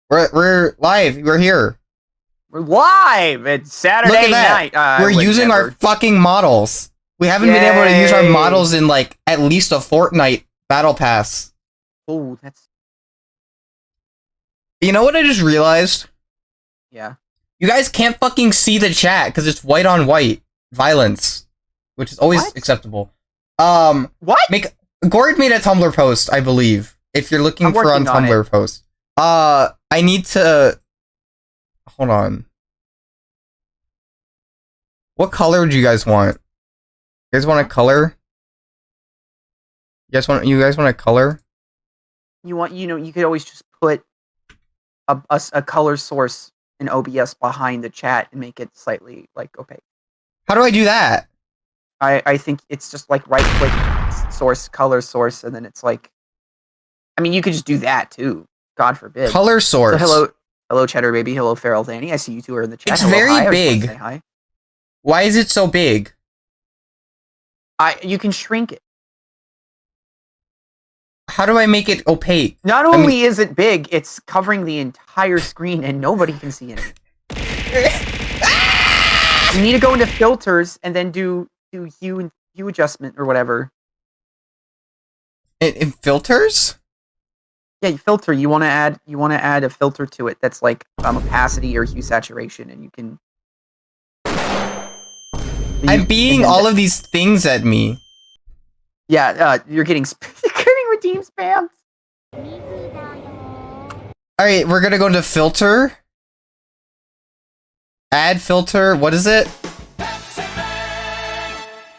We're live. We're here. We're live. It's Saturday Look at that. night. We're using our fucking models. We haven't been able to use our models in like at least a Fortnite battle pass. Oh, that's. You know what I just realized? Yeah. You guys can't fucking see the chat because it's white on white violence, which is always acceptable. What? Gord made a Tumblr post, I believe. If you're looking for on Tumblr post. I need to... Hold on. What color do you guys want? You guys want a color? You guys want a color? You could always just put a color source in OBS behind the chat and make it slightly, like, opaque. How do I do that? I think it's just, like, right-click source, color source, and then it's, like... I mean, you could just do that, too. God forbid. Color source. So hello, Cheddar Baby. Hello, Feral Danny. I see you two are in the chat. It's hello, very hi. big. Say hi. Why is it so big? You can shrink it. How do I make it opaque? Not only is it big, it's covering the entire screen and nobody can see anything. You need to go into filters and then do hue adjustment or whatever. In filters? Yeah, you filter. You want to add a filter to it that's like opacity or hue saturation, and you can. I'm beating all of these things at me. Yeah, you're getting redeem spams. Alright, we're gonna go into filter. Add filter. What is it? It's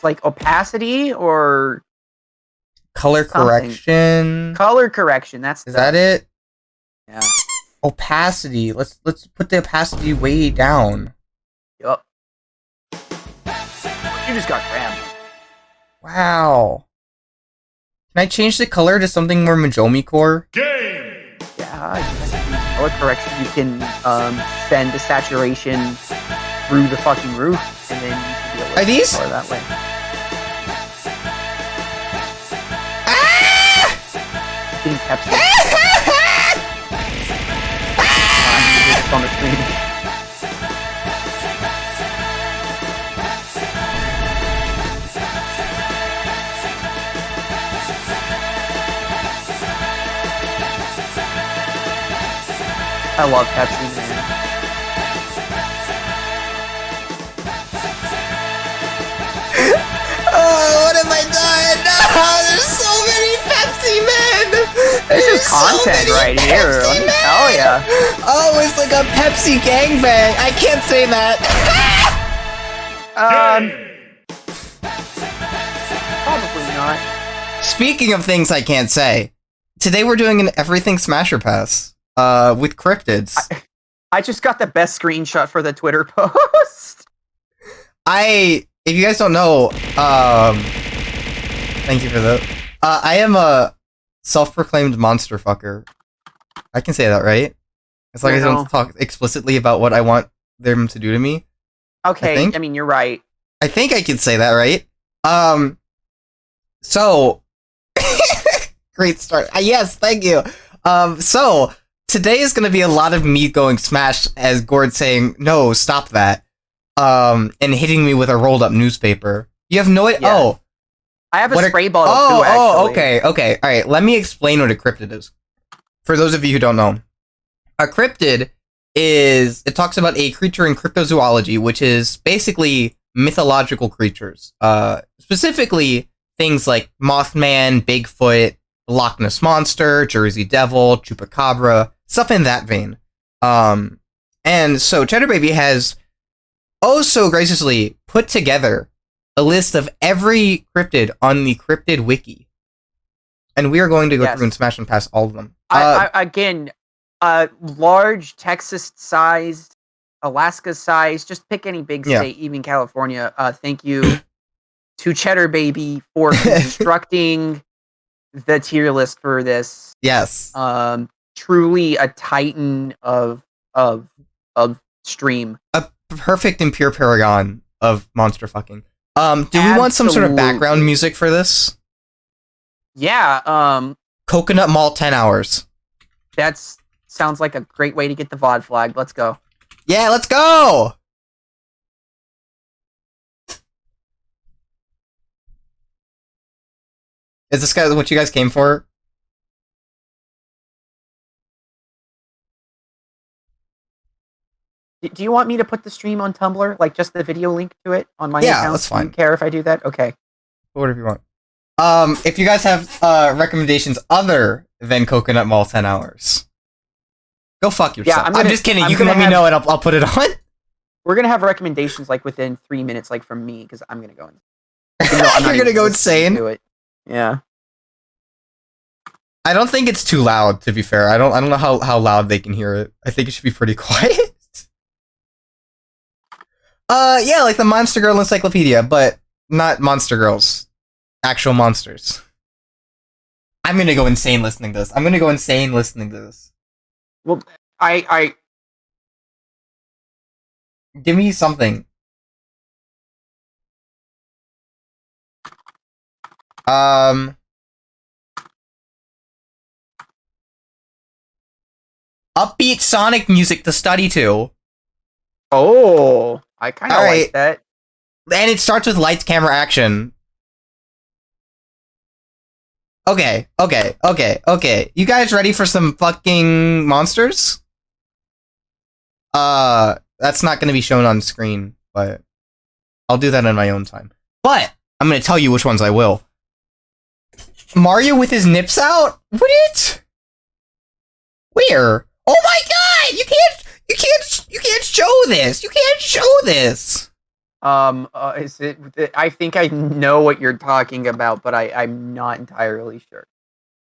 like opacity or color correction. Color correction. Is that it? Yeah. Opacity. Let's put the opacity way down. Yup. You just got grabbed. Wow. Can I change the color to something more Majomi core? Game! Yeah, color correction. You can send the saturation through the fucking roof, and then you can be able to color that way. Getting Pepsi. On the screen. I love Pepsi, man. Oh, what have I done? No, there's so many Pepsi men! This is content right here, let me tell ya. Oh, it's like a Pepsi gangbang. I can't say that. Probably not. Speaking of things I can't say, today we're doing an Everything Smasher Pass. With cryptids. I just got the best screenshot for the Twitter post. If you guys don't know, thank you for that. I am a self-proclaimed monster fucker. I can say that, right? As long as I don't talk explicitly about what I want them to do to me. Okay, I mean, you're right. I think I can say that, right? So... Great start. Yes, thank you. So... Today is going to be a lot of me going smash as Gord saying, no, stop that. And hitting me with a rolled up newspaper. You have no idea. Yeah. Oh. I have a spray bottle too, actually. Okay. Alright, let me explain what a cryptid is. For those of you who don't know. A cryptid it talks about a creature in cryptozoology, which is basically mythological creatures. Specifically, things like Mothman, Bigfoot, Loch Ness Monster, Jersey Devil, Chupacabra, stuff in that vein. And so Cheddar Baby has so graciously put together a list of every cryptid on the Cryptid Wiki. And we are going to go through and smash and pass all of them. Again, large Texas-sized, Alaska-sized, just pick any big state, even California. Thank you to Cheddar Baby for constructing the tier list for this. Yes. Truly a titan of stream. A perfect and pure paragon of monster fucking. Do we want some sort of background music for this? Yeah, Coconut Mall 10 hours. That's sounds like a great way to get the VOD flag. Let's go. Yeah, let's go! Is this guy what you guys came for? Do you want me to put the stream on Tumblr? Like, just the video link to it on my account? Yeah, that's fine. Do you care if I do that? Okay. Whatever you want. If you guys have recommendations other than Coconut Mall 10 hours, go fuck yourself. Yeah, I'm just kidding. You can let me know and I'll put it on. We're gonna have recommendations like within 3 minutes, like from me, because I'm gonna go. You're gonna go insane. Do it. Yeah. I don't think it's too loud. To be fair, I don't know how loud they can hear it. I think it should be pretty quiet. Yeah, like the Monster Girl Encyclopedia, but not Monster Girls. Actual monsters. I'm gonna go insane listening to this. Well, I Give me something. Upbeat Sonic music to study to. Oh, I kind of like that. And it starts with lights, camera, action. Okay. You guys ready for some fucking monsters? That's not gonna be shown on screen, but I'll do that in my own time. But I'm gonna tell you which ones I will. Mario with his nips out? What? Where? Oh my god! You can't show this! You can't show this! Is it? I think I know what you're talking about, but I'm not entirely sure.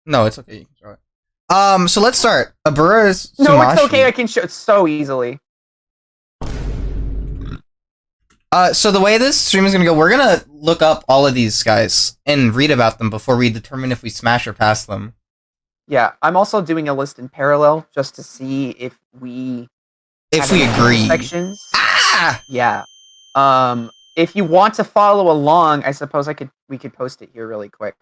No, it's okay. You can show it. So let's start. Abura's Sumashi. No, it's okay. I can show it so easily. So the way this stream is gonna go, we're gonna look up all of these guys and read about them before we determine if we smash or pass them. Yeah, I'm also doing a list in parallel just to see if we agree. Sections. Ah! Yeah. If you want to follow along, I suppose we could post it here really quick.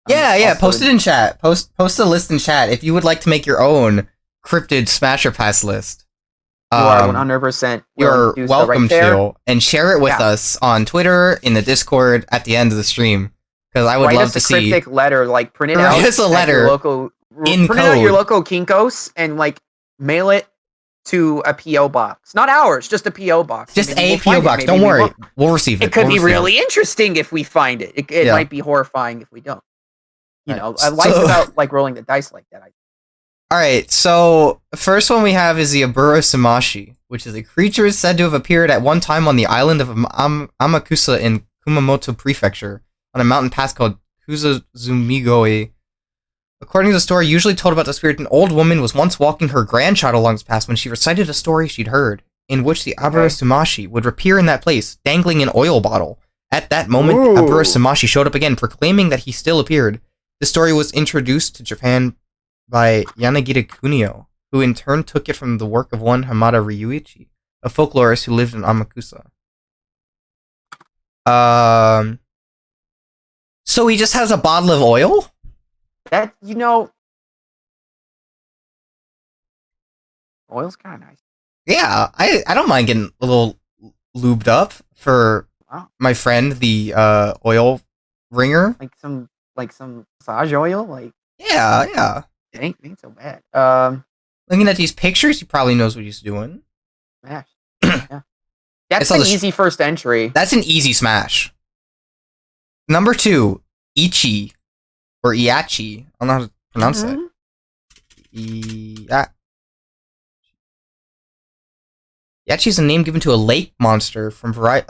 Yeah, post it in chat. Post the list in chat if you would like to make your own cryptid smash or pass list. You are 100%. You're welcome to, and share it with us on Twitter, in the Discord, at the end of the stream, because I would love to see. Write us a cryptic letter, like print it out. Write us a letter print it out your local Kinko's and like mail it to a PO box. Not ours, just a PO box. Just a PO box. Don't worry, we'll receive it. It could be really interesting if we find it. It might be horrifying if we don't. You know, life's about like rolling the dice like that. Alright, so the first one we have is the Abura Sumashi, which is a creature said to have appeared at one time on the island of Amakusa in Kumamoto Prefecture, on a mountain pass called Kuzazumigoi. According to the story usually told about the spirit, an old woman was once walking her grandchild along this path when she recited a story she'd heard, in which the Abura Sumashi would appear in that place, dangling an oil bottle. At that moment, Abura Sumashi showed up again, proclaiming that he still appeared. The story was introduced to Japan by Yanagita Kunio, who in turn took it from the work of one Hamada Ryuichi, a folklorist who lived in Amakusa. So he just has a bottle of oil? That, oil's kind of nice. Yeah, I don't mind getting a little lubed up for my friend, the oil ringer. Like some massage oil, like yeah. It ain't so bad. Looking at these pictures, he probably knows what he's doing. Smash. Yeah. That's an easy first entry. That's an easy smash. Number 2, Ichi. Or Iachi. I don't know how to pronounce it. Iachi is a name given to a lake monster from variety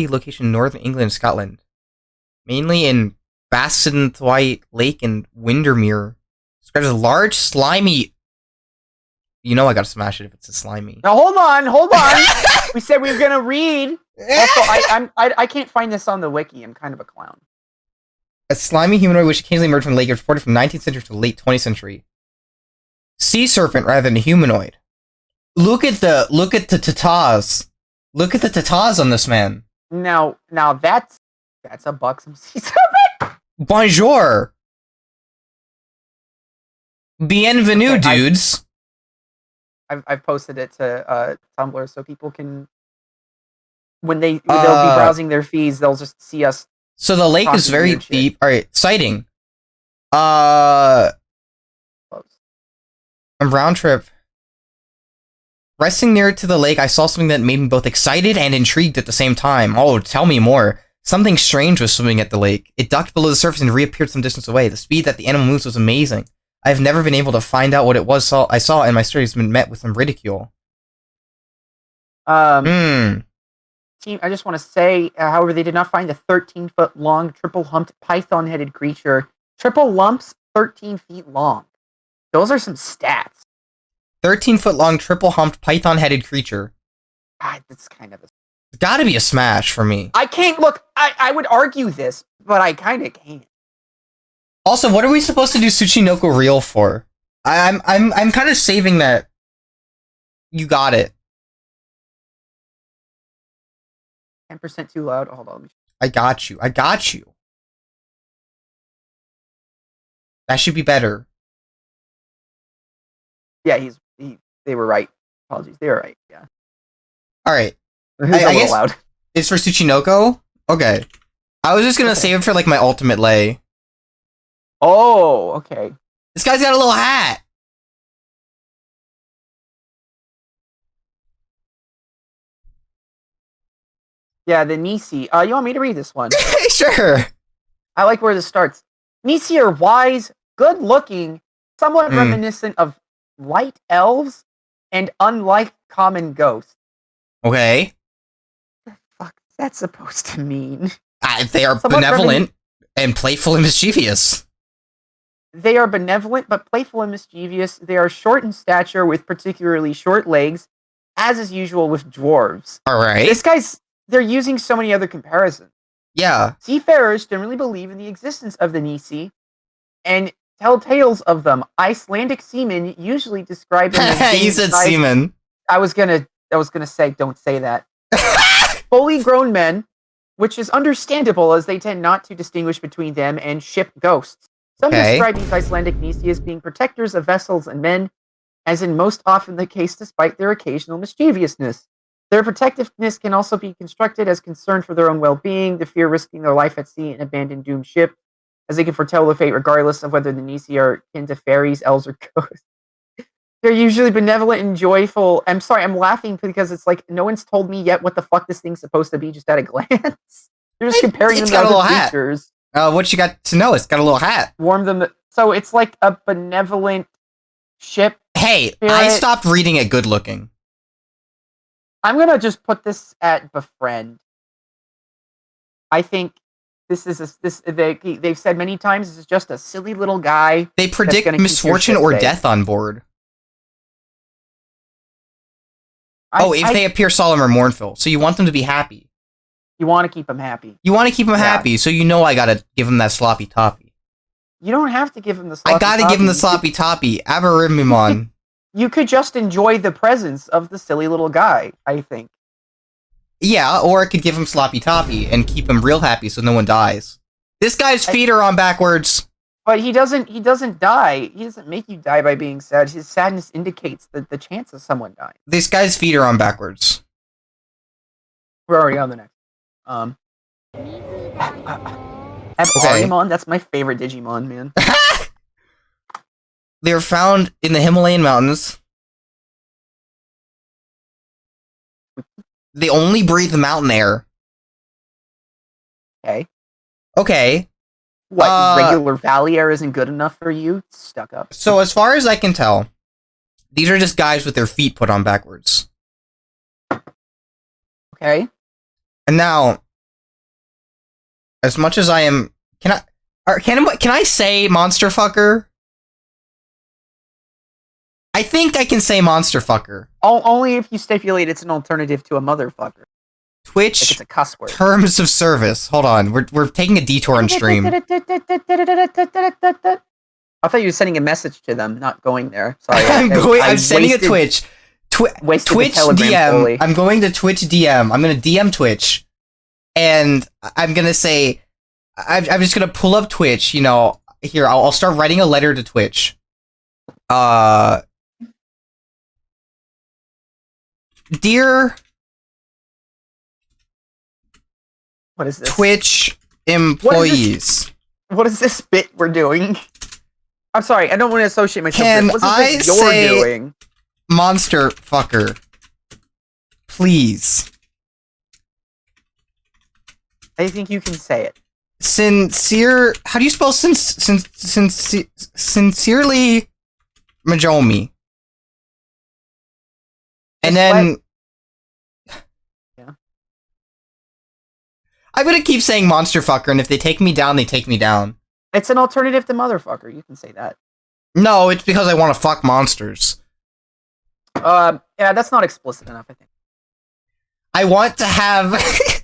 location in northern England and Scotland. Mainly in Bassenthwaite Lake and Windermere. Described as a large, slimy... You know I gotta smash it if it's a slimy. Now hold on! We said we were gonna read! Also, I can't find this on the wiki. I'm kind of a clown. A slimy humanoid which occasionally emerged from the lake is reported from the 19th century to the late 20th century. Sea serpent rather than a humanoid. Look at the tatas. Look at the tatas on this man. Now that's a buxom sea serpent. Bonjour. Bienvenue, Okay, dudes. I've posted it to Tumblr so people can when they'll be browsing their feeds, they'll just see us. So the lake is very deep. All right, sighting. A round trip. Resting near to the lake, I saw something that made me both excited and intrigued at the same time. Oh, tell me more. Something strange was swimming at the lake. It ducked below the surface and reappeared some distance away. The speed that the animal moves was amazing. I have never been able to find out what it was I saw, and my story has been met with some ridicule. Team, I just want to say, however, they did not find the 13-foot-long, triple-humped, python-headed creature. Triple lumps, 13 feet long. Those are some stats. 13-foot-long, triple-humped, python-headed creature. That's kind of a... It's gotta be a smash for me. I can't look. I would argue this, but I kind of can't. Also, what are we supposed to do Tsuchinoko Reel for? I'm kind of saving that. You got it. 10% too loud. Hold on. I got you. I got you. That should be better. Yeah, they were right. Apologies. They were right. Yeah. All right. I guess loud. It's for Tsuchinoko? Okay. I was just gonna save it for like my ultimate lay. Oh, okay. This guy's got a little hat. Yeah, the Nisi. You want me to read this one? Sure. I like where this starts. Nisi are wise, good-looking, somewhat reminiscent of light elves, and unlike common ghosts. Okay. What the fuck is that supposed to mean? They are somewhat benevolent and playful and mischievous. They are benevolent but playful and mischievous. They are short in stature with particularly short legs, as is usual with dwarves. All right. They're using so many other comparisons. Yeah. Seafarers generally believe in the existence of the Nisi and tell tales of them. Icelandic seamen usually describe them as you said seamen. I was gonna say don't say that. Fully grown men, which is understandable as they tend not to distinguish between them and ship ghosts. Some describe these Icelandic Nisi as being protectors of vessels and men, as in most often the case despite their occasional mischievousness. Their protectiveness can also be constructed as concern for their own well-being, the fear risking their life at sea in an abandoned doomed ship, as they can foretell the fate regardless of whether the Nisi are kin to fairies, elves, or ghosts. They're usually benevolent and joyful. I'm sorry, I'm laughing because it's like no one's told me yet what the fuck this thing's supposed to be just at a glance. They're just comparing them to other creatures. What you got to know? It's got a little hat. Warm them. So it's like a benevolent ship. Hey, spirit. I stopped reading it good looking. I'm gonna just put this at befriend. I think this is they've said many times this is just a silly little guy. They predict misfortune or death on board. If they appear solemn or mournful. So you want them to be happy. You want to keep them happy. You want to keep them happy, so you know I gotta give them that sloppy toppy. You don't have to give them the sloppy toppy. I gotta give them the sloppy toppy. Abarimimon. You could just enjoy the presence of the silly little guy, I think. Yeah, or I could give him sloppy toppy and keep him real happy so no one dies. This guy's feet are on backwards. But he doesn't die. He doesn't make you die by being sad. His sadness indicates the chance of someone dying. This guy's feet are on backwards. We're already on the next. Abarimon, that's my favorite Digimon, man. They are found in the Himalayan mountains. They only breathe mountain air. Okay. What, regular valley air isn't good enough for you? Stuck up. So as far as I can tell, these are just guys with their feet put on backwards. Okay. And now, as much as I am... Can I say monster fucker? I think I can say monster fucker. Only if you stipulate it's an alternative to a motherfucker. Twitch like it's a cuss word. Terms of service. Hold on, we're taking a detour on stream. I thought you were sending a message to them, not going there. Sorry. I'm sending a Twitch. Twitch DM. I'm going to Twitch DM. I'm going to DM Twitch, and I'm going to say, I'm just going to pull up Twitch. You know, here I'll start writing a letter to Twitch. Dear What is this? Twitch employees. What is this bit we're doing? I'm sorry, I don't want to associate myself Can with this. What's I this bit you're say doing? Monster fucker? Please. I think you can say it. Sincere. How do you spell sincerely Majomi? And then. Yeah. I'm gonna keep saying monster fucker, and if they take me down, they take me down. It's an alternative to motherfucker. You can say that. No, it's because I want to fuck monsters. Yeah, that's not explicit enough, I think. I want to have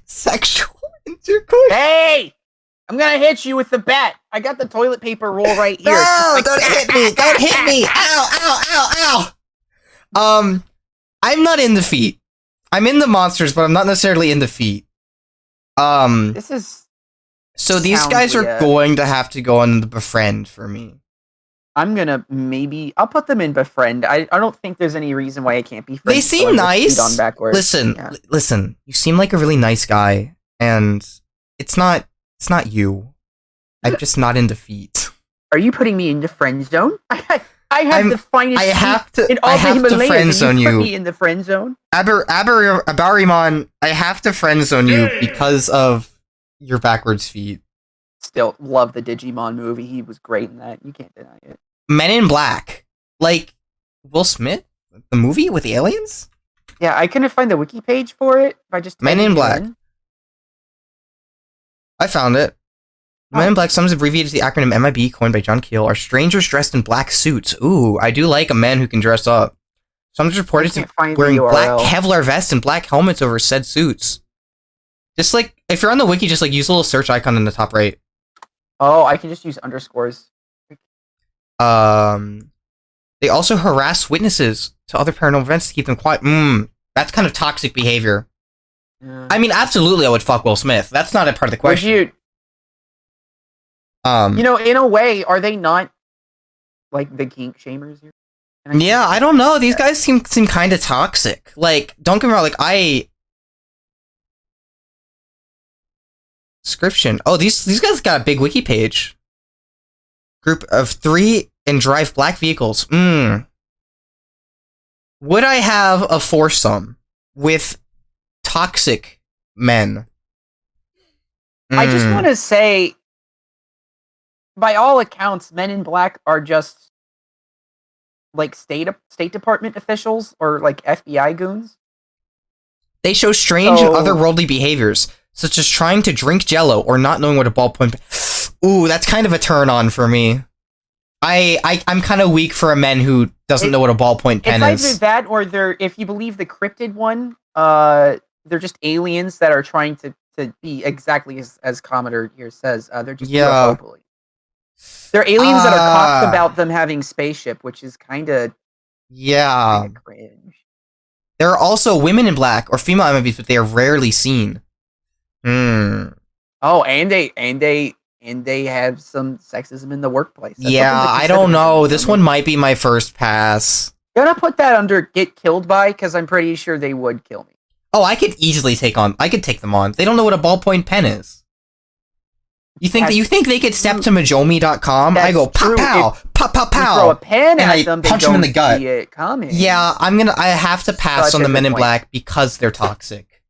sexual intercourse. Hey! I'm gonna hit you with the bat. I got the toilet paper roll right here. No, don't hit me! Don't hit me! Ow! Ow! Ow! Ow! I'm not in the feet. I'm in the monsters, but I'm not necessarily in the feet. This is. So these guys are going to have to go on the befriend for me. I'm gonna I'll put them in befriend. I don't think there's any reason why I can't be friends. They seem nice. On backwards. Listen. You seem like a really nice guy, and it's not you. I'm just not in the feet. Are you putting me in the friend zone? I have the finest. I have to. In all I have the to friend zone you. Put me in the friend zone. Abarimon, I have to friend zone you because of your backwards feet. Still love the Digimon movie. He was great in that. You can't deny it. Men in Black, like Will Smith, the movie with the aliens. Yeah, I couldn't find the wiki page for it. I just Men in Black. I found it. Men in Black, some abbreviated to the acronym MIB, coined by John Keel, are strangers dressed in black suits. Ooh, I do like a man who can dress up. Some reported to wearing black Kevlar vests and black helmets over said suits. Just like, if you're on the wiki, just like use a little search icon in the top right. Oh, I can just use underscores. They also harass witnesses to other paranormal events to keep them quiet. That's kind of toxic behavior. Yeah. I mean, absolutely, I would fuck Will Smith. That's not a part of the question. Would you? You know, in a way, are they not like the kink shamers here? Yeah, I don't know. These guys seem kind of toxic. Like, don't get me wrong. Like, description. Oh, these guys got a big wiki page. Group of 3 and drive black vehicles. Would I have a foursome with toxic men? I just want to say, by all accounts, Men in Black are just like State Department officials or like FBI goons. They show strange and otherworldly behaviors, such as trying to drink Jello or not knowing what a ballpoint. Ooh, that's kind of a turn on for me. I'm kind of weak for a man who doesn't know what a ballpoint pen is. It's either that or they're, if you believe the cryptid one, they're just aliens that are trying to be exactly as Commodore here says. They're just UFO. They're aliens that are cocked about them having spaceship, which is kind of cringe. There are also women in black or female MMVs, but they are rarely seen. Oh, and they have some sexism in the workplace. That's I don't know. This one might be my first pass. Gonna put that under get killed by, because I'm pretty sure they would kill me. Oh, I could easily take them on. They don't know what a ballpoint pen is. You think they could step to Majomi.com? I go pow pow, pow pow pow. Throw a pen and at them, punch them in the gut. See it coming. Yeah, I have to pass on the Men in Black because they're toxic.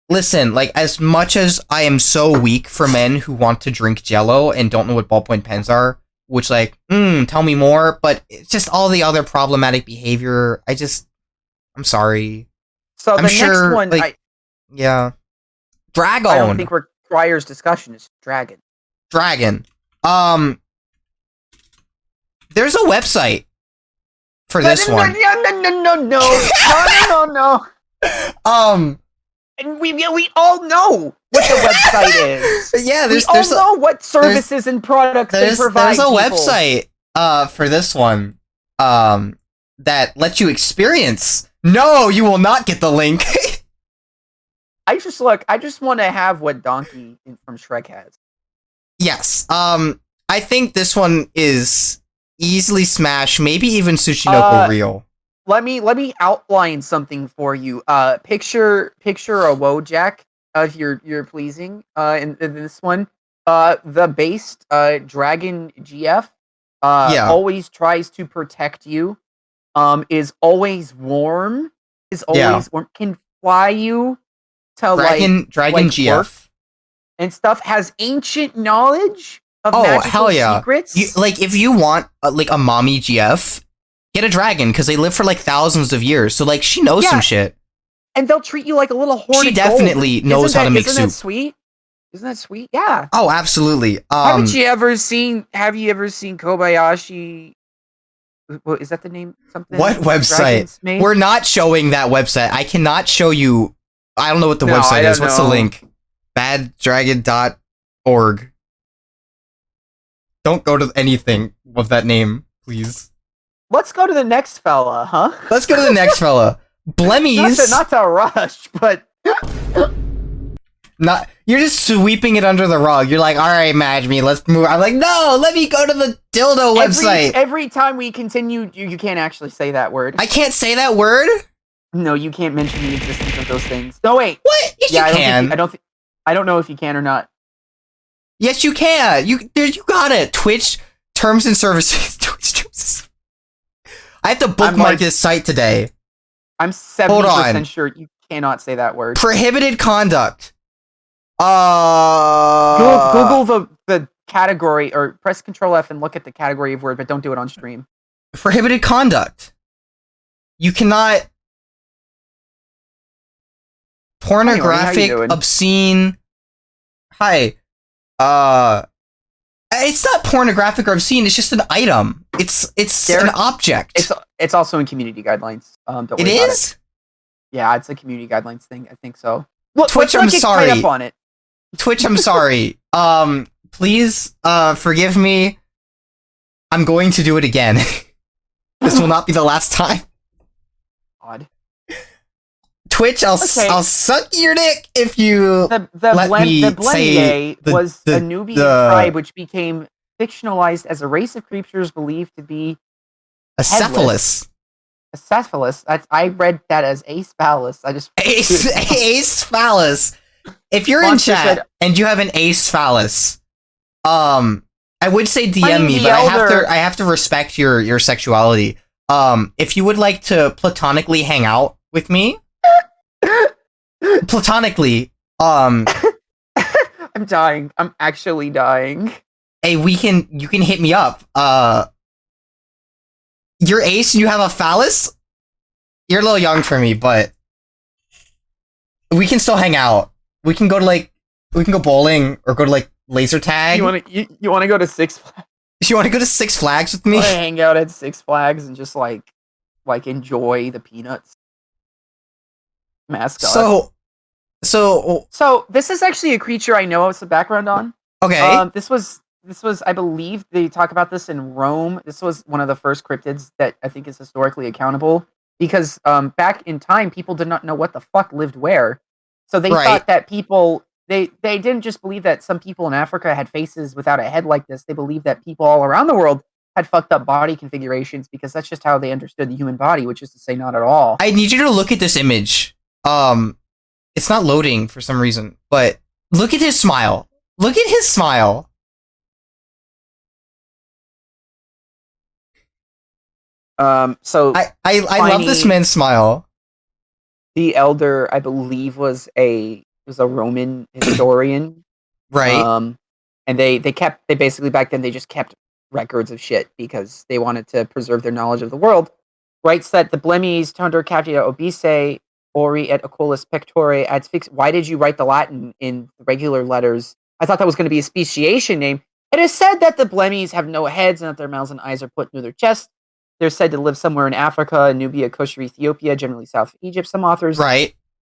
Listen, like, as much as I am so weak for men who want to drink Jello and don't know what ballpoint pens are, which, like, tell me more, but it's just all the other problematic behavior. I'm sorry. So the next one, like, Dragon. I don't think requires discussion. Is Dragon. There's a website for this one. No. And we all know what the website is. Yeah, we all know what services and products they provide. There's a website for this one that lets you experience. No, you will not get the link. I just want to have what Donkey from Shrek has. Yes. I think this one is easily smash, maybe even Tsuchinoko real. Let me outline something for you. Picture a Wojak if you're pleasing. In this one, the based dragon GF always tries to protect you. Is always warm. Is always warm. Can fly you to dragon GF and stuff. Has ancient knowledge of magical secrets. If you want like a mommy GF. Get a dragon, because they live for like thousands of years. So like she knows some shit. And they'll treat you like a little horn. She definitely knows how to make soup. Isn't that sweet? Isn't that sweet? Yeah. Oh, absolutely. Have you ever seen Kobayashi? What is that the name? Something? What website? We're not showing that website. I cannot show you. I don't know what the website is. What's the link? baddragon.org. Don't go to anything of that name, please. Let's go to the next fella, huh? Let's go to the next fella. Blemmies. Not to rush, but you're just sweeping it under the rug. You're like, all right, Majmi, let's move. I'm like, no, let me go to the dildo website. Every time we continue, you can't actually say that word. I can't say that word? No, you can't mention the existence of those things. No, wait. What? Yes, you can. I don't know if you can or not. Yes, you can. You got it. Twitch terms and services. Twitch terms. I have to bookmark this site today. I'm 70% sure you cannot say that word. Prohibited conduct. Google the category, or press Control F and look at the category of word, but don't do it on stream. Prohibited conduct. You cannot. Pornographic, obscene. Hi. It's not pornographic or obscene. It's just an item. It's an object. It's also in community guidelines. Don't worry about it. Yeah, it's a community guidelines thing. I think so. Look, Twitch, I'm sorry. Up on it. Twitch, I'm sorry. Please, forgive me. I'm going to do it again. This will not be the last time. Odd. Twitch, I'll suck your dick if you let me say was a Nubian tribe which became fictionalized as a race of creatures believed to be acephalous. Acephalous. I read that as acephalous. I just acephalous. If you're in chat and you have an acephalous, I would say DM me, but I have to respect your sexuality. If you would like to platonically hang out with me. Platonically, I'm dying. I'm actually dying. Hey, you can hit me up. You're ace and you have a phallus? You're a little young for me, but we can still hang out. We can go bowling or go to like laser tag. You wanna go to Six Flags? You wanna go to Six Flags with me? I wanna hang out at Six Flags and just like enjoy the peanuts. Mascot. So this is actually a creature I know what's the background on. Okay. This was I believe they talk about this in Rome. This was one of the first cryptids that I think is historically accountable because back in time people did not know what the fuck lived where. So they thought that people they didn't just believe that some people in Africa had faces without a head like this. They believed that people all around the world had fucked up body configurations because that's just how they understood the human body, which is to say not at all. I need you to look at this image. It's not loading for some reason, but look at his smile. Look at his smile. So I love this man's smile. The Elder, I believe, was a Roman historian, right? And they basically back then they just kept records of shit because they wanted to preserve their knowledge of the world. Writes that the Blemmies tonder capita obise ori et oculus pectore ad fix. Why did you write the Latin in regular letters? I thought that was going to be a speciation name. It is said that the Blemmies have no heads and that their mouths and eyes are put near their chest. They're said to live somewhere in Africa, Nubia, Kush, or Ethiopia, generally south of Egypt. Some authors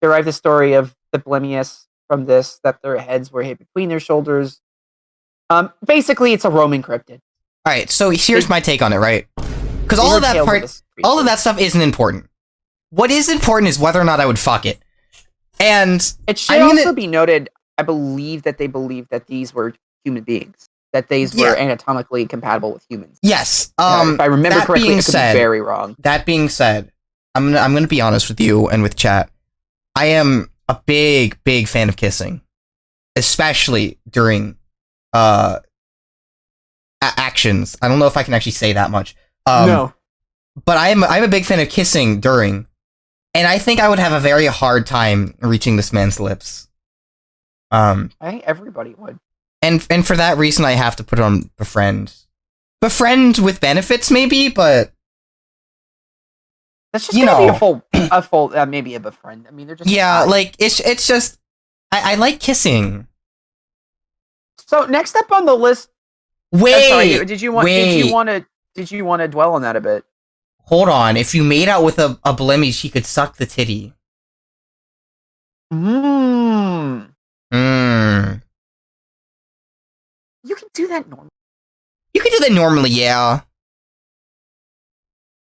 derive the story of the Blemmies from this, that their heads were hid between their shoulders. Basically, it's a Roman cryptid. All right, so here's my take on it, right? Because all of that stuff isn't important. What is important is whether or not I would fuck it. And it should also be noted, I believe that they believed that these were human beings. that these were anatomically compatible with humans. Yes. If I remember correctly, I could be very wrong. That being said, I'm gonna be honest with you and with chat. I am a big fan of kissing, especially during actions. I don't know if I can actually say that much. No. But I'm a big fan of kissing during, and I think I would have a very hard time reaching this man's lips. I think everybody would. And for that reason, I have to put it on befriend. Befriend with benefits, maybe, but that's just gonna be a full, maybe a befriend. I mean, they're just like it's just I like kissing. So next up on the list. Wait, did you want to dwell on that a bit? Hold on. If you made out with a blemish, she could suck the titty. You can do that normally. You can do that normally, yeah.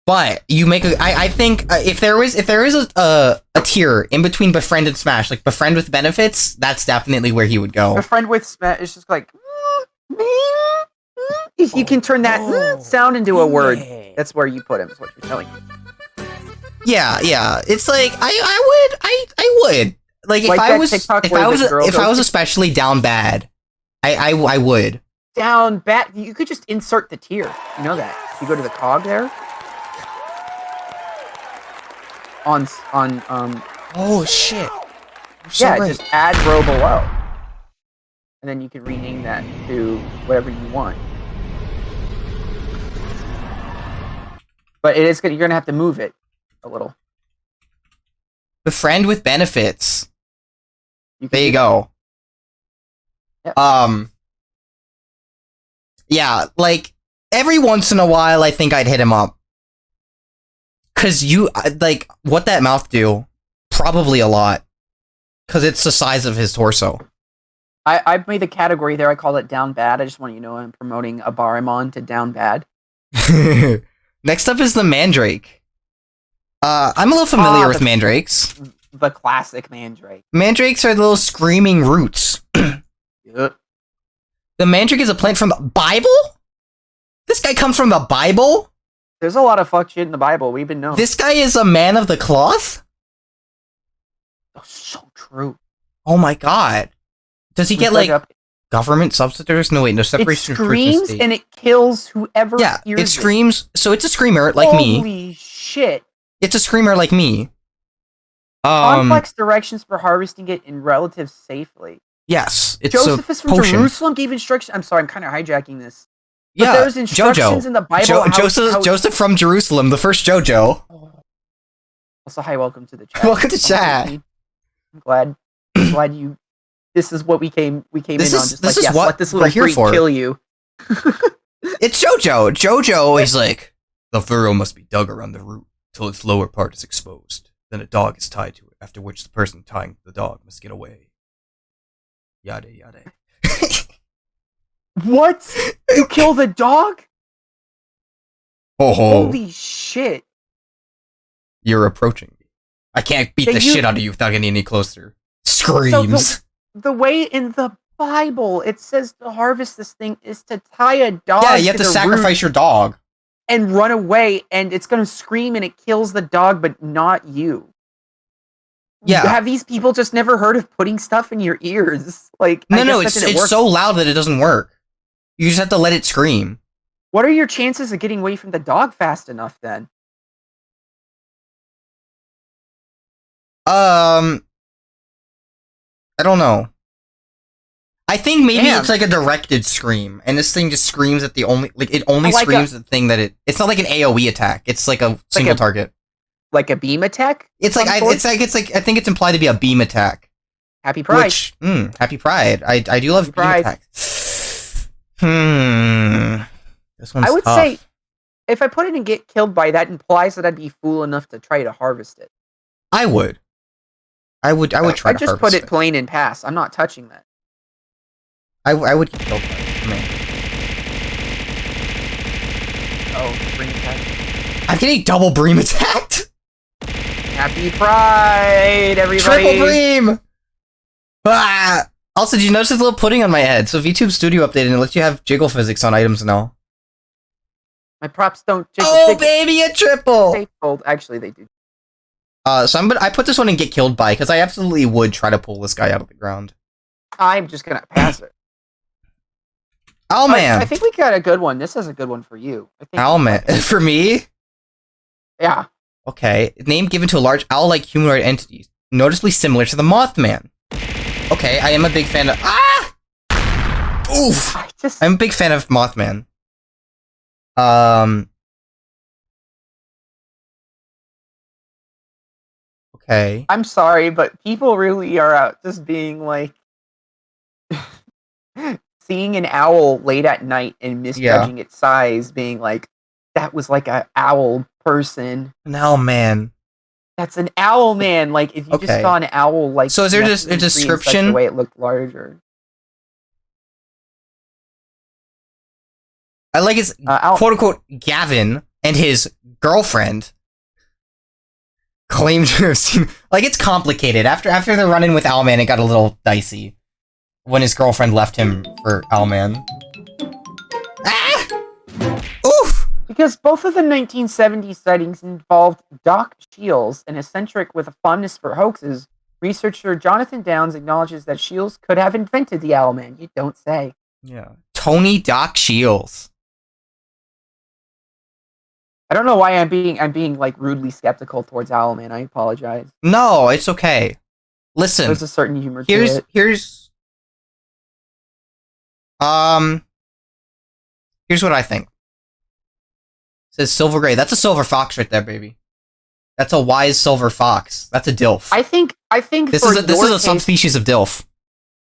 But you make I think if there is a tier in between befriend and smash, like befriend with benefits, that's definitely where he would go. Befriend with smash is just like if you can turn that sound into a word, that's where you put him. Is what you're telling me. Yeah. It's like I would like if I was especially down bad, I would. Down bad. You could just insert the tier. You know that. If you go to the cog there. On oh shit. Just add row below. And then you can rename that to whatever you want. But you're gonna have to move it a little. Befriend with benefits. There you go. Yep. Yeah, like every once in a while I think I'd hit him up. Cause like what that mouth do? Probably a lot. Cause it's the size of his torso. I made the category there. I call it down bad. I just want you to know I'm promoting a Barimon to down bad. Next up is the Mandrake. I'm a little familiar with mandrakes. The classic Mandrake. Mandrakes are little screaming roots. Yep. The Mandrake is a plant from the Bible? This guy comes from the Bible? There's a lot of fuck shit in the Bible. We've been known. This guy is a man of the cloth? Oh, so true. Oh my god. Does he get, like, government subsidies? No, wait, no, separation of church and state. It screams and it kills whoever hears it. It screams, so it's a screamer like me. Holy shit. It's a screamer like me. Complex directions for harvesting it in relative safely. Yes, it's Josephus a from potion. Jerusalem gave instructions. I'm sorry, I'm kind of hijacking this. But Yeah, there's instructions in the Bible. Joseph from Jerusalem, the first JoJo. Also, hi, welcome to the chat. Welcome to chat. I'm glad you. This is what we came in on. Just this is what let this little we're here freak for. Kill you. It's JoJo. JoJo is like, the furrow must be dug around the root till its lower part is exposed. Then a dog is tied to it, after which the person tying the dog must get away. Yada yada. What? You kill the dog? Oh, holy shit! You're approaching me. I can't beat the shit out of you without getting any closer. Screams. So the way in the Bible it says to harvest this thing is to tie a dog. Yeah, you have to sacrifice your dog and run away, and it's gonna scream and it kills the dog, but not you. Yeah. Have these people just never heard of putting stuff in your ears? Like, no, it's so loud that it doesn't work. You just have to let it scream. What are your chances of getting away from the dog fast enough then? I don't know. I think maybe it's like a directed scream, and this thing just screams at the only it only screams at the thing that it's not like an AoE attack. It's like a single target. Like a beam attack? It's like I think it's implied to be a beam attack. Happy Pride. Which, Happy Pride. I do love beam attacks. This one's I would tough. say if I put it and get killed by that implies that I'd be fool enough to try to harvest it. I would try to harvest it. I just put it plain and pass. I'm not touching that. I would get killed by it. Man. Oh, bream attack. I'm getting double bream attacked. Happy Pride, everybody. Triple bream. Ah! Also, did you notice this little pudding on my head? So VTube Studio updated and it lets you have jiggle physics on items now. My props don't jiggle. Oh, baby, a triple! Actually, they do. I put this one in get killed by, because I absolutely would try to pull this guy out of the ground. I'm just gonna pass it. Owlman! I think we got a good one. This is a good one for you. Owlman. For me? Yeah. Okay. Name given to a large owl-like humanoid entity, noticeably similar to the Mothman. Okay, I am a big fan of... Ah! Oof! I'm a big fan of Mothman. Okay. I'm sorry, but people really are out just being like... seeing an owl late at night and misjudging its size, being like, that was like an owl person. An owl man. That's an owl man. Like, if you just saw an owl, like... So is there just a description? The way it looked larger. I like his quote-unquote Gavin and his girlfriend claimed to have seen... Like, it's complicated. After the run-in with Owlman, it got a little dicey. When his girlfriend left him for Owlman. Ah! Oof! Because both of the 1970s sightings involved Doc Shields, an eccentric with a fondness for hoaxes. Researcher Jonathan Downs acknowledges that Shields could have invented the Owlman. You don't say. Yeah. Tony Doc Shields. I don't know why I'm being like rudely skeptical towards Owlman. I apologize. No, it's okay. Listen. There's a certain humor to it. Here's what I think. It says silver gray. That's a silver fox right there, baby. That's a wise silver fox. That's a dilf. I think this is a subspecies of dilf.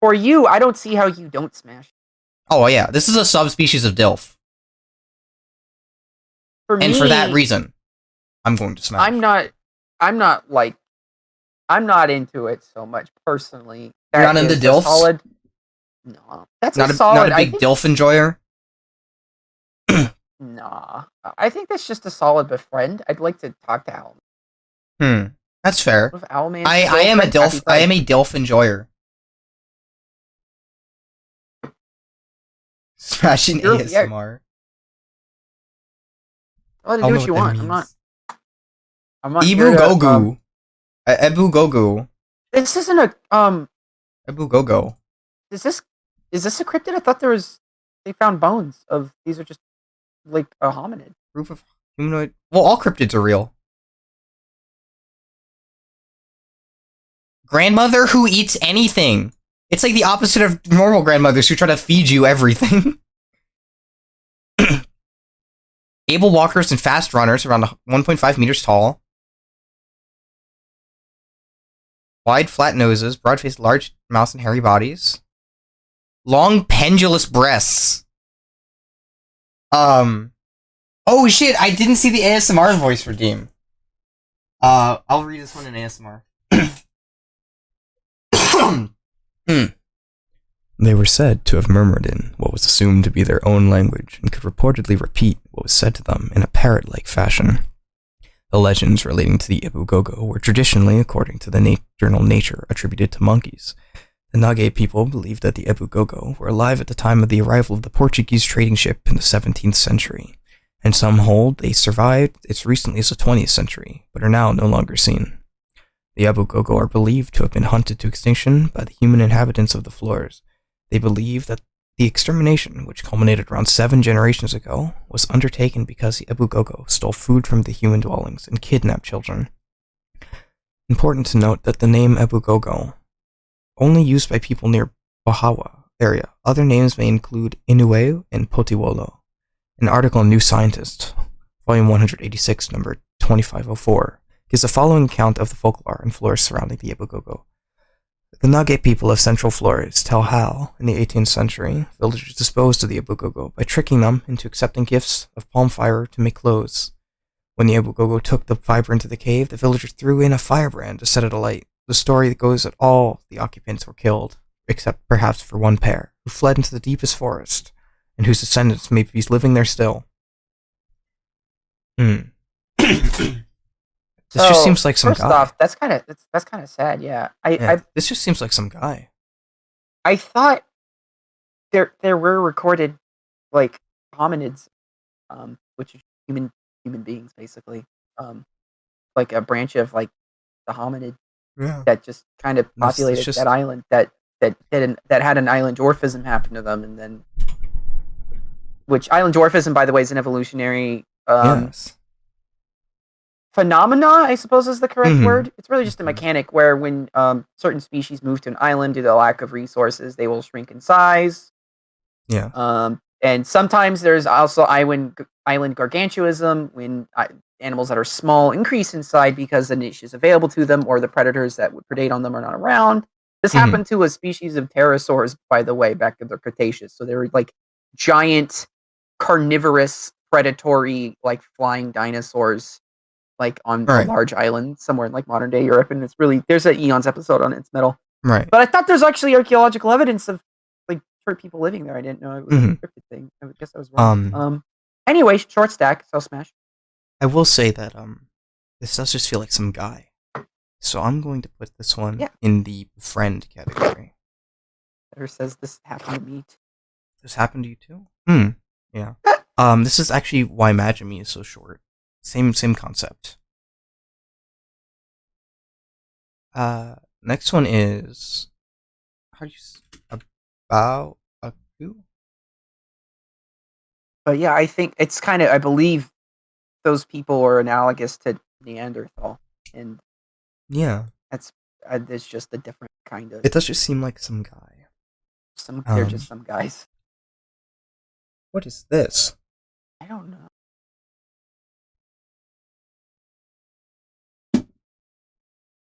For you, I don't see how you don't smash. Oh yeah, this is a subspecies of dilf. For me, for that reason, I'm going to smash. I'm not into it so much personally. You're not into dilfs? Solid. No, that's not a solid. Not a big dilf enjoyer. Nah, I think that's just a solid befriend. I'd like to talk to Owlman. That's fair. Owlman, I am a dilf. I am a dilf enjoyer. Smashing ASMR. Well, do what you want. I'm not. Ebu Gogu. Ebu Gogu. This isn't a Ebu Gogo. Is this a cryptid? I thought they found bones of these are just like a hominid. Proof of humanoid. Well, all cryptids are real. Grandmother who eats anything. It's like the opposite of normal grandmothers who try to feed you everything. Able walkers and fast runners, around 1.5 meters tall. Wide, flat noses, broad-faced, large mouths, and hairy bodies. Long, pendulous breasts. Oh shit, I didn't see the ASMR voice for Deem. I'll read this one in ASMR. They were said to have murmured in what was assumed to be their own language, and could reportedly repeat what was said to them in a parrot-like fashion. The legends relating to the Ibu Gogo were traditionally, according to the journal Nature, attributed to monkeys. The Nage people believed that the Ibu Gogo were alive at the time of the arrival of the Portuguese trading ship in the 17th century, and some hold they survived as recently as the 20th century, but are now no longer seen. The Ibu Gogo are believed to have been hunted to extinction by the human inhabitants of the floors. They believe that the extermination, which culminated around 7 generations ago, was undertaken because the Ibu Gogo stole food from the human dwellings and kidnapped children. Important to note that the name Ibu Gogo, only used by people near Bahawa area. Other names may include Inouye and Potiwolo. An article in New Scientist, volume 186, number 2504, gives the following account of the folklore and flora surrounding the Ibu Gogo. The Nage people of Central Flores tell how, in the 18th century, villagers disposed of the Ibu Gogo by tricking them into accepting gifts of palm fiber to make clothes. When the Ibu Gogo took the fiber into the cave, the villagers threw in a firebrand to set it alight. The story goes that all the occupants were killed, except perhaps for one pair, who fled into the deepest forest, and whose descendants may be living there still. This just seems like some guy. First off, that's kind of sad. Yeah, this just seems like some guy. I thought there were recorded like hominids, which is human beings basically, like a branch of like the hominid Yeah. that just kind of It's populated just that island that had an island dwarfism happen to them, and then which island dwarfism, by the way, is an evolutionary yes. phenomena, I suppose is the correct Mhm. word. It's really just a Mhm. mechanic where when certain species move to an island due to lack of resources, they will shrink in size. Yeah. And sometimes there's also island gargantuism when animals that are small increase in size because the niche is available to them or the predators that would predate on them are not around. This Mhm. happened to a species of pterosaurs, by the way, back in the Cretaceous. So they were like giant, carnivorous, predatory, like flying dinosaurs, like on a Right. large island somewhere in like modern day Europe. And it's really there's an Eons episode on it. It's metal. Right. But I thought there's actually archaeological evidence of like for people living there. I didn't know it was a Mhm. cryptid thing. I guess I was wrong. Anyway, short stack, so smash. I will say that this does just feel like some guy. So I'm going to put this one Yeah. in the friend category. Better says this happened to me. This happened to you too? Yeah. This is actually why Magimi is so short. Same concept. Next one is how do you about a coup? But yeah, I think it's kind of I believe those people are analogous to Neanderthal, and Yeah. that's it's just a different kind of. It does just seem like some guy. They're just some guys. What is this? I don't know.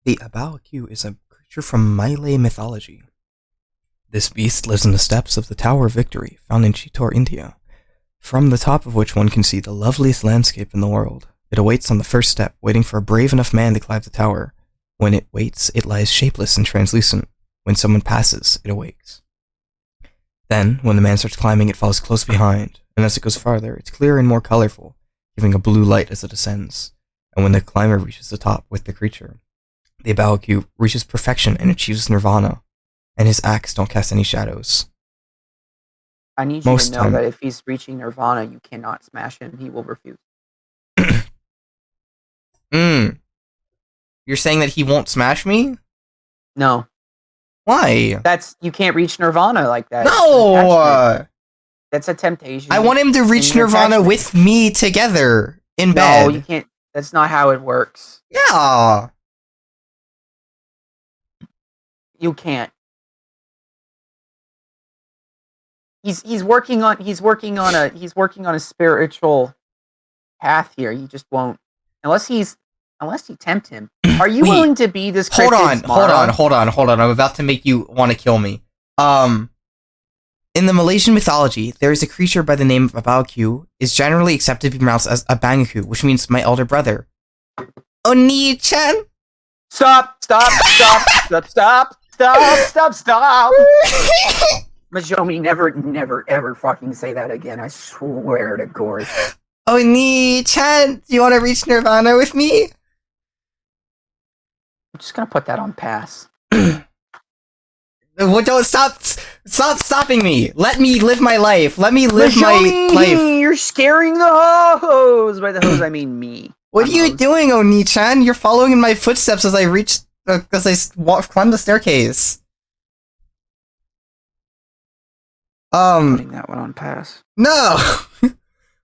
The Abaoku is a creature from Malay mythology. This beast lives in the steppes of the Tower of Victory, found in Chittor, India, from the top of which one can see the loveliest landscape in the world. It awaits on the first step, waiting for a brave enough man to climb the tower. When it waits, it lies shapeless and translucent. When someone passes, it awakes. Then, when the man starts climbing, it follows close behind, and as it goes farther, it's clearer and more colorful, giving a blue light as it ascends. And when the climber reaches the top with the creature, the Abaoku reaches perfection and achieves nirvana, and his acts don't cast any shadows. I need you to know that if he's reaching nirvana, you cannot smash him. He will refuse. You're saying that he won't smash me? No. Why? You can't reach nirvana like that. No! That's a temptation. I want him to reach nirvana with me together in bed. No, you can't. That's not how it works. Yeah. You can't. He's working on a spiritual path here. You just won't unless you tempt him. Are you willing to be this? Hold on. I'm about to make you want to kill me. In the Malaysian mythology, there is a creature by the name of Abaoku, is generally accepted to be pronounced as Abangaku, which means my elder brother. Oni-chan? Stop! Majomi, never, ever fucking say that again. I swear to God. Oni-chan, do you want to reach nirvana with me? I'm just gonna put that on pass. What? Don't stop stopping me. Let me live my life. Let me live my life. You're scaring the hose. By the hose, I mean me. What are you doing, Oni-chan? You're following in my footsteps as I climb the staircase. Putting that one on pass. No.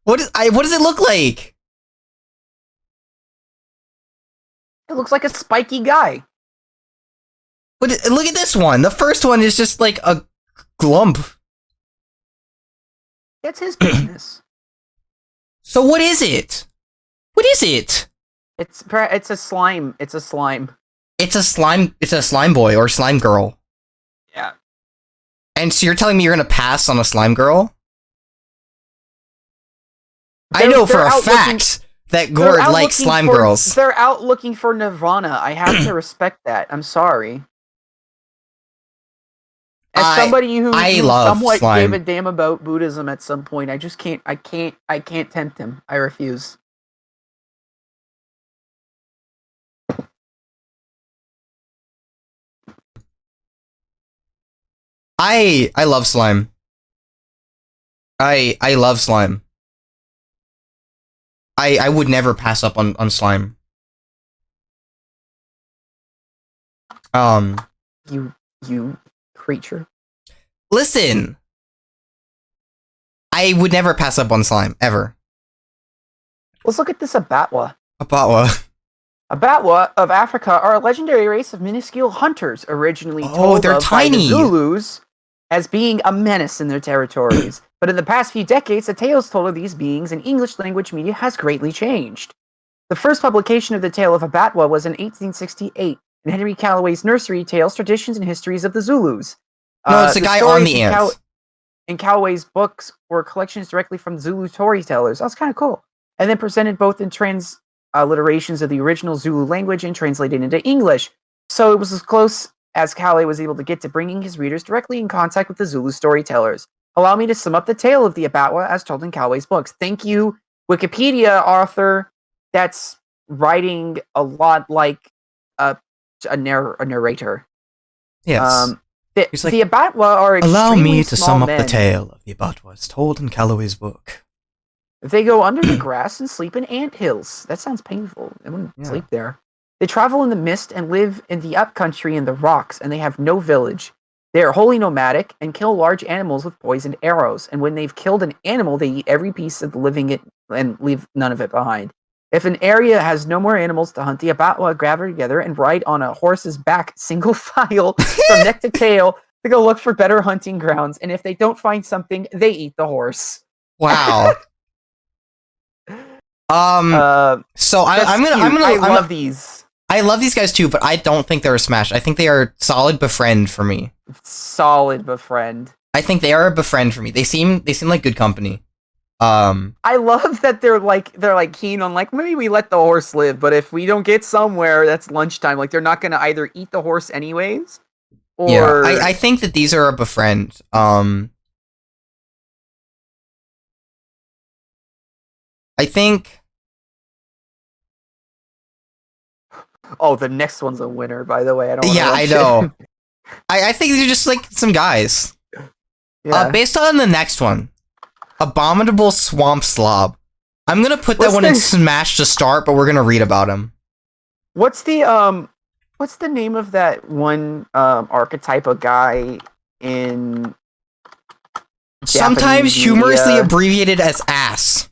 What does it look like? It looks like a spiky guy. But look at this one. The first one is just like a glump. That's his business. So what is it? What is it? It's a slime. It's a slime. It's a slime boy or slime girl. Yeah. And so you're telling me you're gonna pass on a slime girl? I know for a fact that Gord likes slime girls. They're out looking for nirvana. I have to respect that. I'm sorry. As somebody who somewhat gave a damn about Buddhism at some point, I just can't. I can't tempt him. I refuse. I love slime. I love slime. I would never pass up on slime. You creature. Listen. I would never pass up on slime, ever. Let's look at this Abatwa. Abatwa. Abatwa of Africa are a legendary race of minuscule hunters, originally they're told of tiny. by the Zulus as being a menace in their territories. But in the past few decades, the tales told of these beings in English language media has greatly changed. The first publication of the tale of Abatwa was in 1868 in Henry Callaway's Nursery Tales, Traditions and Histories of the Zulus. No, it's the guy on the ants. In Callaway's books were collections directly from Zulu storytellers. That's kind of cool. And then presented both in transliterations of the original Zulu language and translated into English. So it was as close as Callaway was able to get to bringing his readers directly in contact with the Zulu storytellers. Allow me to sum up the tale of the Abatwa as told in Callaway's books. Thank you, Wikipedia author. That's writing a lot like a narrator. Yes. The Abatwa are extremely allow me to small sum up men. the tale of the Abatwa as told in Callaway's book. They go under the grass and sleep in ant hills. That sounds painful. I wouldn't sleep there. They travel in the mist and live in the upcountry in the rocks, and they have no village. They are wholly nomadic and kill large animals with poisoned arrows. And when they've killed an animal, they eat every piece of living it and leave none of it behind. If an area has no more animals to hunt, the Abatwa gather together and ride on a horse's back, single file, from neck to tail, to go look for better hunting grounds. And if they don't find something, they eat the horse. Wow. So I'm gonna I love these. I love these guys too, but I don't think they're a smash. I think they are solid befriend for me. Solid befriend. I think they are a befriend for me. They seem like good company. I love that they're keen on maybe we let the horse live, but if we don't get somewhere that's lunchtime, they're not gonna either eat the horse anyways, or yeah. I think that these are a befriend. I think. Oh, the next one's a winner, by the way. I know. I think these are just some guys. Yeah. Based on the next one, Abominable Swamp Slob. I'm gonna put that one in Smash to start, but we're gonna read about him. What's the name of that one archetype of guy in sometimes Japanese humorously media? Abbreviated as ass?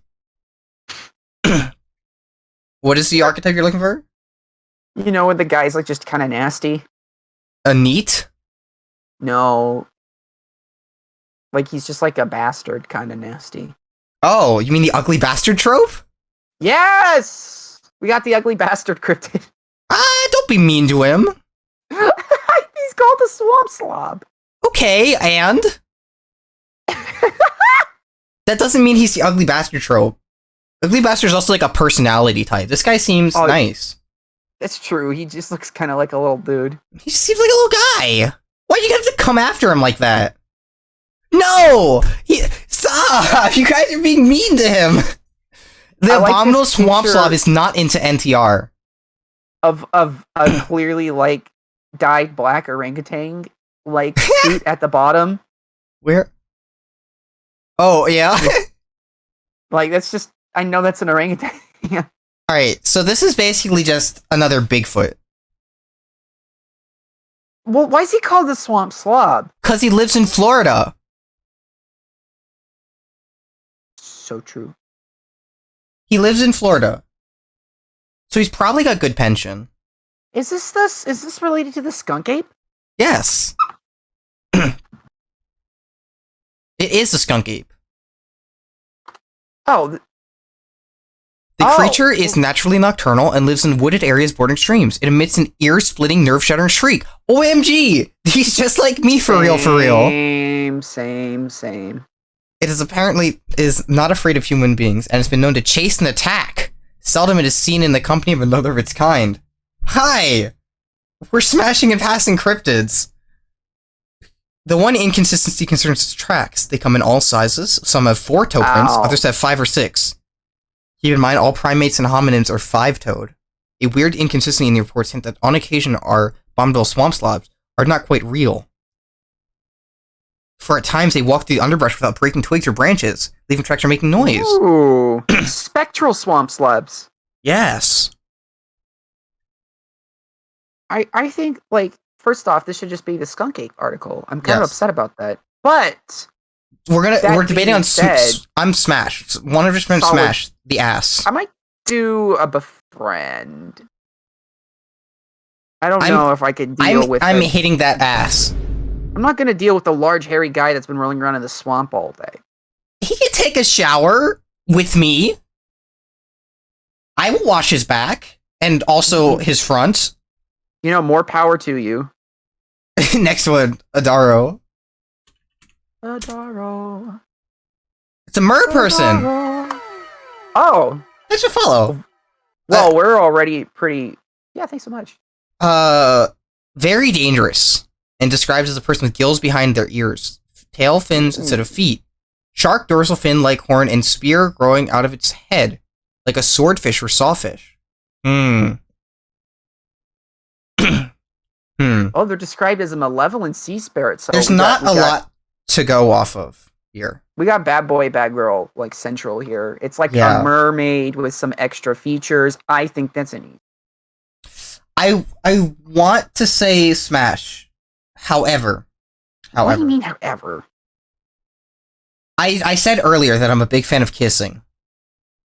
What is the archetype you're looking for? You know, when the guy's just kind of nasty. A neat? No. He's just a bastard, kind of nasty. Oh, you mean the ugly bastard trope? Yes! We got the ugly bastard cryptid. Don't be mean to him. He's called the Swamp Slob. Okay, and? That doesn't mean he's the ugly bastard trope. Ugly bastard's also a personality type. This guy seems nice. That's true. He just looks kind of like a little dude. He seems like a little guy. Why you have to come after him like that? No! Stop! You guys are being mean to him! The Abominable Swamp Slob is not into NTR. Of a clearly, dyed black orangutan, suit at the bottom. Where? Oh, yeah? That's just... I know that's an orangutan. Yeah. Alright, so this is basically just another Bigfoot. Well, why is he called the Swamp Slob? Because he lives in Florida. So true. He lives in Florida. So he's probably got good pension. Is this related to the skunk ape? Yes. It is a skunk ape. Oh. The creature is naturally nocturnal and lives in wooded areas bordering streams. It emits an ear-splitting, nerve-shattering shriek. OMG! He's just like me for real. Same. It is not afraid of human beings and has been known to chase and attack. Seldom it is seen in the company of another of its kind. Hi! We're smashing and passing cryptids. The one inconsistency concerns its tracks. They come in all sizes. Some have 4 toe prints, others have 5 or 6. Keep in mind, all primates and hominins are 5-toed. A weird inconsistency in the reports hint that on occasion our abominable swamp slobs are not quite real. For at times they walk through the underbrush without breaking twigs or branches, leaving tracks or making noise. Ooh, spectral swamp slabs. Yes. I think, like, first off, this should just be the skunk ape article. I'm kind of upset about that. But we're debating on I'm Smash. 100% solid. Smash the ass. I might do a befriend. I don't know if I can deal with I'm hitting that ass. I'm not going to deal with the large hairy guy that's been rolling around in the swamp all day. He can take a shower with me. I will wash his back and also his front. You know, more power to you. Next one, Adaro. Adaro. It's a mer person. Oh. Thanks for follow. Well, we're already pretty... Yeah, thanks so much. Very dangerous. And describes as a person with gills behind their ears. Tail fins instead of feet. Shark dorsal fin-like horn and spear growing out of its head. Like a swordfish or sawfish. Oh, they're described as a malevolent sea spirit. So there's not a lot to go off of here. We got bad boy, bad girl, like, central here. It's like a mermaid with some extra features. I think that's a neat. I want to say Smash. However. What do you mean, however? I said earlier that I'm a big fan of kissing.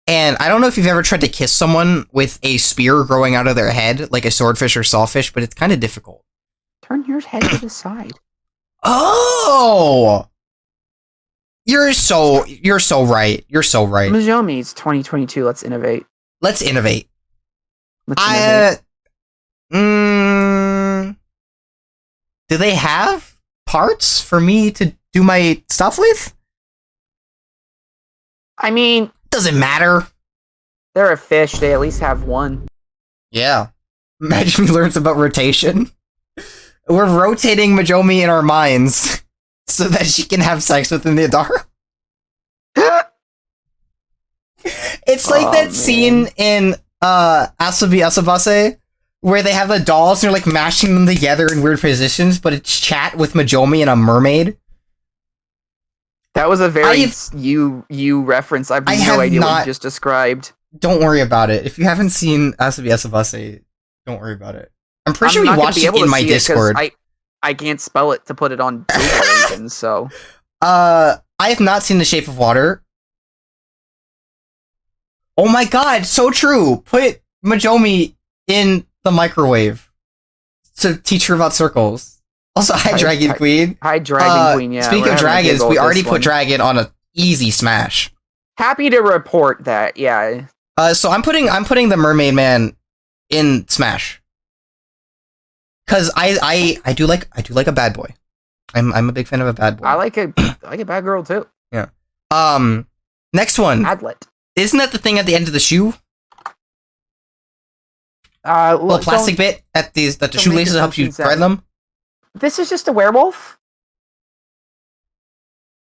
And I don't know if you've ever tried to kiss someone with a spear growing out of their head, like a swordfish or sawfish, but it's kind of difficult. Turn your head to the side. Oh! You're so right. You're so right. Majomi, it's 2022. Let's innovate. Let's innovate. Do they have parts for me to do my stuff with? I mean... Doesn't matter. They're a fish. They at least have one. Yeah. Imagine we learns about rotation. We're rotating Majomi in our minds so that she can have sex with the Adara. It's like that scene in Asobi Asabase where they have the dolls and they're like mashing them together in weird positions, but it's chat with Majomi and a mermaid. That was a very you reference. I have no idea what you just described. Don't worry about it. If you haven't seen Asobi Asabase, don't worry about it. I'm pretty sure we watched it in my Discord. I can't spell it to put it on Google even, so. I have not seen The Shape of Water. Oh my god, so true! Put Majomi in the microwave to teach her about circles. Also, hi Dragon Queen. Hi Dragon Queen, yeah. Speaking of dragons, we already put Dragon on an easy smash. Happy to report that, yeah. So I'm putting the Mermaid Man in Smash. Cause I do like a bad boy. I'm a big fan of a bad boy. I like a bad girl too. Yeah. Next one. Adlet. Isn't that the thing at the end of the shoe? Little plastic bit at the shoelaces helps you thread them. This is just a werewolf?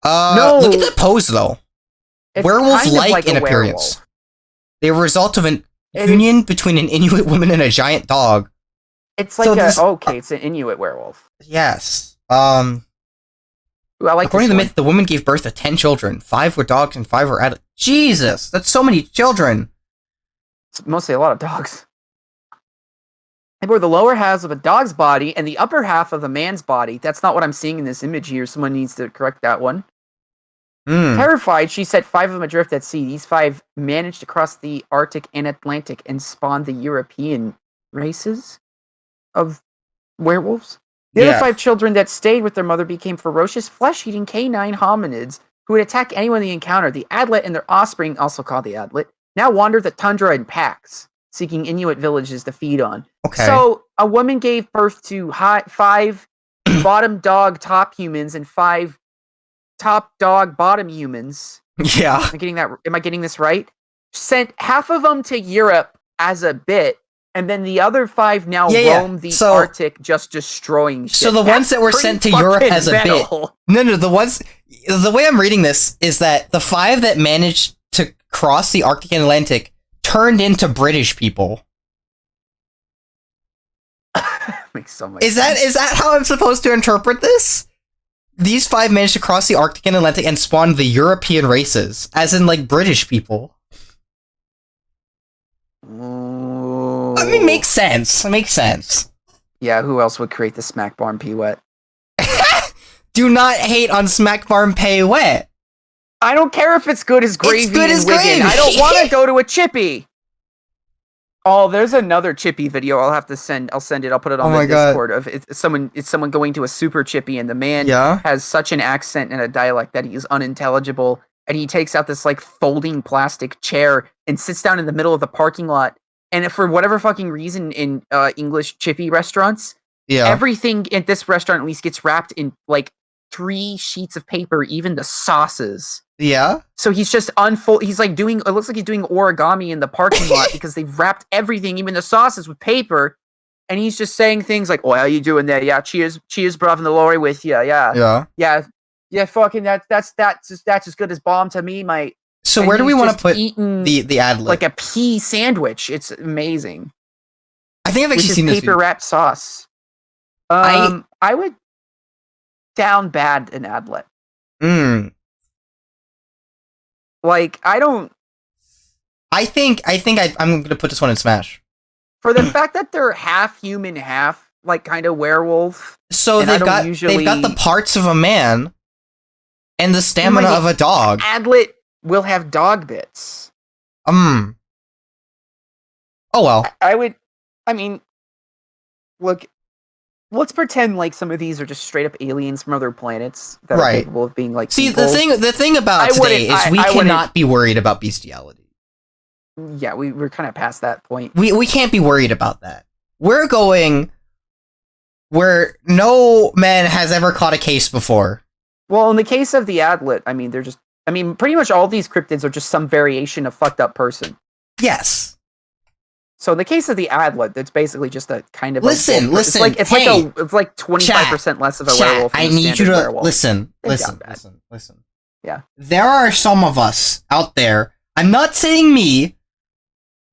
No. Look at that pose though. Werewolf-like in appearance. Werewolf. They were a result of an union between an Inuit woman and a giant dog. It's like it's an Inuit werewolf. Yes. Ooh, I like according to the myth, the woman gave birth to 10 children. 5 were dogs and 5 were adults. Jesus, that's so many children. It's mostly a lot of dogs. They bore the lower halves of a dog's body and the upper half of a man's body. That's not what I'm seeing in this image here. Someone needs to correct that one. Terrified, she set 5 of them adrift at sea. These 5 managed to cross the Arctic and Atlantic and spawn the European races of werewolves. The other 5 children that stayed with their mother became ferocious, flesh-eating canine hominids who would attack anyone they encountered. The Adlet and their offspring, also called the Adlet, now wander the tundra in packs, seeking Inuit villages to feed on. Okay. So, a woman gave birth to 5 bottom dog top humans and 5 top dog bottom humans. Yeah. Am I getting this right? Sent half of them to Europe as a bit, and then the other 5 now roam the Arctic, just destroying shit. So the ones that were sent to Europe as a bit. No, the way I'm reading this is that the 5 that managed to cross the Arctic and Atlantic turned into British people. Makes so much sense. Is that how I'm supposed to interpret this? these 5 managed to cross the Arctic and Atlantic and spawn the European races, as in, like, British people. Ooh. I mean, makes sense. It makes sense. Yeah, who else would create the Smack Barn Pewet? Do not hate on Smack Farm Pay Wet. I don't care if it's good as gravy. It's good as Wigan. gravy. I don't want to go to a Chippy. Oh, there's another Chippy video. I'll have to send. I'll send it. I'll put it on the Discord. Of it's someone going to a super Chippy, and the man has such an accent and a dialect that he is unintelligible. And he takes out this like folding plastic chair and sits down in the middle of the parking lot. And for whatever fucking reason, in English Chippy restaurants, everything at this restaurant at least gets wrapped in like 3 sheets of paper, even the sauces. Yeah. So he's just he's like doing, it looks like he's doing origami in the parking lot because they've wrapped everything, even the sauces, with paper. And he's just saying things like, "Oh, how you doing there? Yeah, cheers, bruv, in the lorry with you. Yeah. Fucking that's as good as bomb to me, mate." So and where do we want to put the ad lib? Like a pea sandwich. It's amazing. I think I've actually seen this paper wrapped sauce. I would down bad an adlet. Like, I'm gonna put this one in Smash. For the fact that they're half human, half like kind of werewolf. So they've got the parts of a man and the stamina of a dog. Adlet will have dog bits. Oh well. Look, let's pretend like some of these are just straight up aliens from other planets that are capable of being like. See, people. the thing about today is we cannot be worried about bestiality. Yeah, we're kind of past that point. We can't be worried about that. We're going where no man has ever caught a case before. Well, in the case of the adlet, pretty much all these cryptids are just some variation of fucked up person. Yes. So in the case of the adlet, it's basically just a kind of listen. It's like 25% less of a werewolf. I need you to werewolf. listen. Yeah. There are some of us out there. I'm not saying me.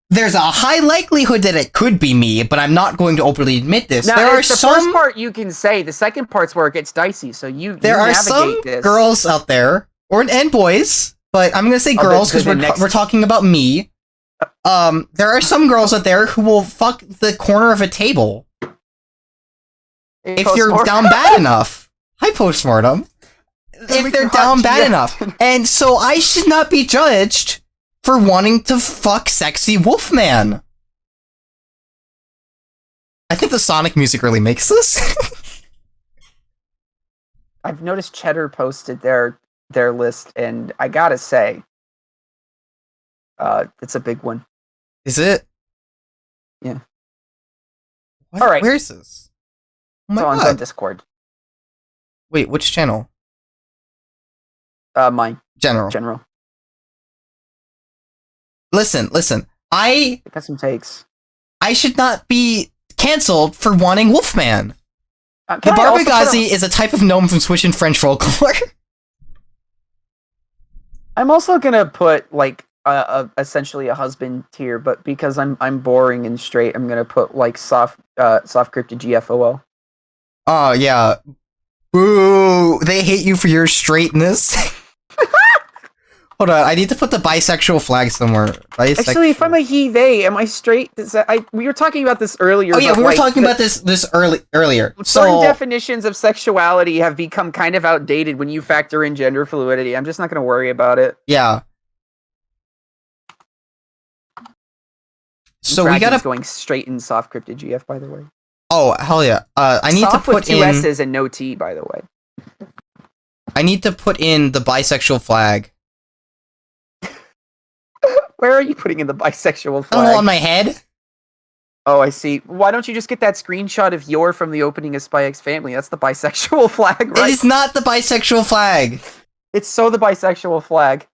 There's a high likelihood that it could be me, but I'm not going to openly admit this. Now, there are the first part you can say. The second part's where it gets dicey. So there are some girls out there, and boys, but I'm going to say girls because we're talking about me. There are some girls out there who will fuck the corner of a table if you're down bad enough. Hi, postmortem. If they're down bad enough, and so I should not be judged for wanting to fuck sexy Wolfman. I think the Sonic music really makes this. I've noticed Cheddar posted their list, and I gotta say, it's a big one. Is it? Yeah. What? All right. Where is this? Oh my God. It's on Discord. Wait, which channel? Mine. General. Listen. I got some takes. I should not be canceled for wanting Wolfman. The Barbagazi is a type of gnome from Swiss and French folklore. I'm also gonna put like essentially a husband tier, but because I'm boring and straight, I'm gonna put like soft cryptid GFOL. Oh yeah. Boo! They hate you for your straightness. Hold on, I need to put the bisexual flag somewhere. Actually, if I'm a he/they, am I straight? We were talking about this earlier. Oh yeah, we were talking about this earlier. Certain definitions of sexuality have become kind of outdated when you factor in gender fluidity. I'm just not going to worry about it. Yeah. So we gotta going straight in soft cryptid GF, by the way. Oh hell yeah! I need to put with 2 S's and no T, by the way. I need to put in the bisexual flag. Where are you putting in the bisexual flag? Oh, on my head. Oh, I see. Why don't you just get that screenshot of Yor from the opening of Spy X Family? That's the bisexual flag, right? It is not the bisexual flag. It's so the bisexual flag.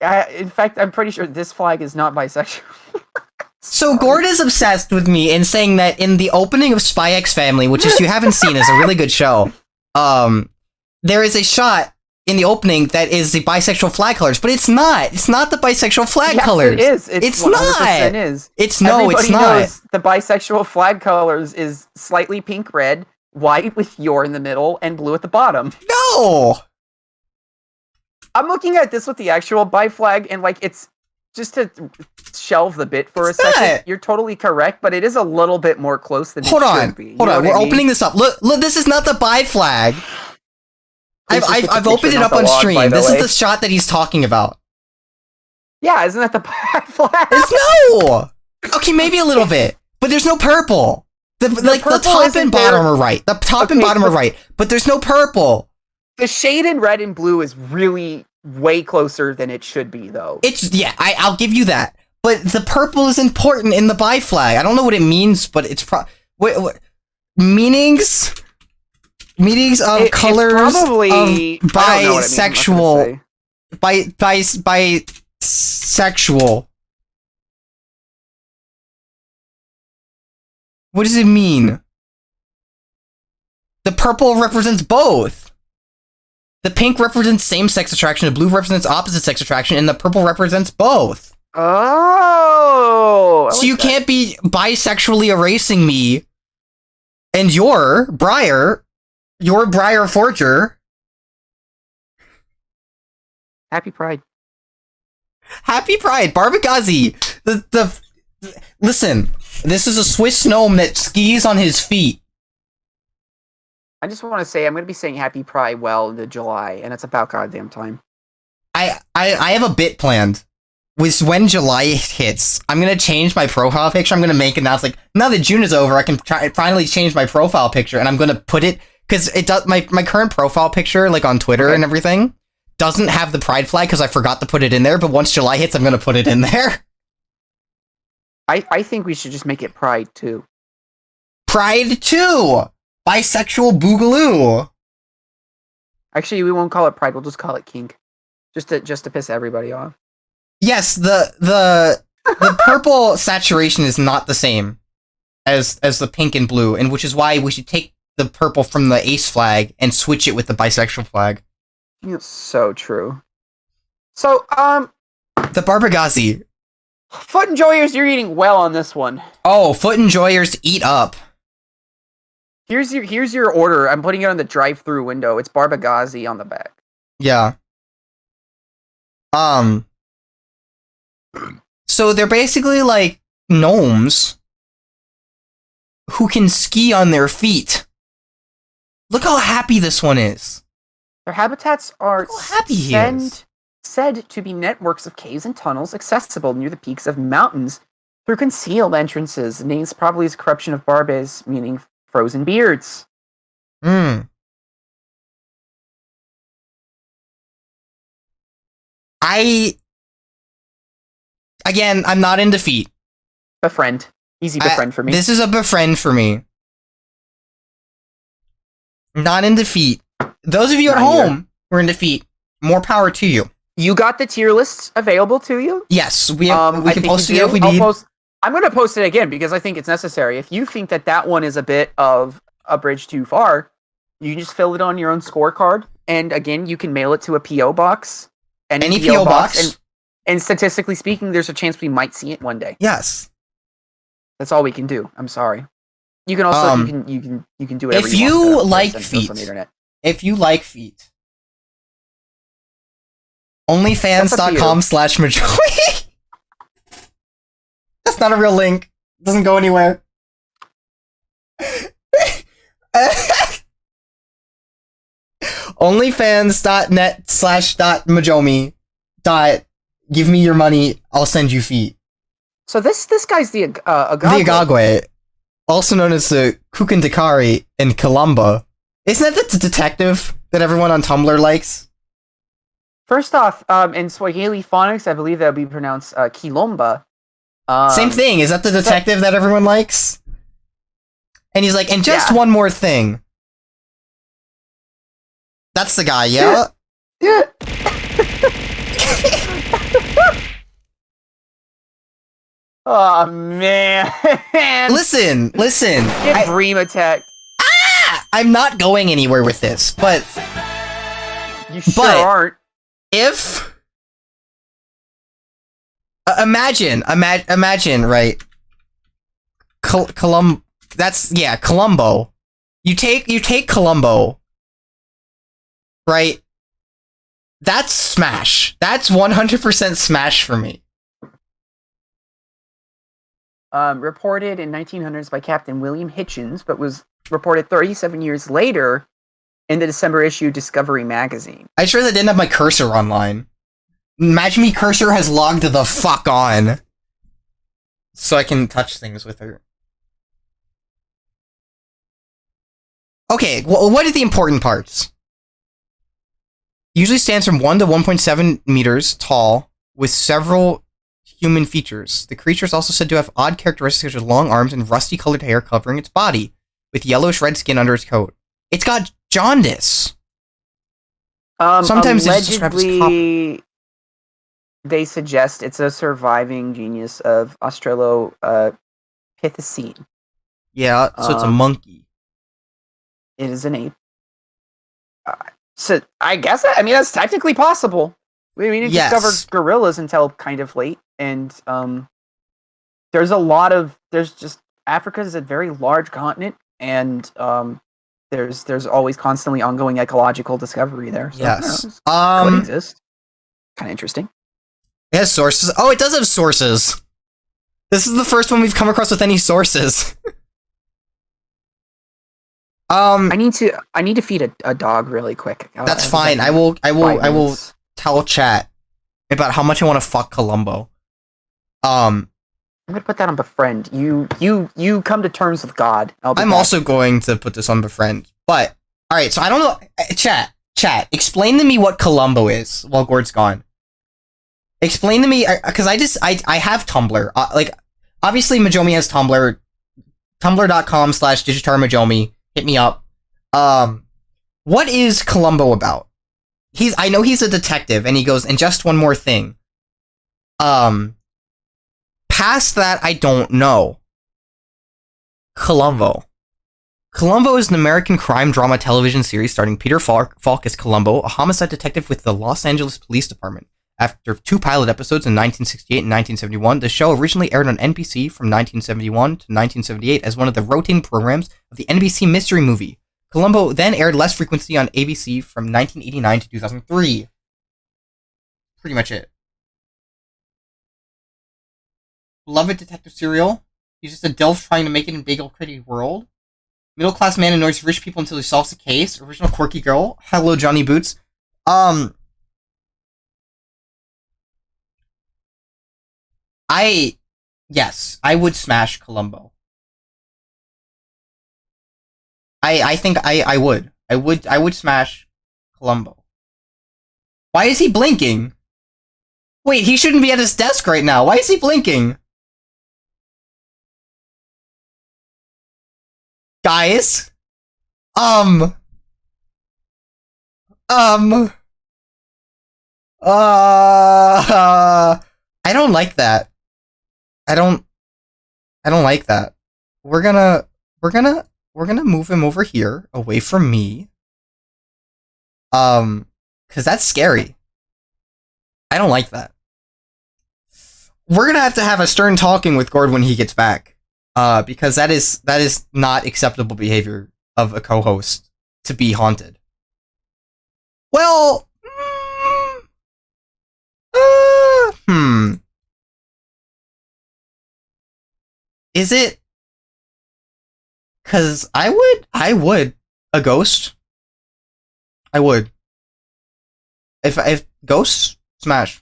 In fact, I'm pretty sure this flag is not bisexual. So Gord is obsessed with me in saying that in the opening of Spy X Family, which is you haven't seen, is a really good show. There is a shot in the opening that is the bisexual flag colors, but it's not. It's not the bisexual flag colors. It is. It's not. Is. It's Everybody not. Knows the bisexual flag colors is slightly pink red white with your in the middle, and blue at the bottom. No! I'm looking at this with the actual buy flag, and like it's just to shelve the bit for a second. You're totally correct, but it is a little bit more close than it should be. Hold on, we're opening this up. Look, this is not the buy flag. I've opened it up on stream. This is the shot that he's talking about. Yeah, isn't that the buy flag? No! Okay, maybe a little bit, but there's no purple. The top and bottom are right. The top and bottom are right, but there's no purple. The shade in red and blue is really way closer than it should be, though. I'll give you that. But the purple is important in the buy flag. I don't know what it means, but it's what meanings of colors probably, of bisexual bisexual. What does it mean? The purple represents both. The pink represents same-sex attraction, the blue represents opposite-sex attraction, and the purple represents both. Oh! So you can't be bisexually erasing me and your Briar Forger. Happy Pride. Happy Pride, Barbagazi. Listen, this is a Swiss gnome that skis on his feet. I just want to say I'm going to be saying Happy Pride well into July, and it's about goddamn time. I have a bit planned. With when July hits, I'm going to change my profile picture. I'm going to make it now. It's like, now that June is over, I can finally change my profile picture, and I'm going to put it, because it does, my current profile picture, like on Twitter and everything, doesn't have the pride flag because I forgot to put it in there, but once July hits, I'm going to put it in there. I think we should just make it Pride 2. Pride 2! Bisexual Boogaloo! Actually, we won't call it Pride, we'll just call it Kink. Just to piss everybody off. Yes, the purple saturation is not the same as the pink and blue, and which is why we should take the purple from the ace flag and switch it with the bisexual flag. It's so true. So, the Barbagazi. Foot enjoyers, you're eating well on this one. Oh, foot enjoyers, eat up. Here's your order. I'm putting it on the drive-through window. It's Barbagazi on the back. Yeah. So they're basically like gnomes who can ski on their feet. Look how happy this one is. Their habitats are said to be networks of caves and tunnels accessible near the peaks of mountains through concealed entrances. The name's probably a corruption of barbes, meaning frozen beards. Again, I'm not in defeat. Befriend. Easy befriend for me. This is a befriend for me. Not in defeat. Those of you at home who are in defeat, more power to you. You got the tier lists available to you? Yes, we can post it if we need. I'm going to post it again because I think it's necessary. If you think that one is a bit of a bridge too far, you can just fill it on your own scorecard. And again, you can mail it to a P.O. box. Any P.O. box. And statistically speaking, there's a chance we might see it one day. Yes. That's all we can do. I'm sorry. You can also you can do whatever if you like feet. On the internet. If you like feet. Onlyfans.com/majority. That's not a real link. It doesn't go anywhere. Onlyfans.net/.majomi. Give me your money, I'll send you feet. So this guy's the Agagwe. The Agagwe, also known as the Kukundikari in Kalamba. Isn't that the detective that everyone on Tumblr likes? First off, in Swahili phonics, I believe that would be pronounced Kilomba. Same thing, is that the detective that everyone likes? And he's like, and just one more thing. That's the guy, yeah? Yeah. Oh man! Listen. Get Bream attacked. I'm not going anywhere with this, but you sure aren't. If imagine, right? Columbo. You take Columbo, right? That's Smash. That's 100% Smash for me. Reported in 1900s by Captain William Hitchens, but was reported 37 years later in the December issue Discovery magazine. I sure that didn't have my cursor online. Imagine me cursor has logged the fuck on. So I can touch things with her. Okay, well, what are the important parts? Usually stands from 1 to 1.7 meters tall, with several human features. The creature is also said to have odd characteristics such as long arms and rusty-colored hair covering its body, with yellowish-red skin under its coat. It's got jaundice. Sometimes it's described as they suggest it's a surviving genius of Australopithecine. Yeah, so it's a monkey. It is an ape. So I guess that's technically possible. We didn't discover gorillas until kind of late, and there's Africa's a very large continent, and there's always constantly ongoing ecological discovery there. So, yes, could exist. Kind of interesting. It has sources. Oh, it does have sources. This is the first one we've come across with any sources. I need to feed a dog really quick. That's fine. I will tell chat about how much I want to fuck Columbo. I'm gonna put that on befriend. You come to terms with God. I'm also going to put this on befriend. But all right, so I don't know. Chat. Explain to me what Columbo is while Gord's gone. Explain to me, because I have Tumblr. Obviously Majomi has Tumblr. Tumblr.com/digitarmajomi. Hit me up. What is Columbo about? I know he's a detective, and he goes, and just one more thing. Past that, I don't know. Columbo. Columbo is an American crime drama television series starring Peter Falk as Columbo, a homicide detective with the Los Angeles Police Department. After 2 pilot episodes in 1968 and 1971, the show originally aired on NBC from 1971 to 1978 as one of the rotating programs of the NBC Mystery Movie. Columbo then aired less frequency on ABC from 1989 to 2003. Pretty much it. Beloved detective serial. He's just a Delph trying to make it in big old pretty world. Middle-class man annoys rich people until he solves the case. Original quirky girl. Hello, Johnny Boots. Yes, I would smash Columbo. I think I would. I would smash Columbo. Why is he blinking? Wait, he shouldn't be at his desk right now. Why is he blinking? Guys? I don't like that. I don't like that. We're gonna move him over here, away from me. Cause that's scary. I don't like that. We're gonna have to have a stern talking with Gord when he gets back. Because that is not acceptable behavior of a co-host to be haunted. Well, Is it? Cause I would a ghost. I would. If ghosts smash.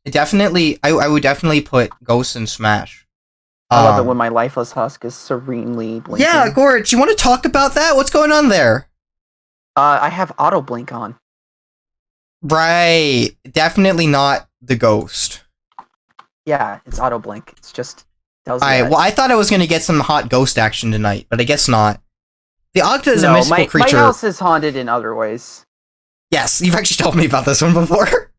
I would definitely put ghosts in smash. I love it when my lifeless husk is serenely blinking. Yeah, Gorge, you want to talk about that? What's going on there? I have auto blink on. Right. Definitely not the ghost. Yeah, it's auto blink. It's just tells you. Well, I thought I was going to get some hot ghost action tonight, but I guess not. The Octa is a mystical creature. My house is haunted in other ways. Yes, you've actually told me about this one before.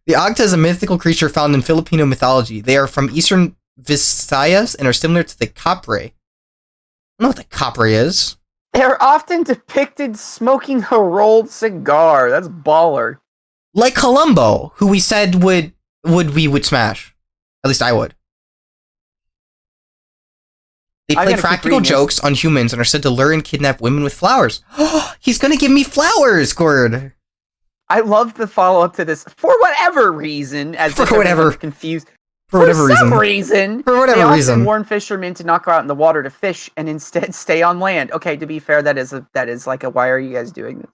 The Octa is a mythical creature found in Filipino mythology. They are from eastern Visayas and are similar to the Capre. I don't know what the Capre is. They are often depicted smoking a rolled cigar. That's baller. Like Columbo, who we said would smash. At least I would. They play practical jokes on humans and are said to lure and kidnap women with flowers. He's gonna give me flowers, Gord. I love the follow-up to this for whatever reason. For whatever reason. For whatever reason. They often warn fishermen to not go out in the water to fish and instead stay on land. Okay, to be fair, that is like a why are you guys doing this?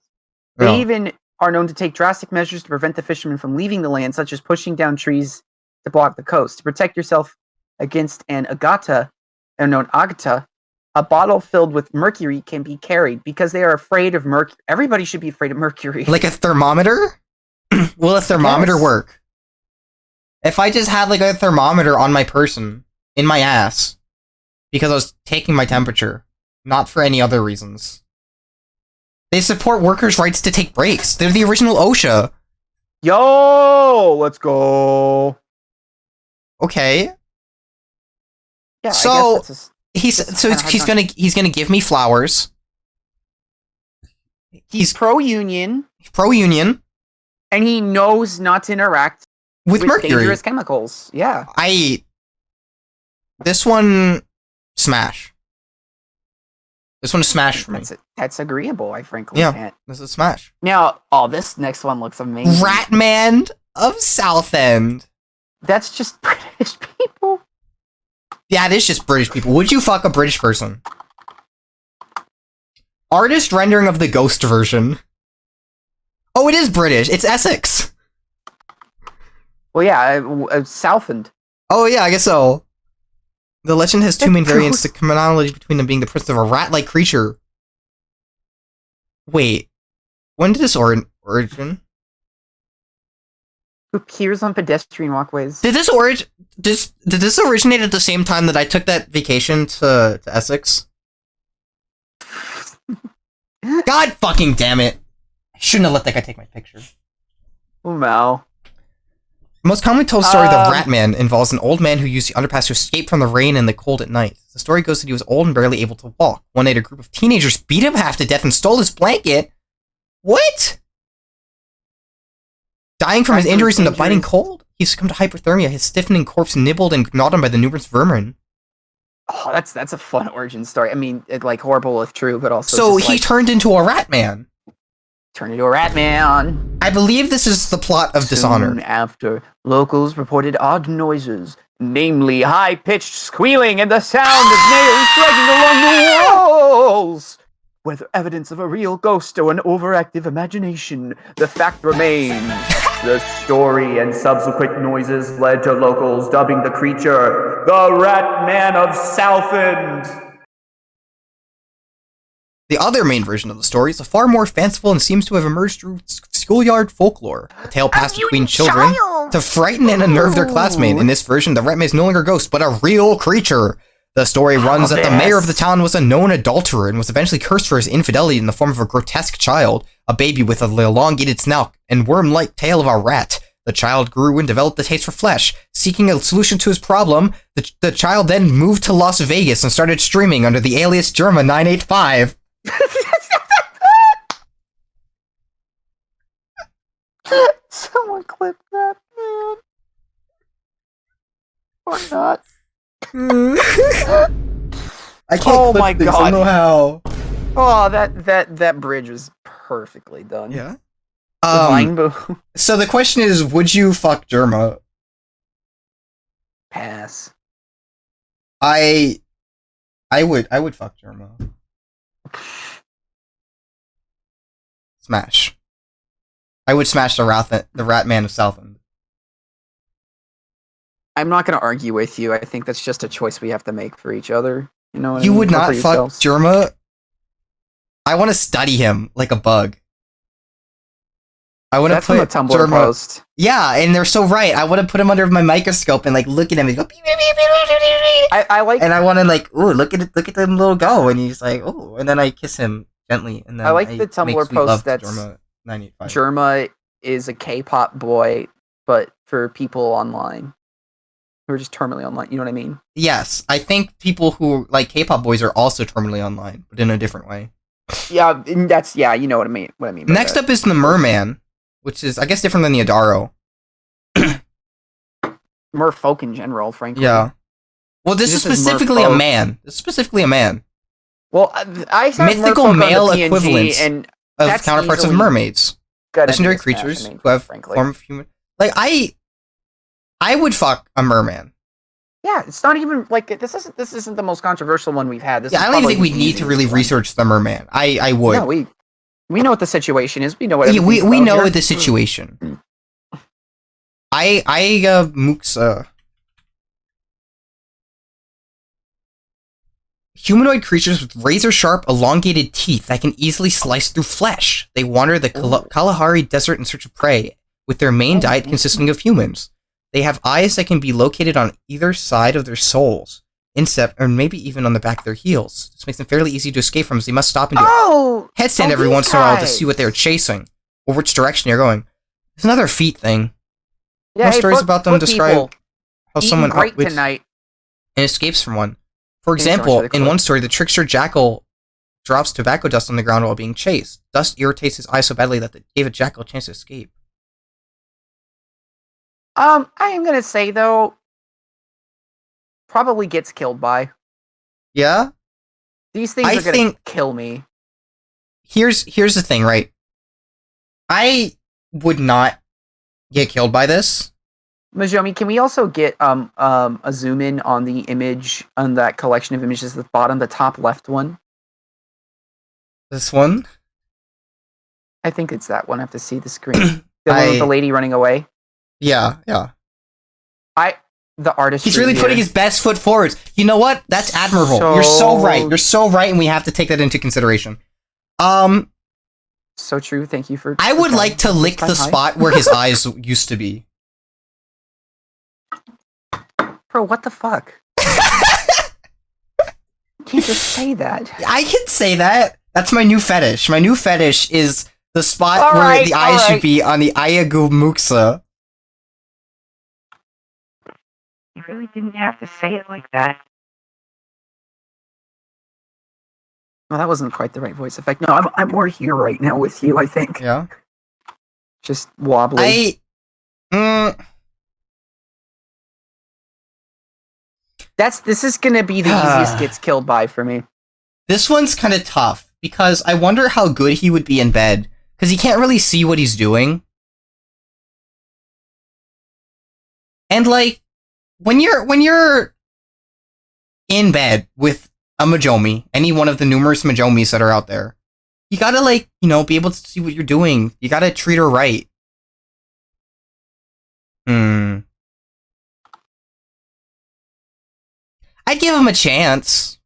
They even are known to take drastic measures to prevent the fishermen from leaving the land, such as pushing down trees to block the coast. To protect yourself against an agata, a bottle filled with mercury can be carried because they are afraid of mercury. Everybody should be afraid of mercury. Like a thermometer? Will a thermometer work? If I just had like a thermometer on my person, in my ass, because I was taking my temperature, not for any other reasons. They support workers' rights to take breaks. They're the original OSHA. Yo, let's go. Okay. Yeah, so he's gonna give me flowers. He's pro-union. Pro-union. And he knows not to interact with mercury. Dangerous chemicals. Yeah. This one smash. This one is smash for me. That's agreeable, I frankly can't. This is smash. Now, this next one looks amazing. Ratman of Southend. That's just British people. Yeah, it is just British people. Would you fuck a British person? Artist rendering of the ghost version. Oh, it is British. It's Essex. Well, yeah, Southend. Oh, yeah, I guess so. The legend has two main variants, the commonality between them being the presence of a rat-like creature. Wait. When did this origin? Who appears on pedestrian walkways. Did this originate at the same time that I took that vacation to Essex? God fucking damn it. I shouldn't have let that guy take my picture. Oh, no. The most commonly told story of the Ratman involves an old man who used the underpass to escape from the rain and the cold at night. The story goes that he was old and barely able to walk. One night, a group of teenagers beat him half to death and stole his blanket. What? Dying from his injuries in the biting cold? He succumbed to hypothermia. His stiffening corpse nibbled and gnawed on by the numerous vermin. Oh, that's a fun origin story. I mean, like horrible if true, but also. So he turned into a Ratman. Turned into a Ratman. I believe this is the plot of Dishonored. Soon after, locals reported odd noises, namely high-pitched squealing and the sound of nails striking along the walls. Whether evidence of a real ghost or an overactive imagination, the fact remains. The story and subsequent noises led to locals dubbing the creature the Ratman of Southend. The other main version of the story is far more fanciful and seems to have emerged through schoolyard folklore. A tale passed between children to frighten and unnerve their classmate. In this version, the Ratman is no longer a ghost, but a real creature. The story runs that the mayor of the town was a known adulterer and was eventually cursed for his infidelity in the form of a grotesque child, a baby with an elongated snout and worm-like tail of a rat. The child grew and developed the taste for flesh. Seeking a solution to his problem, the child then moved to Las Vegas and started streaming under the alias Germa985. Someone clip that, man. Or not. I can't clip this. I don't know how. Oh, that bridge was perfectly done. Yeah. So the question is, would you fuck Germa? Pass. I would fuck Germa. Smash. I would smash the Ratman of Southend. I'm not going to argue with you. I think that's just a choice we have to make for each other. You know what you I mean? Would not fuck Germa. I want to study him like a bug. I want to put a Tumblr post. Yeah, and they're so right. I want to put him under my microscope and like look at him and go. I like, and I want to like, ooh, look at them little go, and he's like, oh, and then I kiss him gently, and then I like the Tumblr post that's Germa is a K-pop boy, but for people online who are just terminally online. You know what I mean? Yes, I think people who like K-pop boys are also terminally online, but in a different way. Yeah, you know what I mean. Next up is the Merman, which is I guess different than the Adaro. Merfolk in general, frankly. Yeah. Well, this is specifically a man. This is specifically a man. Well, I have mythical male equivalents and of counterparts of mermaids. Legendary creatures who have form of human. Like I would fuck a merman. Yeah, it's not even like this isn't the most controversial one we've had. I don't even think we need to really research the merman. I would. No, we know what the situation is. We know what. We know the situation. Mooks. Humanoid creatures with razor-sharp, elongated teeth that can easily slice through flesh. They wander the Kalahari Desert in search of prey, with their main diet consisting of humans. They have eyes that can be located on either side of their soles, instep, or maybe even on the back of their heels. This makes them fairly easy to escape from, as they must stop and do a headstand every once in a while to see what they're chasing, or which direction you're going. There's another feet thing. Yeah, most stories about them describe how someone outwits tonight and escapes from one. For example, in one story, the trickster jackal drops tobacco dust on the ground while being chased. Dust irritates his eye so badly that it gave a jackal a chance to escape. I am gonna say though, probably gets killed by. Yeah? These things are gonna kill me. Here's the thing, right? I would not get killed by this. Majomi, can we also get a zoom in on the image on that collection of images at the bottom, the top left one? This one? I think it's that one. I have to see the screen. The one with the lady running away. Yeah. The artist. He's really putting his best foot forward. You know what? That's admirable. You're so right. You're so right, and we have to take that into consideration. So true. Thank you for. I would like to lick the spot where his eyes used to be. Bro, what the fuck? You can't just say that. I can say that. That's my new fetish. My new fetish is the spot where the eyes should be on the Ayagumuksa. You really didn't have to say it like that. Well, that wasn't quite the right voice effect. No, I'm more here right now with you, I think. Yeah? Just wobbly. This is gonna be the easiest gets killed by for me. This one's kind of tough, because I wonder how good he would be in bed, because he can't really see what he's doing. And like, when you're in bed with a Majomi, any one of the numerous Majomis that are out there, you gotta be able to see what you're doing. You gotta treat her right. I'd give him a chance.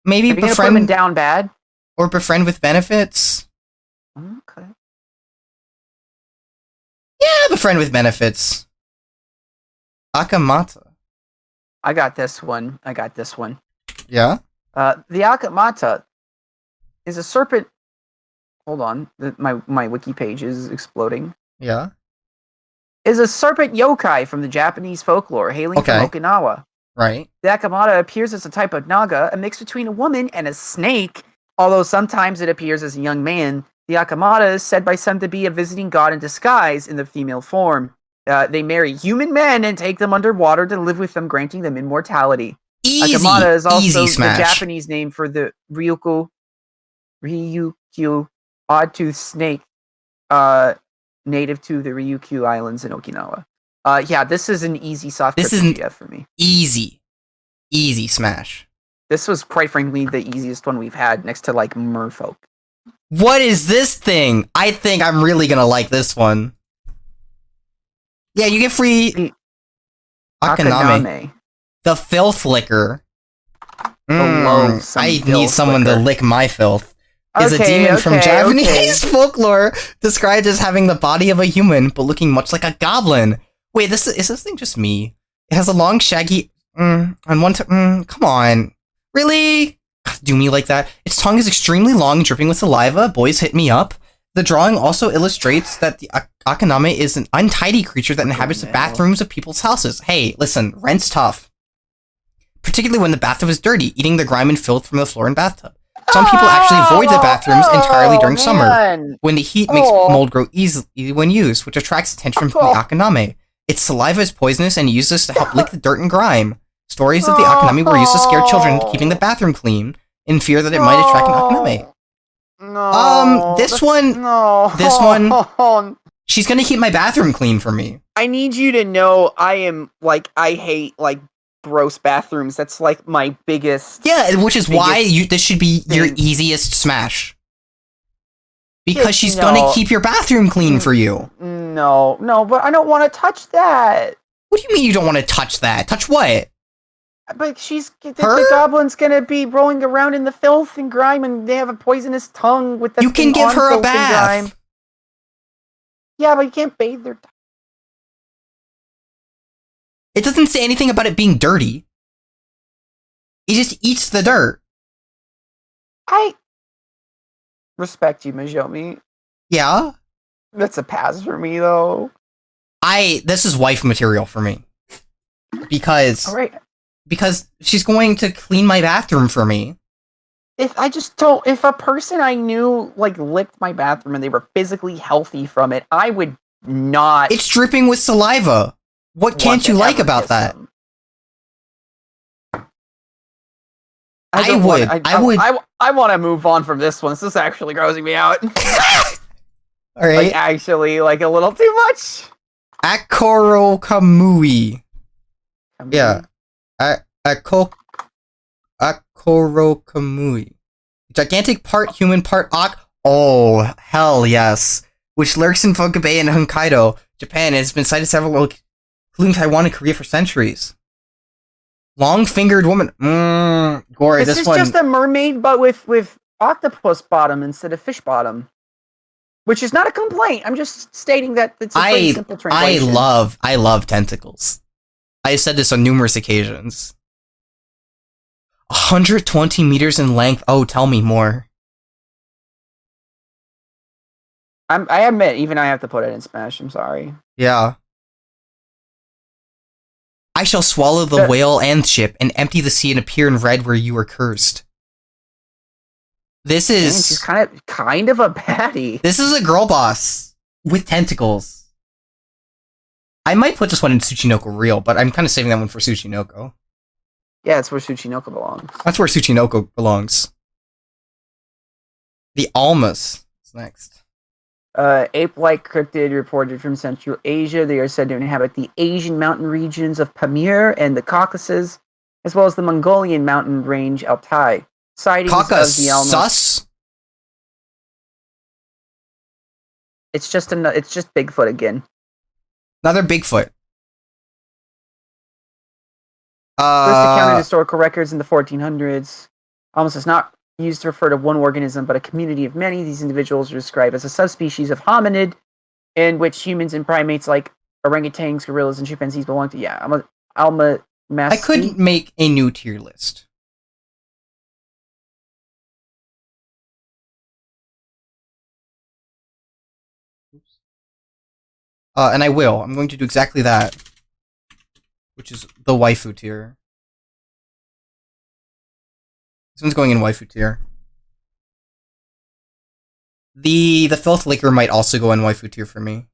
Maybe befriend him down bad, or befriend with benefits. Okay. Yeah, befriend with benefits. Akamata. I got this one. Yeah. The Akamata is a serpent. Hold on, my wiki page is exploding. Yeah. Is a serpent yokai from the Japanese folklore, hailing from Okinawa. Right. The Akamata appears as a type of naga, a mix between a woman and a snake, although sometimes it appears as a young man. The Akamata is said by some to be a visiting god in disguise in the female form. They marry human men and take them underwater to live with them, granting them immortality. Akamata is also the Japanese name for the Ryukyu, odd-toothed snake, native to the Ryukyu Islands in Okinawa. Yeah, this is an easy soft PDF for me. Easy smash. This was quite frankly the easiest one we've had, next to like Merfolk. What is this thing? I think I'm really gonna like this one. Yeah, you get free Akaname. The filth licker. I need someone to lick my filth. Is a demon from Japanese folklore described as having the body of a human but looking much like a goblin. Wait, is this thing just me? It has a long, shaggy on one. Come on, really? Do me like that? Its tongue is extremely long and dripping with saliva. Boys, hit me up. The drawing also illustrates that the Akaname is an untidy creature that inhabits the bathrooms of people's houses. Hey, listen, rent's tough. Particularly when the bathtub is dirty, eating the grime and filth from the floor and bathtub. Some people actually avoid the bathrooms entirely during summer, when the heat makes mold grow easily when used, which attracts attention from the Akaname. Its saliva is poisonous and uses to help lick the dirt and grime. Stories of the Akaname were used to scare children into keeping the bathroom clean, in fear that it might attract an Akaname. This one, she's gonna keep my bathroom clean for me. I need you to know I hate, like, gross bathrooms. That's, like, my biggest... Yeah, which is why this should be your easiest smash. Because she's gonna keep your bathroom clean for you. No, but I don't want to touch that. What do you mean you don't want to touch that? Touch what? But the goblin's gonna be rolling around in the filth and grime, and they have a poisonous tongue with the You can give her a bath. Yeah, but you can't bathe their tongue. It doesn't say anything about it being dirty. He just eats the dirt. I respect you, Majomi. Yeah? That's a pass for me, though. This is wife material for me. Because... All right. Because she's going to clean my bathroom for me. If a person I knew, like, licked my bathroom and they were physically healthy from it, I would not... It's dripping with saliva. What can't you like about that? I want to move on from this one. This is actually grossing me out. All right. Like, actually, like, a little too much. Akoro Kamui. Yeah. Akoro Kamui. Gigantic part human, part Oh, hell yes. Which lurks in Fuka Bay and Hokkaido, Japan, and has been cited several including Taiwan and Korea for centuries. Long-fingered woman. Gory, this one... just a mermaid, but with octopus bottom instead of fish bottom. Which is not a complaint. I'm just stating that it's a pretty simple translation. I love tentacles. I have said this on numerous occasions. 120 meters in length. Oh, tell me more. I admit, even I have to put it in Smash. I'm sorry. Yeah. I shall swallow the whale and ship and empty the sea and appear in red where you are cursed. This is... she's kind of a baddie. This is a girl boss with tentacles. I might put this one in Tsuchinoko Real, but I'm kind of saving that one for Tsuchinoko. Yeah, it's where Tsuchinoko belongs. That's where Tsuchinoko belongs. The Almas is next. Ape-like cryptid reported from Central Asia. They are said to inhabit the Asian mountain regions of Pamir and the Caucasus, as well as the Mongolian mountain range Altai. Sightings of the Almas. It's just Bigfoot again. Another Bigfoot. First account in historical records in the 1400s. Almas is not used to refer to one organism, but a community of many. These individuals are described as a subspecies of hominid, in which humans and primates like orangutans, gorillas, and chimpanzees belong to. Yeah, Alma. I could make a new tier list. And I will. I'm going to do exactly that. Which is the waifu tier. This one's going in waifu tier. The filth liquor might also go in waifu tier for me.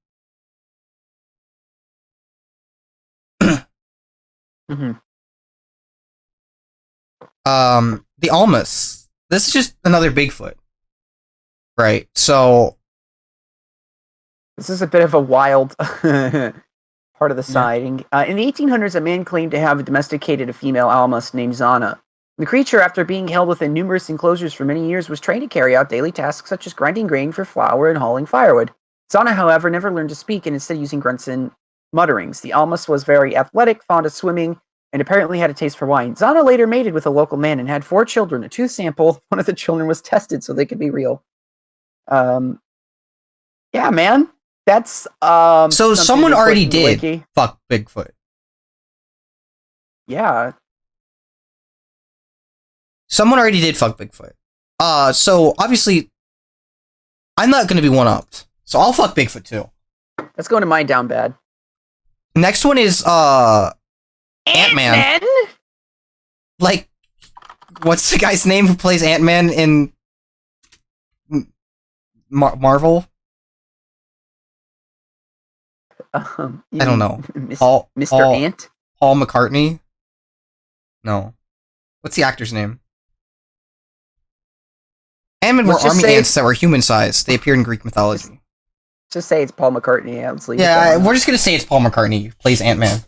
Mm-hmm. The Almas. This is just another Bigfoot. Right, so... This is a bit of a wild part of the sighting. In the 1800s, a man claimed to have domesticated a female Almas named Zana. The creature, after being held within numerous enclosures for many years, was trained to carry out daily tasks such as grinding grain for flour and hauling firewood. Zana, however, never learned to speak and instead using grunts and mutterings. The Almas was very athletic, fond of swimming, and apparently had a taste for wine. Zana later mated with a local man and had 4 children. A tooth sample, one of the children was tested so they could be real. Yeah, man. That's so someone already did fuck Bigfoot. Yeah. Someone already did fuck Bigfoot. So obviously I'm not gonna be one-upped. So I'll fuck Bigfoot too. Let's go to mine down bad. Next one is Ant-Man. Like, what's the guy's name who plays Ant-Man in Marvel? I don't know. Mr. Ant? Paul McCartney? No. What's the actor's name? Ant-Man were Let's just army say ants that were human-sized. They appeared in Greek mythology. Just say it's Paul McCartney. Yeah, let's leave it Yeah, there. we're just gonna say it's Paul McCartney who plays Ant-Man.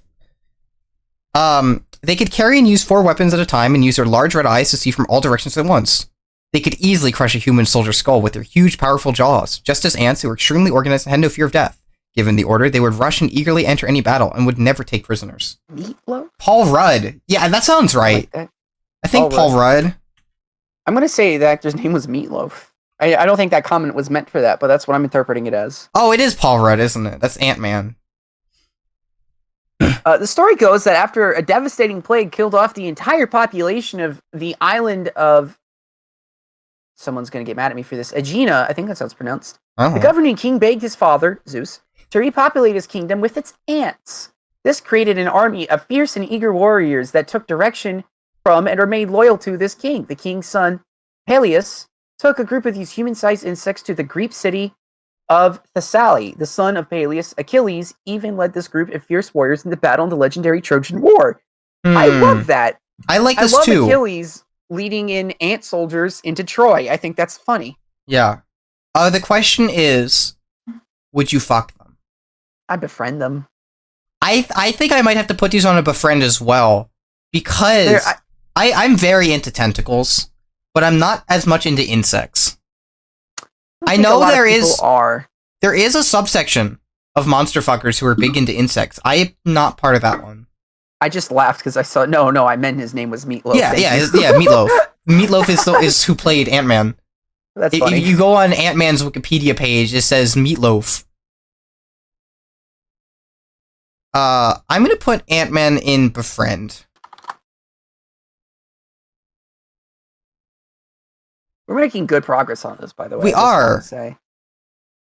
They could carry and use 4 weapons at a time and use their large red eyes to see from all directions at once. They could easily crush a human soldier's skull with their huge, powerful jaws, just as ants who were extremely organized and had no fear of death. Given the order, they would rush and eagerly enter any battle and would never take prisoners. Meatloaf? Paul Rudd. Yeah, that sounds right. Like that. I think Paul Rudd. I'm gonna say the actor's name was Meatloaf. I don't think that comment was meant for that, but that's what I'm interpreting it as. Oh, it is Paul Rudd, isn't it? That's Ant-Man. The story goes that after a devastating plague killed off the entire population of the island of... Someone's going to get mad at me for this. Aegina, I think that's how it's pronounced. Oh. The governing king begged his father, Zeus, to repopulate his kingdom with its ants. This created an army of fierce and eager warriors that took direction from and remained loyal to this king. The king's son, Peleus, took a group of these human-sized insects to the Greek city of Thessaly. The son of Peleus, Achilles, even led this group of fierce warriors into battle in the legendary Trojan War. I love that. I like this I love too. Achilles leading in ant soldiers into Troy. I think that's funny. Yeah. The question is, would you fuck them? I befriend them. I think I might have to put these on a befriend as well, because I'm very into tentacles, but I'm not as much into insects. I know there is a subsection of monster fuckers who are big into insects. I am not part of that one. I just laughed because I saw. No, I meant his name was Meatloaf. Yeah, Meatloaf. Meatloaf is who played Ant-Man. That's funny. If you go on Ant-Man's Wikipedia page, it says Meatloaf. I'm gonna put Ant-Man in befriend. We're making good progress on this, by the way. We are. Say.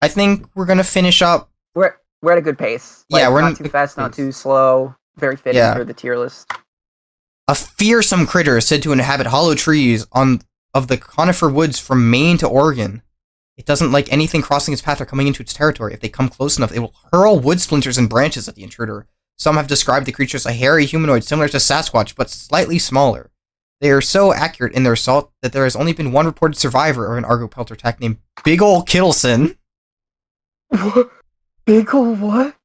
I think we're gonna finish up. We're at a good pace. Yeah, we're not too fast, not too slow. Very fitting for the tier list. A fearsome critter is said to inhabit hollow trees of the conifer woods from Maine to Oregon. It doesn't like anything crossing its path or coming into its territory. If they come close enough, it will hurl wood splinters and branches at the intruder. Some have described the creature as a hairy humanoid similar to Sasquatch, but slightly smaller. They are so accurate in their assault that there has only been one reported survivor of an Argo Pelter attack named Big Ol' Kittleson. What? Big ol' what?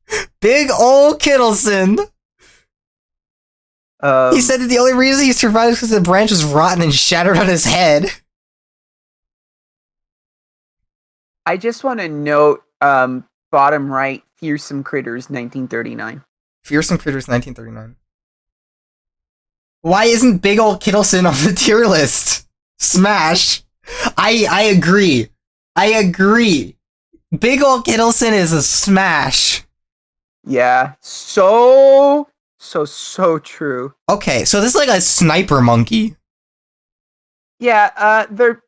Big Ol' Kittleson! He said that the only reason he survived is because the branch was rotten and shattered on his head. I just want to note, bottom right, Fearsome Critters, 1939. Fearsome Critters, 1939. Why isn't Big Ol' Kittleson on the tier list? Smash. I agree. Big Ol' Kittleson is a smash. Yeah. So true. Okay, so this is like a sniper monkey. Yeah, they're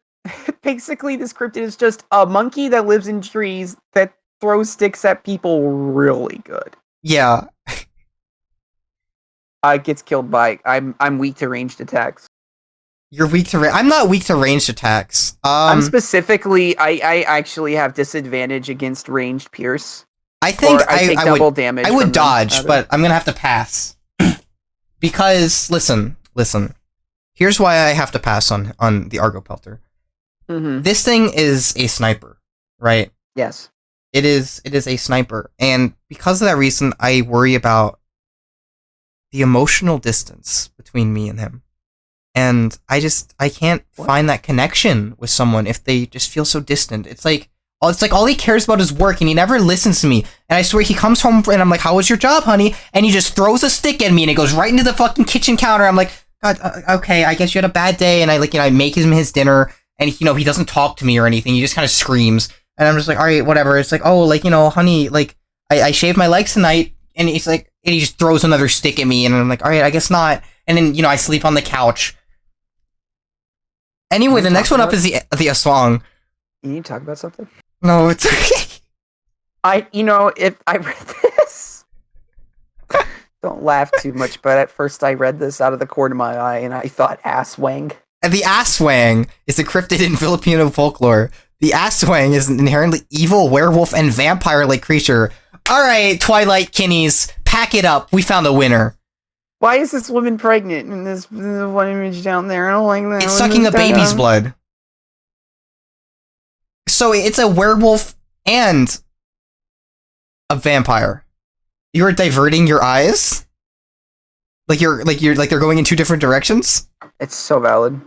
basically this cryptid is just a monkey that lives in trees that throws sticks at people really good. Yeah. Gets killed by I'm weak to ranged attacks. You're weak to I'm not weak to ranged attacks. I'm specifically I actually have disadvantage against ranged pierce. I think I take double damage. I would dodge, but I'm gonna have to pass. Because listen. Here's why I have to pass on the Argo Pelter. Mm-hmm. This thing is a sniper, right? Yes. It is a sniper, and because of that reason, I worry about the emotional distance between me and him. And I can't find that connection with someone if they just feel so distant. It's like all he cares about is work, and he never listens to me. And I swear he comes home and I'm like, "How was your job, honey?" And he just throws a stick at me and it goes right into the fucking kitchen counter. I'm like, "God, okay, I guess you had a bad day." And I make him his dinner, and he doesn't talk to me or anything. He just kind of screams, and I'm just like, "All right, whatever." It's like, "Oh, honey, I shaved my legs tonight," and he's like, and he just throws another stick at me, and I'm like, "All right, I guess not." And then I sleep on the couch. Anyway, the next one up is the song. You need to talk about something? No, it's okay. If I read this, don't laugh too much, but at first I read this out of the corner of my eye and I thought asswang. And the asswang is a cryptid in Filipino folklore. The asswang is an inherently evil werewolf and vampire-like creature. All right, Twilight Kinnies, pack it up. We found a winner. Why is this woman pregnant in this one image down there? I don't like that. It's sucking a baby's blood. So it's a werewolf and a vampire. You're diverting your eyes? Like they're going in two different directions? It's so valid.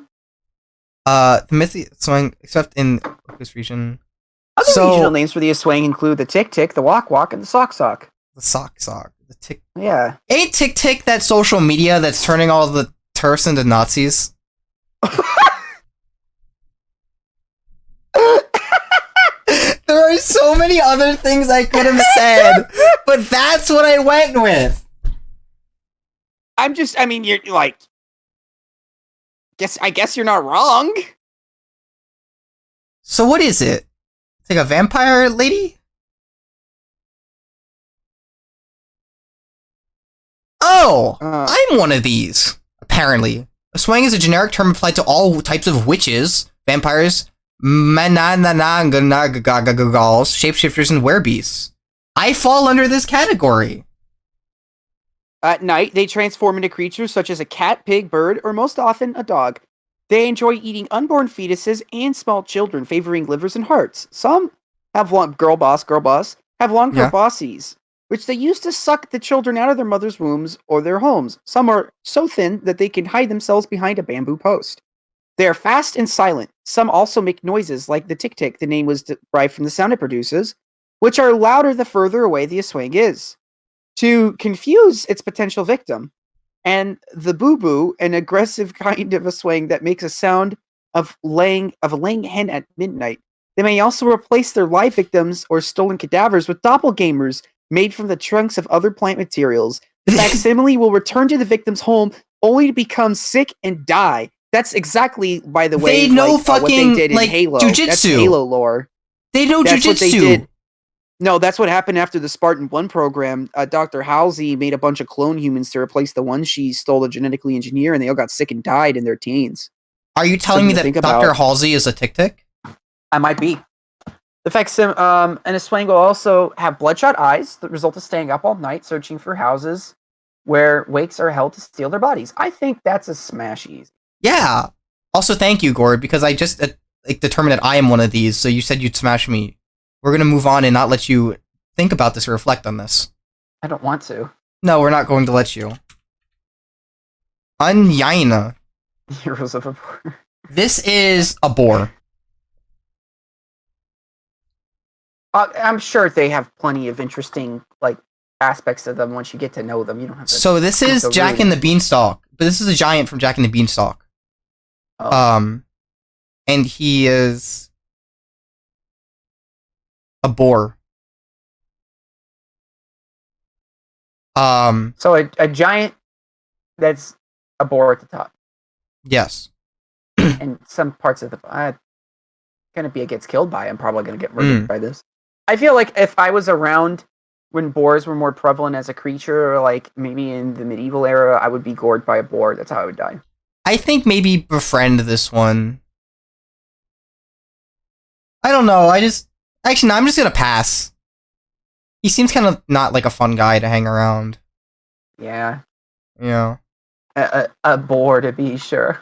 The mythic swing, except in this region. Other regional names for the Aswang include the Tick Tick, the Walk Walk, and the Sock Sock. The Sock Sock. The Tick. Yeah. Ain't Tick Tick that social media that's turning all the turfs into Nazis? There are so many other things I could have said, but that's what I went with. You're like, I guess you're not wrong. So what is it? It's like a vampire lady? Oh, I'm one of these, apparently. A swang is a generic term applied to all types of witches, vampires, shapeshifters, and werebeasts. I fall under this category. At night, they transform into creatures such as a cat, pig, bird, or most often a dog. They enjoy eating unborn fetuses and small children, favoring livers and hearts. Some have long girl boss, have long probosces, which they use to suck the children out of their mother's wombs or their homes. Some are so thin that they can hide themselves behind a bamboo post. They are fast and silent. Some also make noises like the tick-tick, the name was derived from the sound it produces, which are louder the further away the aswang is, to confuse its potential victim. And the boo-boo, an aggressive kind of aswang that makes a sound of a laying hen at midnight. They may also replace their live victims or stolen cadavers with doppelgangers made from the trunks of other plant materials. The facsimile will return to the victim's home only to become sick and die. That's exactly, by the way, they know what they did in Halo. Jujitsu. That's Halo lore. They know That's jujitsu. What they did. No, that's what happened after the Spartan 1 program. Dr. Halsey made a bunch of clone humans to replace the ones she stole to genetically engineer, and they all got sick and died in their teens. Are you telling me that Dr. Halsey is a tick-tick? I might be. The fact and a swang will also have bloodshot eyes that result of staying up all night searching for houses where wakes are held to steal their bodies. I think that's a smash easy. Yeah. Also, thank you, Gord, because I just determined that I am one of these, so you said you'd smash me. We're going to move on and not let you think about this or reflect on this. I don't want to. No, we're not going to let you. Unyaina. Heroes of a boar. This is a boar. I'm sure they have plenty of interesting aspects of them once you get to know them. You don't have to. So this is Jack and the Beanstalk, but this is a giant from Jack and the Beanstalk. Oh. And he is a boar. So a giant that's a boar at the top. Yes. And some parts of the gonna gets killed by. I'm probably gonna get murdered by this. I feel like if I was around when boars were more prevalent as a creature, or maybe in the medieval era, I would be gored by a boar. That's how I would die. I think maybe befriend this one. I don't know. I'm just gonna pass. He seems kind of not like a fun guy to hang around. Yeah. Yeah. A boar, to be sure.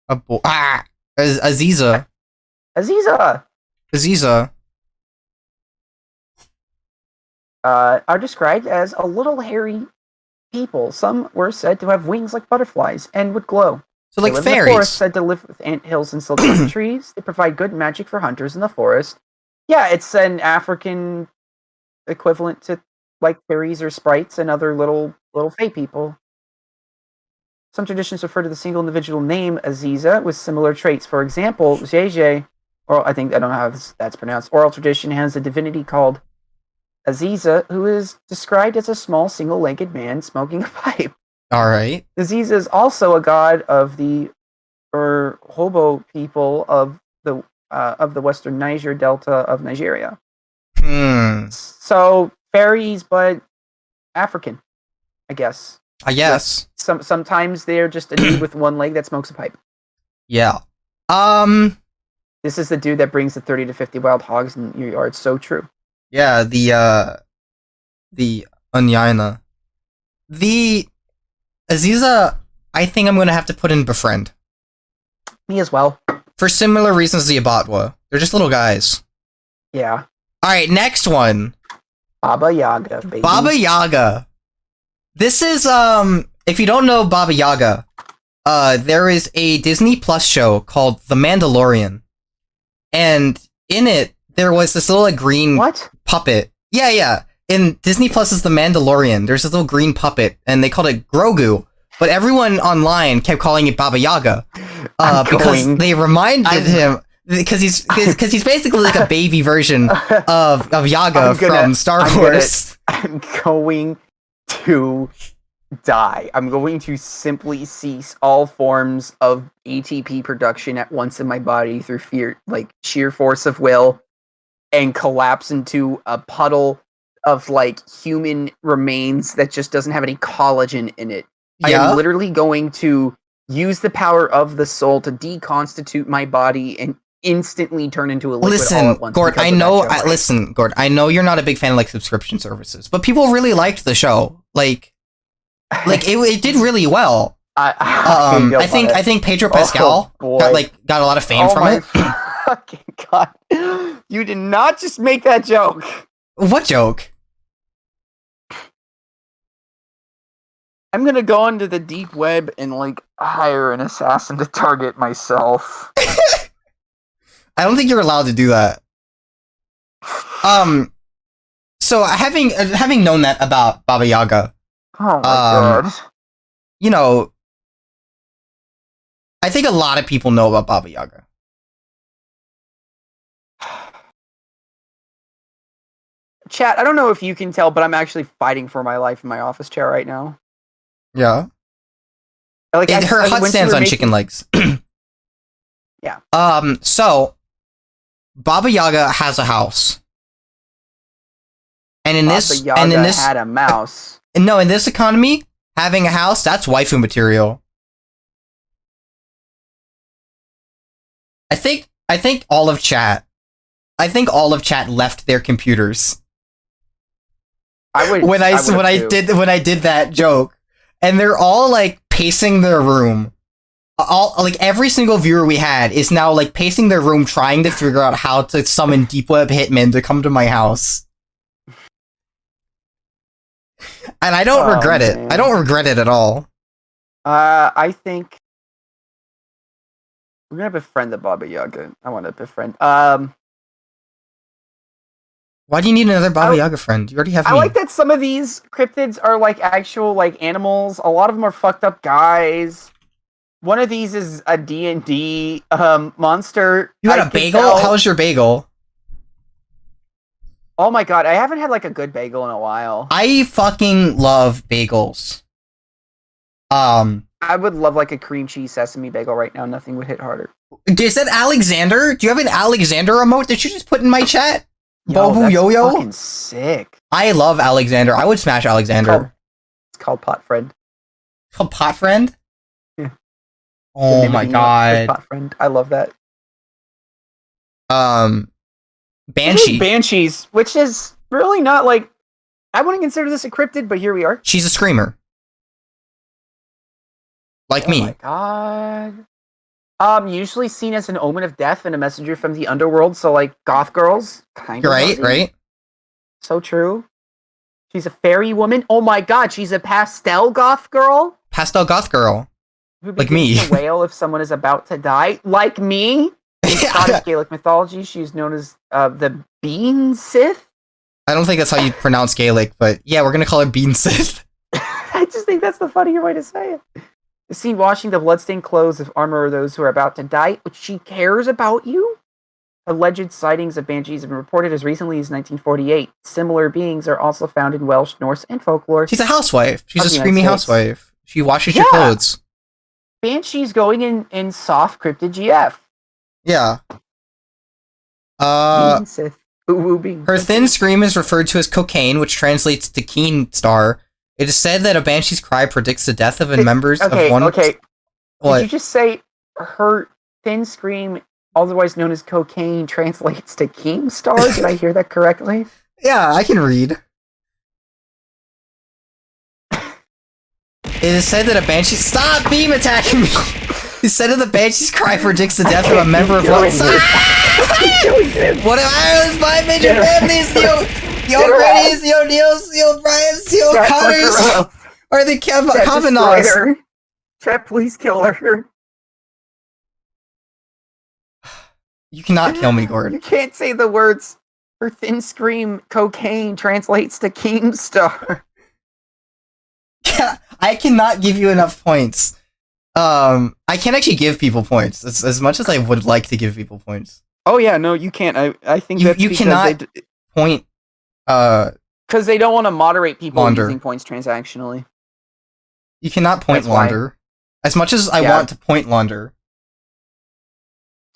A boar. Aziza. Are described as a little hairy people. Some were said to have wings like butterflies and would glow. So like fairies. fairies. The forest said to live with anthills and silken trees. They provide good magic for hunters in the forest. Yeah, it's an African equivalent to fairies or sprites and other little fae people. Some traditions refer to the single individual name Aziza with similar traits. For example, Jeje, or I don't know how that's pronounced. Oral tradition has a divinity called Aziza, who is described as a small single-legged man smoking a pipe. All right. Aziza is also a god of the Hobo people of the western Niger Delta of Nigeria. So fairies, but African, I guess. Yes. Sometimes they're just a dude with one leg that smokes a pipe. Yeah. This is the dude that brings the 30 to 50 wild hogs in your yard. So true. Yeah, the Onyaina. The Aziza, I think I'm gonna have to put in befriend. Me as well. For similar reasons as the Abatwa. They're just little guys. Yeah. Alright, next one. Baba Yaga, baby. Baba Yaga. This is, if you don't know Baba Yaga, there is a Disney Plus show called The Mandalorian. And in it, there was this little green puppet. Yeah. In Disney Plus's The Mandalorian, there's this little green puppet, and they called it Grogu. But everyone online kept calling it Baba Yaga. Because they reminded him... Because he's basically like a baby version of Yaga from Star Wars. I'm going to die. I'm going to simply cease all forms of ATP production at once in my body through sheer force of will, and collapse into a puddle of human remains that just doesn't have any collagen in it. Yeah? I am literally going to use the power of the soul to deconstitute my body and instantly turn into a liquid all at once. Gord, I know you're not a big fan of subscription services, but people really liked the show. It did really well. I think Pedro Pascal got a lot of fame from it. Fucking God. You did not just make that joke. What joke? I'm gonna go into the deep web and hire an assassin to target myself. I don't think you're allowed to do that. So having known that about Baba Yaga, oh my God, I think a lot of people know about Baba Yaga. Chat, I don't know if you can tell, but I'm actually fighting for my life in my office chair right now. Yeah. Her hut stands on chicken legs. Yeah. So Baba Yaga has a house. And in this had a mouse. No, in this economy, having a house, that's waifu material. I think all of chat left their computers. When I did that joke, and they're all pacing their room. Every single viewer we had is now pacing their room, trying to figure out how to summon deep web hitmen to come to my house. And I don't regret it. I don't regret it at all. I think we're gonna befriend the Baba Yaga. I want to befriend. Why do you need another Baba Yaga friend? You already have me. I like that some of these cryptids are actual animals. A lot of them are fucked up guys. One of these is a D&D monster. You got a bagel? How's your bagel? Oh my God, I haven't had a good bagel in a while. I fucking love bagels. I would love a cream cheese sesame bagel right now. Nothing would hit harder. Is that Alexander? Do you have an Alexander emote that you just put in my chat? Bobu Yo-Yo? Fucking sick. I love Alexander. I would smash Alexander. It's called Pot Friend. Called Pot Friend? Yeah. Oh my God. Pot Friend. I love that. Banshee. Banshees, which is really not I wouldn't consider this a cryptid, but here we are. She's a screamer. Like me. Oh my God. Usually seen as an omen of death and a messenger from the underworld, so goth girls. Kind of. Right. So true. She's a fairy woman. Oh my God, she's a pastel goth girl. Pastel goth girl. Who like me. To wail if someone is about to die. Like me. In Scottish Gaelic mythology, she's known as the Bean Sith. I don't think that's how you pronounce Gaelic, but yeah, we're gonna call her Bean Sith. I just think that's the funnier way to say it. Is seen washing the bloodstained clothes of armor of those who are about to die, but she cares about you? Alleged sightings of banshees have been reported as recently as 1948. Similar beings are also found in Welsh, Norse, and folklore. She's a housewife. She's a screaming housewife. She washes your clothes. Banshees going in soft cryptid GF. Yeah. Her thin scream is referred to as cocaine, which translates to keen star. It is said that a banshee's cry predicts the death of members of one... Okay, What? Did you just say her thin scream, otherwise known as cocaine, translates to keen star? Did I hear that correctly? Yeah, I can read. It is said that a banshee. Stop beam attacking me. It is said that the banshee's cry predicts the death of a member of one. What am I? It's my major families. Yo, Grannies, yo, Niels, yo, Bryans, yo, Connors. Or the Kavanaghs. Chat, please kill her. You cannot kill me, Gord. You can't say the words. Her thin scream, cocaine, translates to Keemstar. Yeah, I cannot give you enough points. I can't actually give people points as much as I would like to give people points. Oh yeah, no, you can't. I think you cannot point. Because they don't want to moderate people launder. using points transactionally. You cannot point launder. As much as I want to point launder.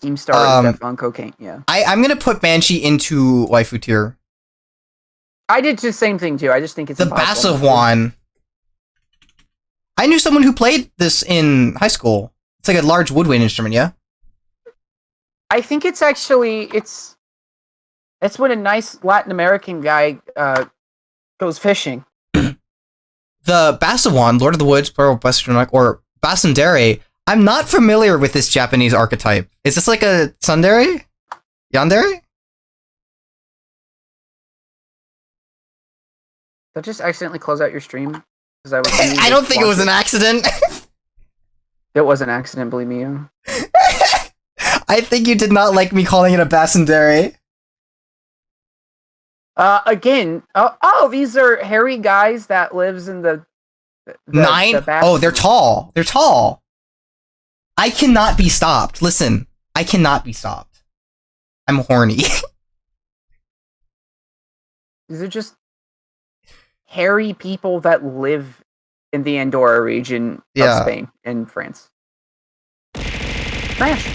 Keemstar is death on cocaine, yeah. I'm gonna put Banshee into waifu tier. I did the same thing too. I just think it's the Bassawan. I knew someone who played this in high school. It's like a large woodwind instrument, yeah? I think it's actually it's when a nice Latin American guy goes fishing. The Bassawan, Lord of the Woods, plural Western or Basundere. I'm not familiar with this Japanese archetype. Is this like a tsundere? Yandere? Did I just accidentally close out your stream? I don't think it was an accident. It was an accident, believe me. I think you did not like me calling it a Basundere. Again, these are hairy guys that lives in the 9? Oh, they're tall. They're tall. I cannot be stopped. Listen, I cannot be stopped. I'm horny. These are just hairy people that live in the Andorra region of Spain and France. Smash!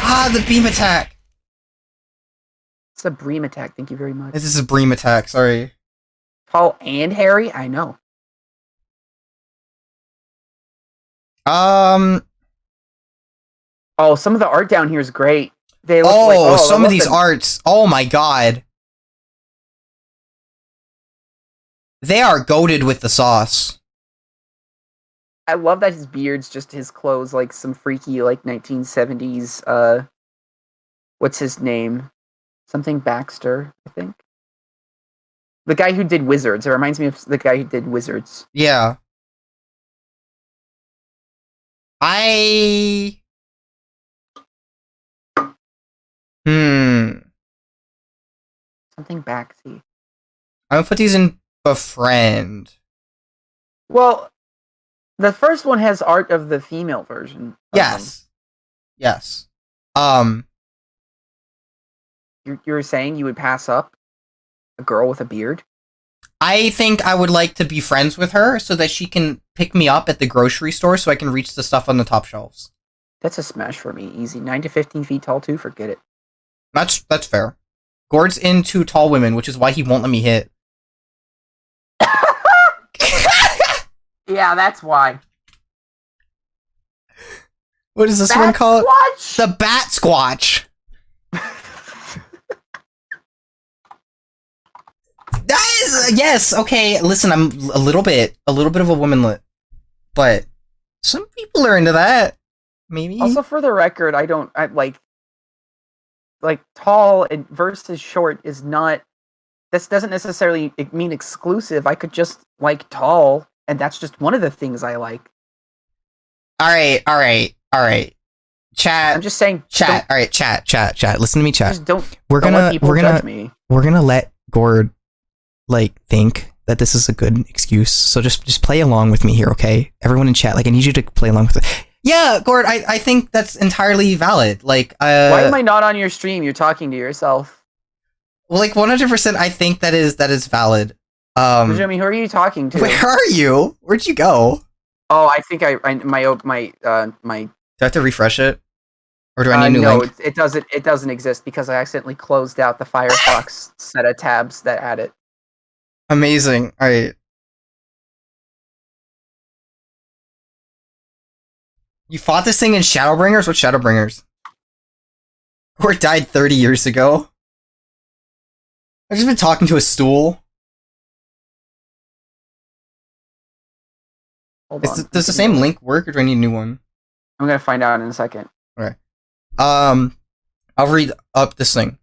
Ah, the beam attack! It's a bream attack, thank you very much. This is a bream attack, sorry. Tall and hairy? I know. Oh, some of the art down here is great. They look like, some of these arts. Oh my god. They are goated with the sauce. I love that his beard's just his clothes, like some freaky, like 1970s, what's his name? Something Baxter, I think. The guy who did Wizards. It reminds me of the guy who did Wizards. Yeah. Something Baxy. I'm gonna put these in befriend. Well, the first one has art of the female version. Yes. Yes. You're saying you would pass up a girl with a beard? I think I would like to be friends with her so that she can pick me up at the grocery store so I can reach the stuff on the top shelves. That's a smash for me. Easy. 9 to 15 feet tall too. Forget it. That's fair. Gord's into tall women, which is why he won't let me hit. Yeah, that's why. What is this one called? Squatch? The Bat Squatch. That is yes. Okay, listen, I'm a little bit of a womanlet, but some people are into that. Maybe. Also, for the record, I like tall versus short is not. This doesn't necessarily mean exclusive. I could just like tall, and that's just one of the things I like. All right. Chat. I'm just saying. Chat. All right, chat. Listen to me, chat. Just don't. We're gonna judge me. We're gonna let Gord think that this is a good excuse. So just play along with me here, okay? Everyone in chat, I need you to play along with it. Yeah, Gord, I think that's entirely valid. Why am I not on your stream? You're talking to yourself. Well, 100%. I think that is valid. Jimmy, who are you talking to? Where are you? Where'd you go? Oh, I think my. Do I have to refresh it, or do I need a new link? No, it doesn't exist because I accidentally closed out the Firefox set of tabs that had it. Amazing. All right. You fought this thing in Shadowbringers? What Shadowbringers? Or died 30 years ago? I've just been talking to a stool. Hold on. Does the same link work, or do I need a new one? I'm gonna find out in a second. Okay. I'll read up this thing.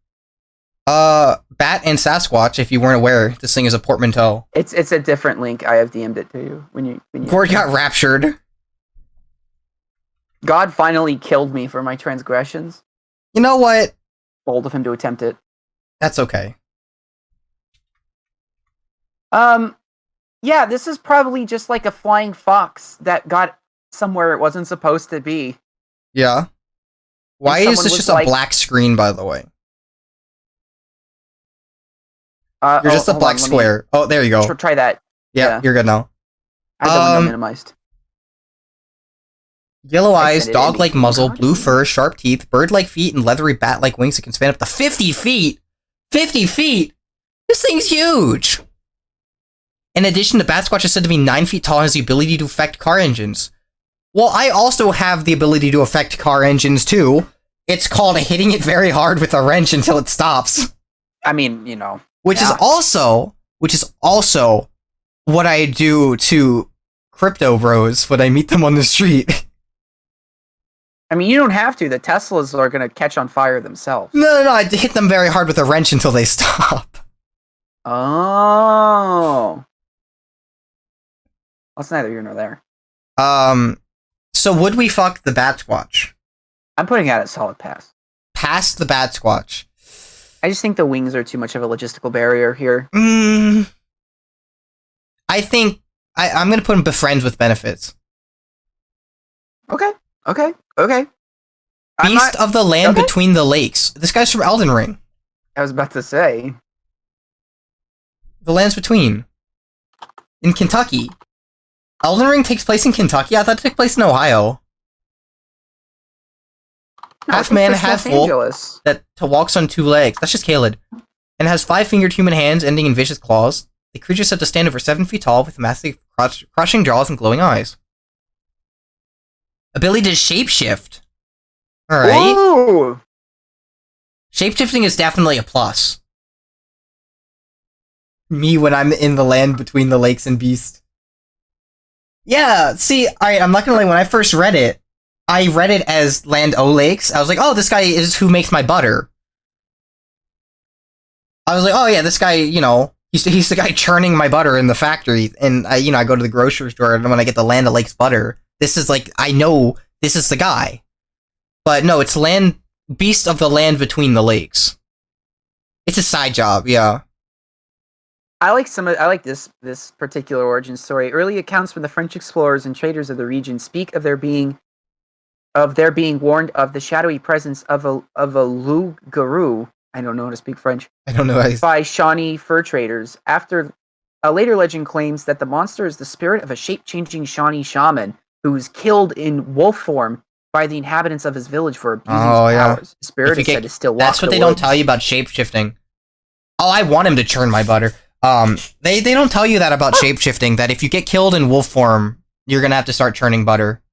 Bat and Sasquatch, if you weren't aware, this thing is a portmanteau. It's a different link. I have DM'd it to you when you. Gord got raptured. God finally killed me for my transgressions. You know what? Bold of him to attempt it. That's okay. Yeah, this is probably just like a flying fox that got somewhere it wasn't supposed to be. Yeah. Why is this just a black screen, by the way? You're just a black square. Oh, there you go. Try that. Yeah, you're good now. I have the window minimized. Yellow eyes, dog-like muzzle, blue fur, sharp teeth, bird-like feet, and leathery bat-like wings that can span up to 50 feet! 50 feet! This thing's huge! In addition, the Bat Squatch is said to be 9 feet tall and has the ability to affect car engines. Well, I also have the ability to affect car engines, too. It's called hitting it very hard with a wrench until it stops. I mean, you know. Which is also what I do to crypto bros when I meet them on the street. I mean, you don't have to. The Teslas are going to catch on fire themselves. No, I hit them very hard with a wrench until they stop. Oh. That's neither here nor there. So would we fuck the Bat Squatch? I'm putting out a solid pass. Past the Bat Squatch. I just think the wings are too much of a logistical barrier here. I think I'm going to put him befriends with benefits. Okay. Beast of the land between the lakes. This guy's from Elden Ring. I was about to say. The lands between. In Kentucky. Elden Ring takes place in Kentucky? I thought it took place in Ohio. No, half man, half wolf that walks on 2 legs. That's just Caled. And has 5-fingered human hands ending in vicious claws. The creature is said to stand over 7 feet tall with massive crushing jaws and glowing eyes. Ability to shapeshift. Alright. Ooh. Shapeshifting is definitely a plus. Me when I'm in the land between the lakes and beast. Yeah, see, alright, I'm not gonna lie, when I first read it, I read it as Land O Lakes. I was like, oh, this guy is who makes my butter. I was like, oh yeah, this guy, you know, he's the guy churning my butter in the factory. And I go to the grocery store and when I get the Land O Lakes butter, this is like, I know this is the guy. But no, it's Beast of the Land Between the Lakes. It's a side job, yeah. I like this particular origin story. Early accounts from the French explorers and traders of the region speak of their being warned of the shadowy presence of a loup-garou. I don't know how to speak French. I don't know. By Shawnee fur traders. After a later legend claims that the monster is the spirit of a shape-changing Shawnee shaman who was killed in wolf form by the inhabitants of his village for abusing his powers. The spirit is said to still walk That's what they don't tell you about shape-shifting. Oh, I want him to churn my butter. They don't tell you that about shapeshifting, that if you get killed in wolf form, you're gonna have to start churning butter.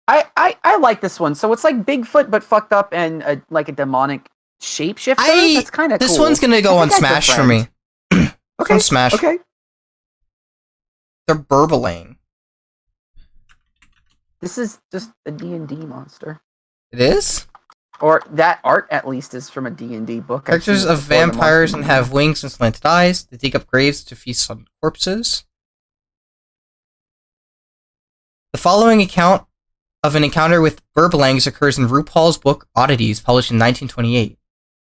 I like this one. So it's like Bigfoot, but fucked up and like a demonic shapeshifter. That's kind of cool. This one's gonna go on Smash for me. Okay. On Smash. Okay. They're burbling. This is just a D&D monster. It is? Or that art, at least, is from a D&D book. Characters of vampires and have wings and slanted eyes. They dig up graves to feast on corpses. The following account of an encounter with Burbalangs occurs in RuPaul's book Oddities, published in 1928.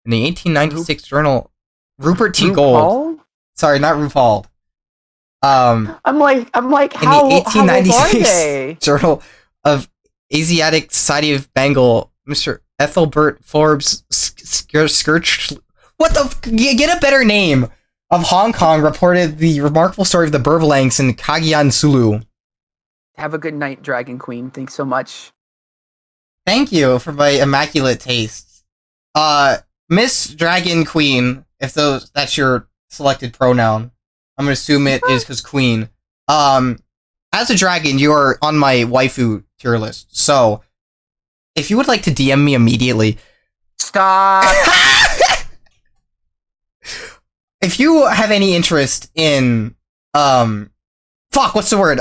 In the 1896 journal Rupert T. Gold. Sorry, not RuPaul. I'm like, in how the 1896 are they? Journal of Asiatic Society of Bengal, Mr. Ethelbert Forbes Skirch. What the? Get a better name. Of Hong Kong reported the remarkable story of the Burbalangs in Cagayan Sulu. Have a good night, Dragon Queen. Thanks so much. Thank you for my immaculate taste. Miss Dragon Queen, if that's your selected pronoun. I'm gonna assume it is because Queen. As a dragon, you're on my waifu tier list. So, if you would like to DM me immediately, stop. If you have any interest in, fuck, fuck, what's the word?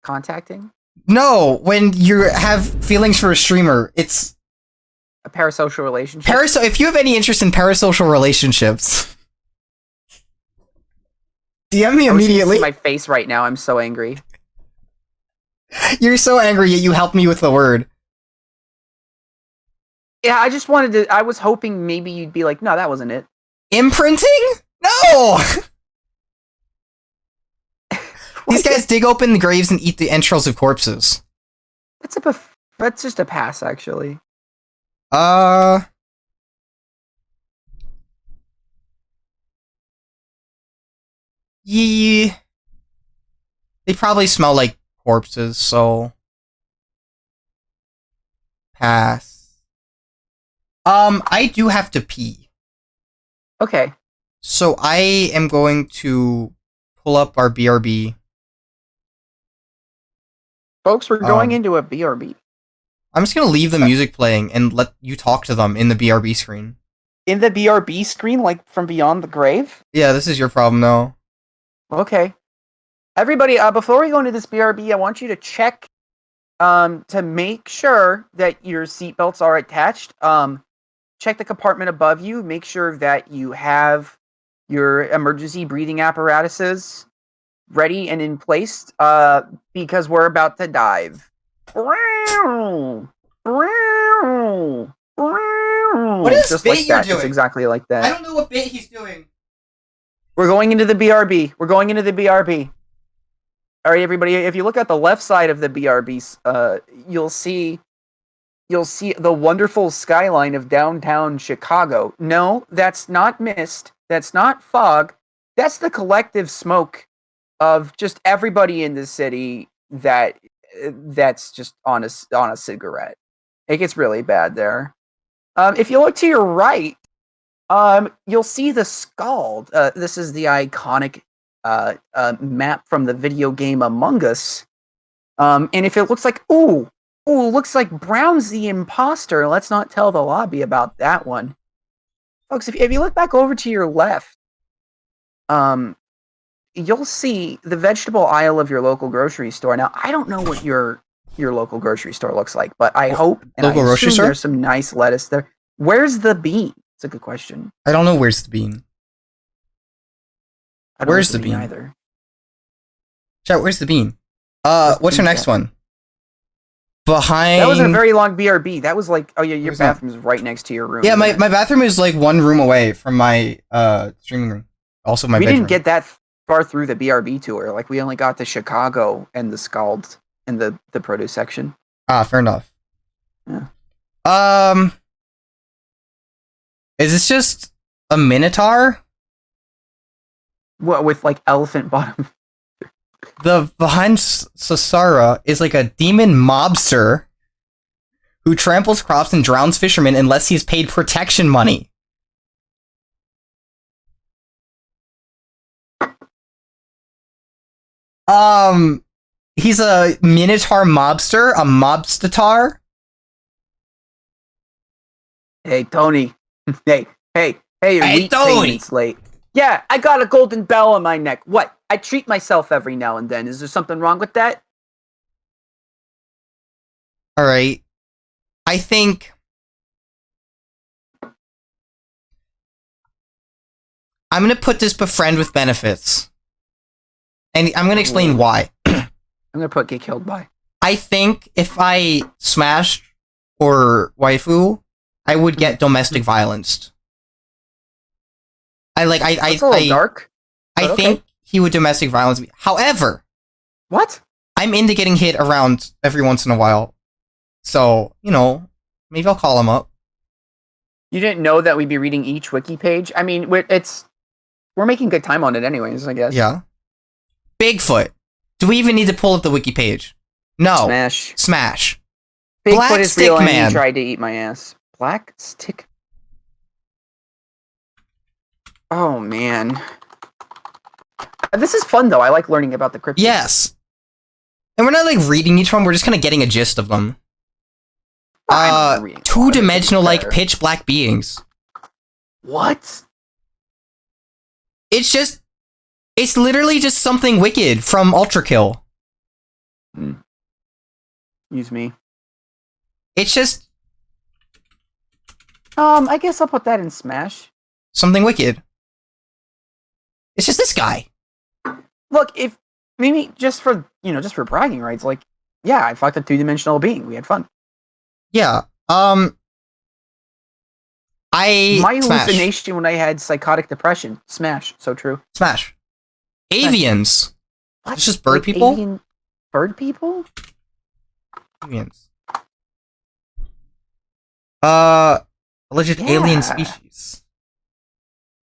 Contacting? No, when you have feelings for a streamer, it's a parasocial relationship. If you have any interest in parasocial relationships, DM me immediately. See my face right now. I'm so angry. You're so angry, yet you helped me with the word. Yeah, I just wanted to. I was hoping maybe you'd be like, no, that wasn't it. Imprinting? No! These guys dig open the graves and eat the entrails of corpses. That's just a pass, actually. Yeah. They probably smell like corpses, so pass. I do have to pee. Okay. So I am going to pull up our BRB. Folks, we're going into a BRB. I'm just gonna leave the music playing and let you talk to them in the BRB screen. In the BRB screen, like from beyond the grave? Yeah, this is your problem now. Okay. Everybody, before we go into this BRB, I want you to check to make sure that your seatbelts are attached. Check the compartment above you. Make sure that you have your emergency breathing apparatuses ready and in place because we're about to dive. What is just bit like you're that. doing? It's exactly like that. I don't know what bit he's doing. We're going into the BRB. We're going into the BRB. All right, everybody. If you look at the left side of the BRB, you'll see the wonderful skyline of downtown Chicago. No, that's not mist. That's not fog. That's the collective smoke of just everybody in the city that's just on a cigarette. It gets really bad there. If you look to your right, you'll see the Scald. This is the iconic map from the video game Among Us. And if it looks like looks like Brown's the imposter, let's not tell the lobby about that one. Folks, if you look back over to your left, you'll see the vegetable aisle of your local grocery store. Now, I don't know what your local grocery store looks like, but I hope and local I grocery assume store? there's some nice lettuce there. Where's the bean? It's a good question. I don't know where's the bean. I don't Where's know the bean? either? Chat, where's the bean? Where's the What's bean, your next chat? one? Behind. That was a very long BRB. That was like, oh yeah, your Where's that? bathroom is right next to your room. Yeah, my bathroom is like one room away from my streaming room. Also my we bedroom. didn't get that far through the BRB tour. Like we only got to Chicago and the Scald and the produce section. Ah, fair enough. Yeah. Is this just a minotaur? What with like elephant bottom? The behind Sasara is like a demon mobster who tramples crops and drowns fishermen unless he's paid protection money. He's a minotaur mobster, a mobstatar. Hey Tony. Hey, your Hey, wheat Tony. payment's late. Yeah, I got a golden bell on my neck. What? I treat myself every now and then. Is there something wrong with that? All right. I think I'm going to put this befriend with benefits. And I'm going to explain why. I'm gonna put get killed by. I think if I smashed or waifu, I would get domestic violence. That's a little dark. I but think okay. he would domestic violence me. However, What? I'm into getting hit around every once in a while. So, maybe I'll call him up. You didn't know that we'd be reading each wiki page? I mean, we're making good time on it anyways, I guess. Yeah. Bigfoot. Do we even need to pull up the wiki page? No. Smash. Bigfoot Black is Stick real and Man. he tried to eat my ass. Black stick. Oh man. This is fun though. I like learning about the cryptids. Yes. And we're not like reading each one, we're just kind of getting a gist of them. I'm reading a lot of it, Two-dimensional to be like fair. pitch black beings. What? It's just It's literally just something wicked from Ultra Kill. Use me. It's just I guess I'll put that in Smash. something wicked. It's just this guy. Look, if maybe just for bragging rights, like, yeah, I fucked a 2-dimensional being. We had fun. Yeah. My Smash. hallucination when I had psychotic depression. Smash. So true. Smash. Avians. What? It's just bird people? Avian bird people? Avians. Alleged alien species.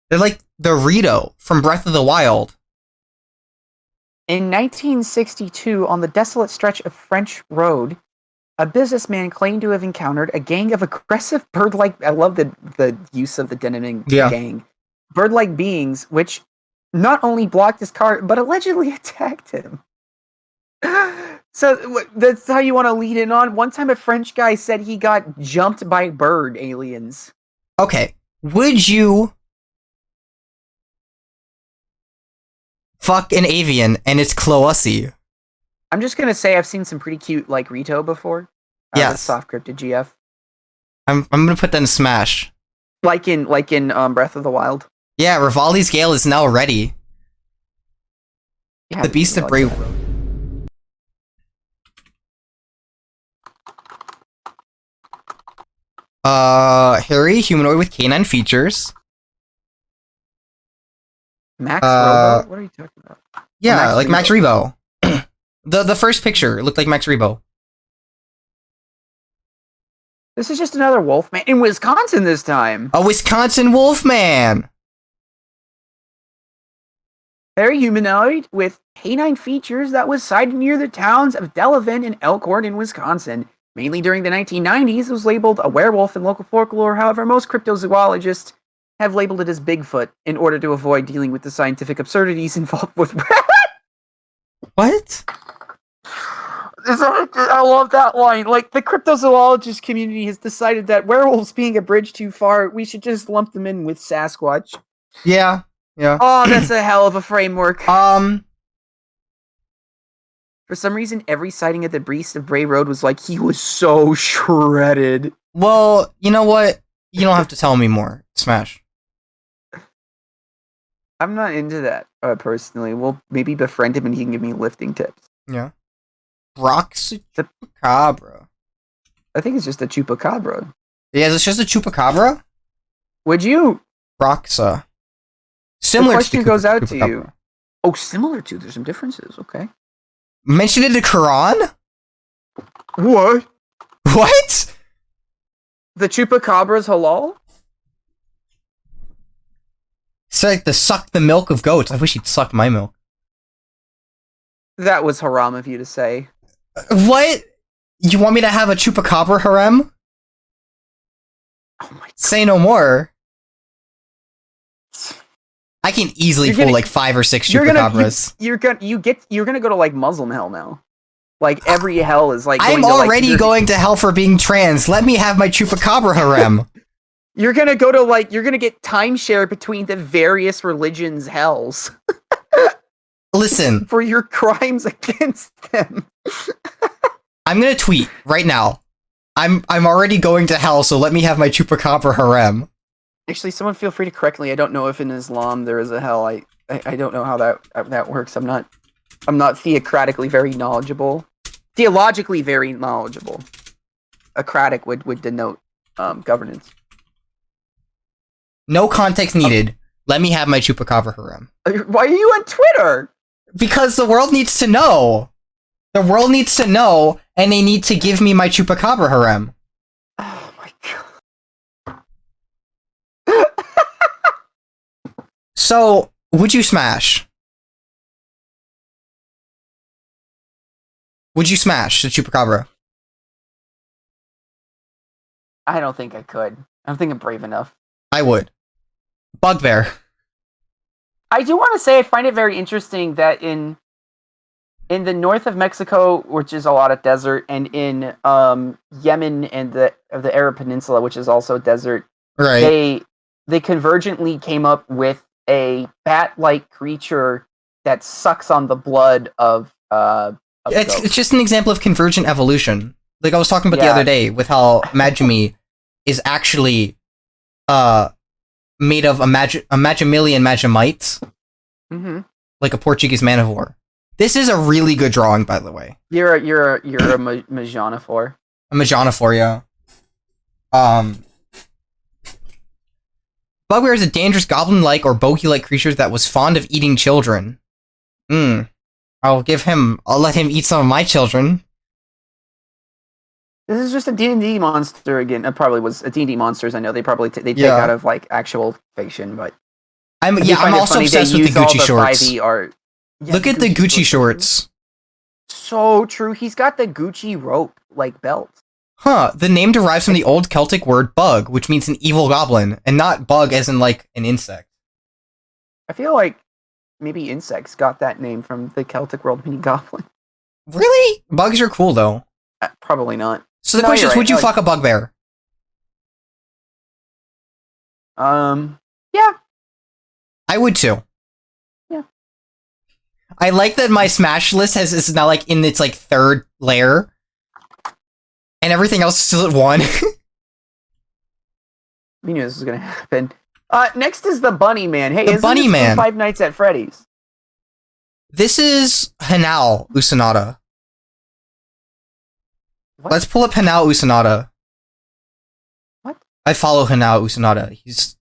They're like the Rito from Breath of the Wild. In 1962, on the desolate stretch of French Road, a businessman claimed to have encountered a gang of aggressive bird-like... I love the use of the denominating gang. Bird-like beings, which not only blocked his car, but allegedly attacked him. So that's how you want to lead in on? One time a French guy said he got jumped by bird aliens. Okay. Would you fuck an avian and it's Clousy? I'm just gonna say I've seen some pretty cute like Rito before. Yes. Soft cryptid GF. I'm gonna put that in Smash. Like in Breath of the Wild. Yeah, Rivali's Gale is now ready. Yeah, The Beast of Brave. Harry, humanoid with canine features. Max Robo? What are you talking about? Yeah, like Max Rebo. The first picture looked like Max Rebo. This is just another Wolfman in Wisconsin this time. A Wisconsin Wolfman. Very humanoid with canine features that was sighted near the towns of Delavan and Elkhorn in Wisconsin. Mainly during the 1990s, it was labeled a werewolf in local folklore. However, most cryptozoologists have labeled it as Bigfoot in order to avoid dealing with the scientific absurdities involved with... What? I love that line. Like, the cryptozoologist community has decided that werewolves being a bridge too far, we should just lump them in with Sasquatch. Yeah. Oh, that's a hell of a framework. For some reason, every sighting at the Beast of Bray Road was like, he was so shredded. Well, you know what? You don't have to tell me more. Smash. I'm not into that, personally. We'll maybe befriend him and he can give me lifting tips. Yeah. Chupacabra. I think it's just a chupacabra. Yeah, it's just a chupacabra? Would you? Roxa. Similar the question to goes out chupacabra. to you. Oh, similar to? There's some differences. Okay. Mentioned in the Quran? What? What? The chupacabra's halal? It's like to suck the milk of goats. I wish he'd suck my milk. That was haram of you to say. What? You want me to have a chupacabra harem? Oh my God. Say no more. I can easily pull like 5 or 6 chupacabras. You're gonna go to like Muslim hell now. Like every hell is like. I'm already going to hell for being trans. Let me have my chupacabra harem. You're gonna go to like you're gonna get timeshare between the various religions' hells. Listen, for your crimes against them. I'm gonna tweet right now. I'm already going to hell, so let me have my chupacabra harem. Actually, someone feel free to correct me. I don't know if in Islam there is a hell. I don't know how that works. I'm not theocratically very knowledgeable. Theologically very knowledgeable. Acratic would denote governance. No context needed. Let me have my chupacabra harem. Why are you on Twitter? Because the world needs to know. The world needs to know, and they need to give me my chupacabra harem. Oh my God. So, would you smash? Would you smash the chupacabra? I don't think I could. I don't think I'm brave enough. I would. Bugbear. I do want to say I find it very interesting that in the north of Mexico, which is a lot of desert, and in Yemen and the Arab Peninsula, which is also desert, right? They convergently came up with a bat-like creature that sucks on the blood of It's goats. just an example of convergent evolution. Like I was talking about the Yeah. other day with how Majumi is actually made of a Majamillion Majamites, Mm-hmm. like a Portuguese man of war. This is a really good drawing, by the way. You're a Majanophore. A Majanophore, yeah. Bugbear is a dangerous goblin-like or bogey-like creature that was fond of eating children. I'll let him eat some of my children. This is just a D&D monster again. It probably was a D&D monsters. I know they probably they take Yeah. out of like actual fiction, but I'm I do find it also funny they obsessed with the use all Gucci shorts. 5e art. Yeah, Look at the Gucci are shorts. So true. He's got the Gucci rope like belt. Huh, the name derives from the old Celtic word bug, which means an evil goblin, and not bug as in like an insect. I feel like maybe insects got that name from the Celtic world meaning goblin. Really? Bugs are cool though. Probably not. So the No, question you're is, would right. you fuck a bugbear? Yeah. I would too. Yeah. I like that my smash list is now like in its like third layer, and everything else is still at 1. We knew this was gonna happen. Next is the Bunny Man. Hey, The isn't Bunny this from Man. Five Nights at Freddy's? This is Hanao Usanada. What? Let's pull up Hanao Usanada. What? I follow Hanao Usanada. He's,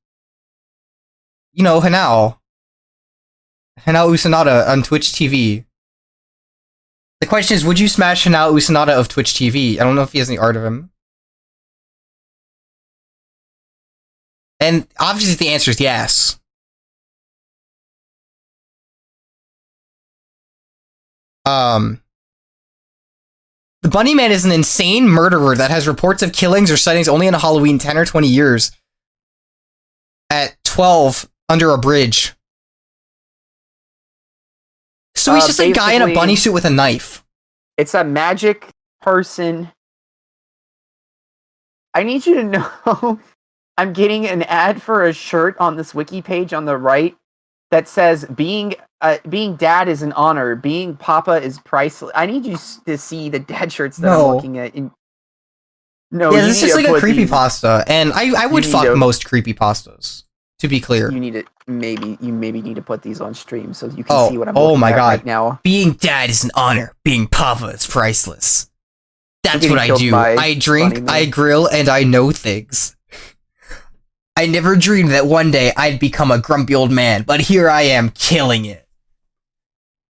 Hanao. Hanao Usanada on Twitch TV. The question is, would you smash Hanao Usanada of Twitch TV? I don't know if he has any art of him. And obviously the answer is yes. The Bunny Man is an insane murderer that has reports of killings or sightings only on Halloween 10 or 20 years. At 12, under a bridge. So he's just a guy in a bunny suit with a knife. It's a magic person. I need you to know I'm getting an ad for a shirt on this wiki page on the right that says being dad is an honor, being papa is priceless. I need you to see the dad shirts that I'm looking at. No, yeah, this is like a creepypasta, and I would fuck most creepypastas, to be clear. You maybe need to put these on stream so you can see what I'm oh looking my at God. right now. Being dad is an honor, being papa is priceless. That's what I do. I drink, I grill, and I know things. I never dreamed that one day I'd become a grumpy old man, but here I am killing it.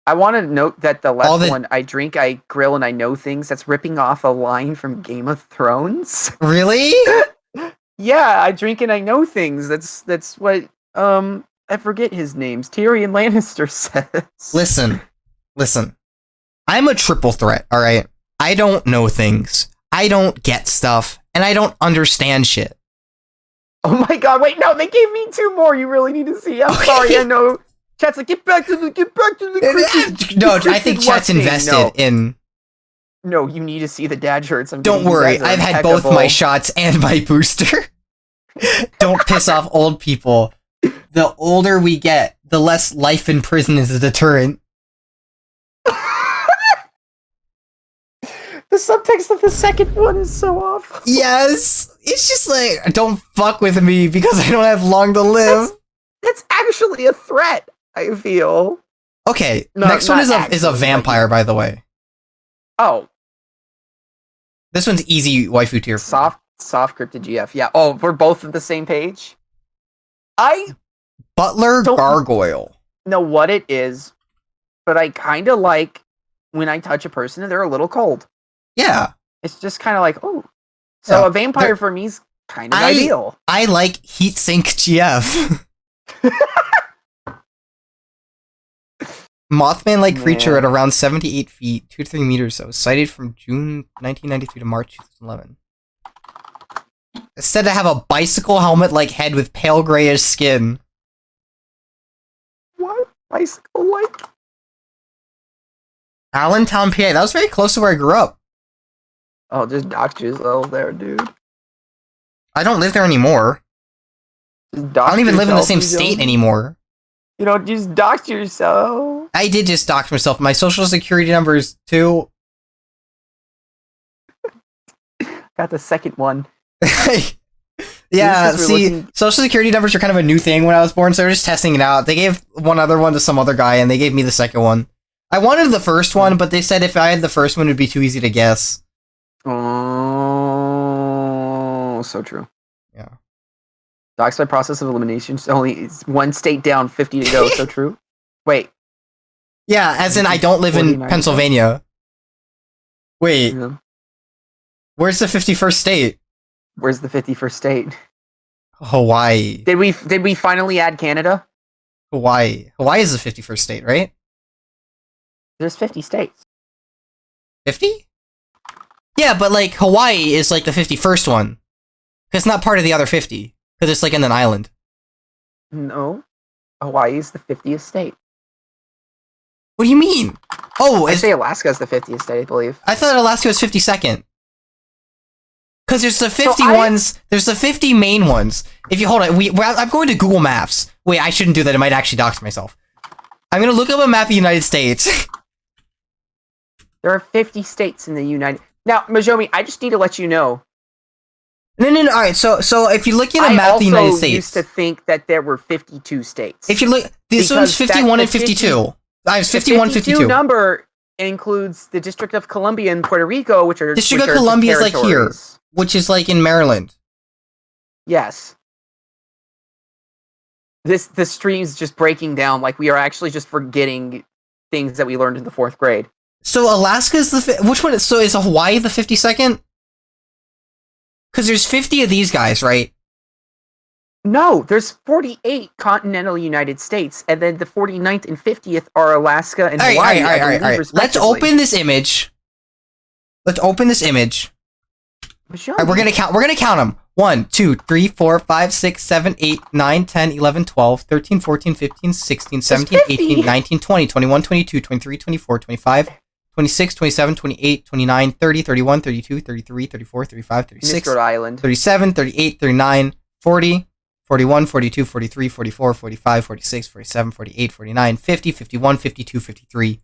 I want to note that the left one, I drink, I grill, and I know things, that's ripping off a line from Game of Thrones. Really? Yeah, I drink and I know things. That's what, I forget his names. Tyrion Lannister says. Listen. I'm a triple threat, alright? I don't know things. I don't get stuff, and I don't understand shit. Oh my God! Wait, no, they gave me 2 more. You really need to see. I'm sorry. I know. Chat's like, get back to the cryptid. No, I think chat's invested in. No, you need to see the dad shirts. Don't worry, I've had both my shots and my booster. Don't piss off old people. The older we get, the less life in prison is a deterrent. The subtext of the second one is so awful. Yes! It's just like, don't fuck with me because I don't have long to live. That's actually a threat, I feel. Okay, next one is a vampire, by the way. Oh. This one's easy waifu tier. Soft cryptid GF. Yeah. Oh, we're both on the same page? Butler Gargoyle. Know what it is, but I kind of like when I touch a person and they're a little cold. Yeah. It's just kind of like, oh. So a vampire for me is kind of ideal. I like Heatsink GF. Mothman-like creature at around 78 feet, 2 to 3 meters, that was sighted from June 1993 to March 2011. It's said to have a bicycle helmet-like head with pale grayish skin. What? Bicycle-like? Allentown, PA. That was very close to where I grew up. Oh, just dox yourself there, dude. I don't live there anymore. I don't even live in the same state anymore. You know, just dox yourself. I did just dox myself. My social security number is 2. Got the second one. Yeah, see, social security numbers are kind of a new thing when I was born, so they're just testing it out. They gave one other one to some other guy, and they gave me the second one. I wanted the first one, but they said if I had the first one, it would be too easy to guess. Oh, so true. Yeah. Docs by process of elimination. Only one state down, 50 to go. So true. Wait. Yeah, as in I don't live in Pennsylvania. Wait. Yeah. Where's the 51st state? Where's the 51st state? Hawaii. Did we finally add Canada? Hawaii. Hawaii is the 51st state, right? There's 50 states. 50? Yeah, but like Hawaii is like the 51st one. It's not part of the other 50. Because it's like in an island. No. Hawaii is the 50th state. What do you mean? Oh, I say Alaska is the 50th state, I believe. I thought Alaska was 52nd. Because there's the 50 ones, there's the 50 main ones. If you hold on, I'm going to Google Maps. Wait, I shouldn't do that. I might actually dox myself. I'm going to look up a map of the United States. There are 50 states in the United... Now, Majomi, I just need to let you know. No. Alright, so if you look at a map of the United States... I used to think that there were 52 states. If you look... This one's 51 and 52. I was 51, 52. The number includes the District of Columbia and Puerto Rico, which are... District of Columbia is like here. Which is like in Maryland. Yes. The stream's just breaking down, like we are actually just forgetting things that we learned in the 4th grade. So Alaska's which one? So is Hawaii the 52nd? Because there's 50 of these guys, right? No, there's 48 continental United States, and then the 49th and 50th are Alaska and Hawaii. All right. Let's open this image. All right, we're gonna count them. 1, 2, 3, 4, 5, 6, 7, 8, 9, 10, 11, 12, 13, 14, 15, 16, 17, 18, 19, 20, 21, 22, 23, 24, 25, 26, 27, 28, 29, 30, 31, 32, 33, 34, 35, 36, Rhode Island. 37, 38, 39, 40, 41, 42, 43, 44, 45, 46, 47, 48, 49, 50, 51, 52, 53,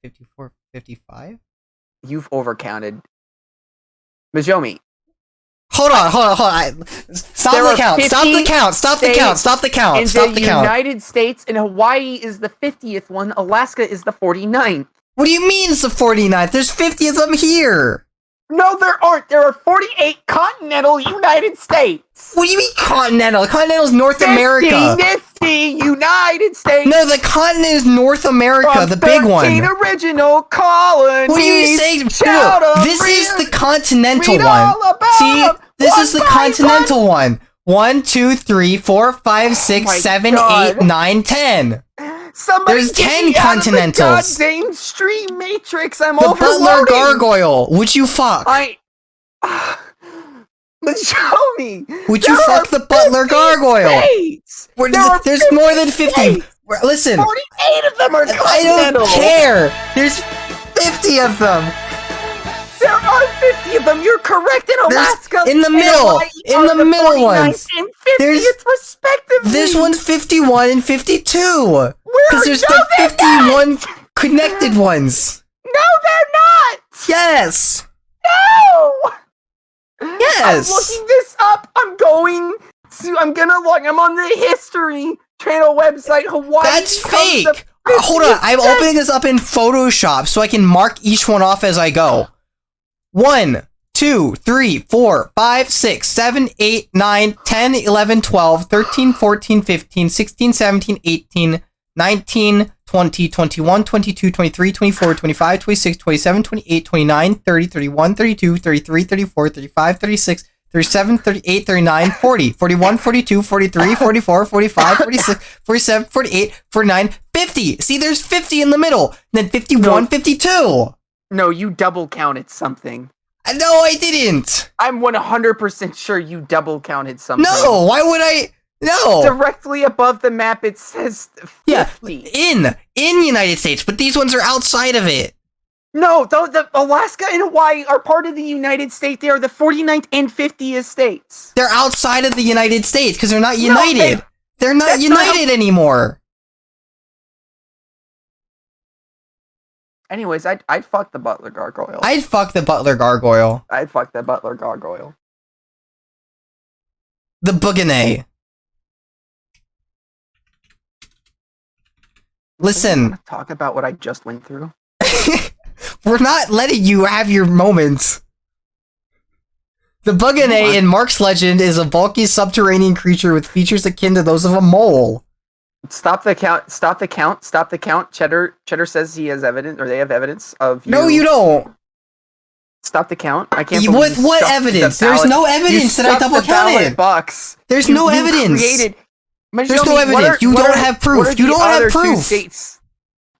54, 55? You've overcounted. Majomi. Hold on. Stop the count. In the United States, and Hawaii is the 50th one. Alaska is the 49th. What do you mean it's the 49th? There's 50 of them here. No, there aren't. There are 48 continental United States. What do you mean continental? Continental's North America. 50 United States. No, the continent is North America, the big one. 13 original colonies. What are you saying? No, this is the continental one. See, this is the continental one. 1, 2, 3, 4, 5, 6, 7, 8, 9, 10. There's 10 continentals. The goddamn stream matrix. I'm the overloading. Butler Gargoyle. Would you fuck? Show me. Would you fuck the Butler Gargoyle? There's more than 50. Listen. 48 of them are continental. I don't care. There's 50 of them. There are 50 of them. You're correct. In Alaska, in the middle, in the middle ones. And 50th respectively. This one's 51 and 52. Because there's the 51 connected ones. No, they're not. Yes. No. Yes. I'm looking this up. I'm gonna look. I'm on the History Channel website. Hawaii. That's fake. Hold on. I'm opening this up in Photoshop so I can mark each one off as I go. 1, 2, 3, 4, 5, 6, 7, 8, 9, 10, 11, 12, 13, 14, 15, 16, 17, 18, 19, 20, 21, 22, 23, 24, 25, 26, 27, 28, 29, 30, 31, 32, 33, 34, 35, 36, 37, 38, 39, 40, 41, 42, 43, 44, 45, 46, 47, 48, 49, 50. See, there's 50 in the middle. Then 51, 52. No, you double counted something. No, I didn't. I'm 100% sure you double counted something. No, why would I? No. Directly above the map, it says 50. Yeah, in United States, but these ones are outside of it. No, the Alaska and Hawaii are part of the United States. They are the 49th and 50th states. They're outside of the United States because they're not united. They're not united anymore. Anyways, I'd fuck the butler gargoyle. I'd fuck the butler gargoyle. I'd fuck the butler gargoyle. The Bugane. Listen. Talk about what I just went through. We're not letting you have your moments. The Bugane in Mark's legend is a bulky subterranean creature with features akin to those of a mole. Stop the count. Stop the count. Stop the count. Cheddar says he has evidence, or they have evidence of you. No, you don't. Stop the count. I can't believe what evidence? There's no evidence that I double counted. Box. There's no evidence. There's no evidence. You don't have proof. You don't have proof. States?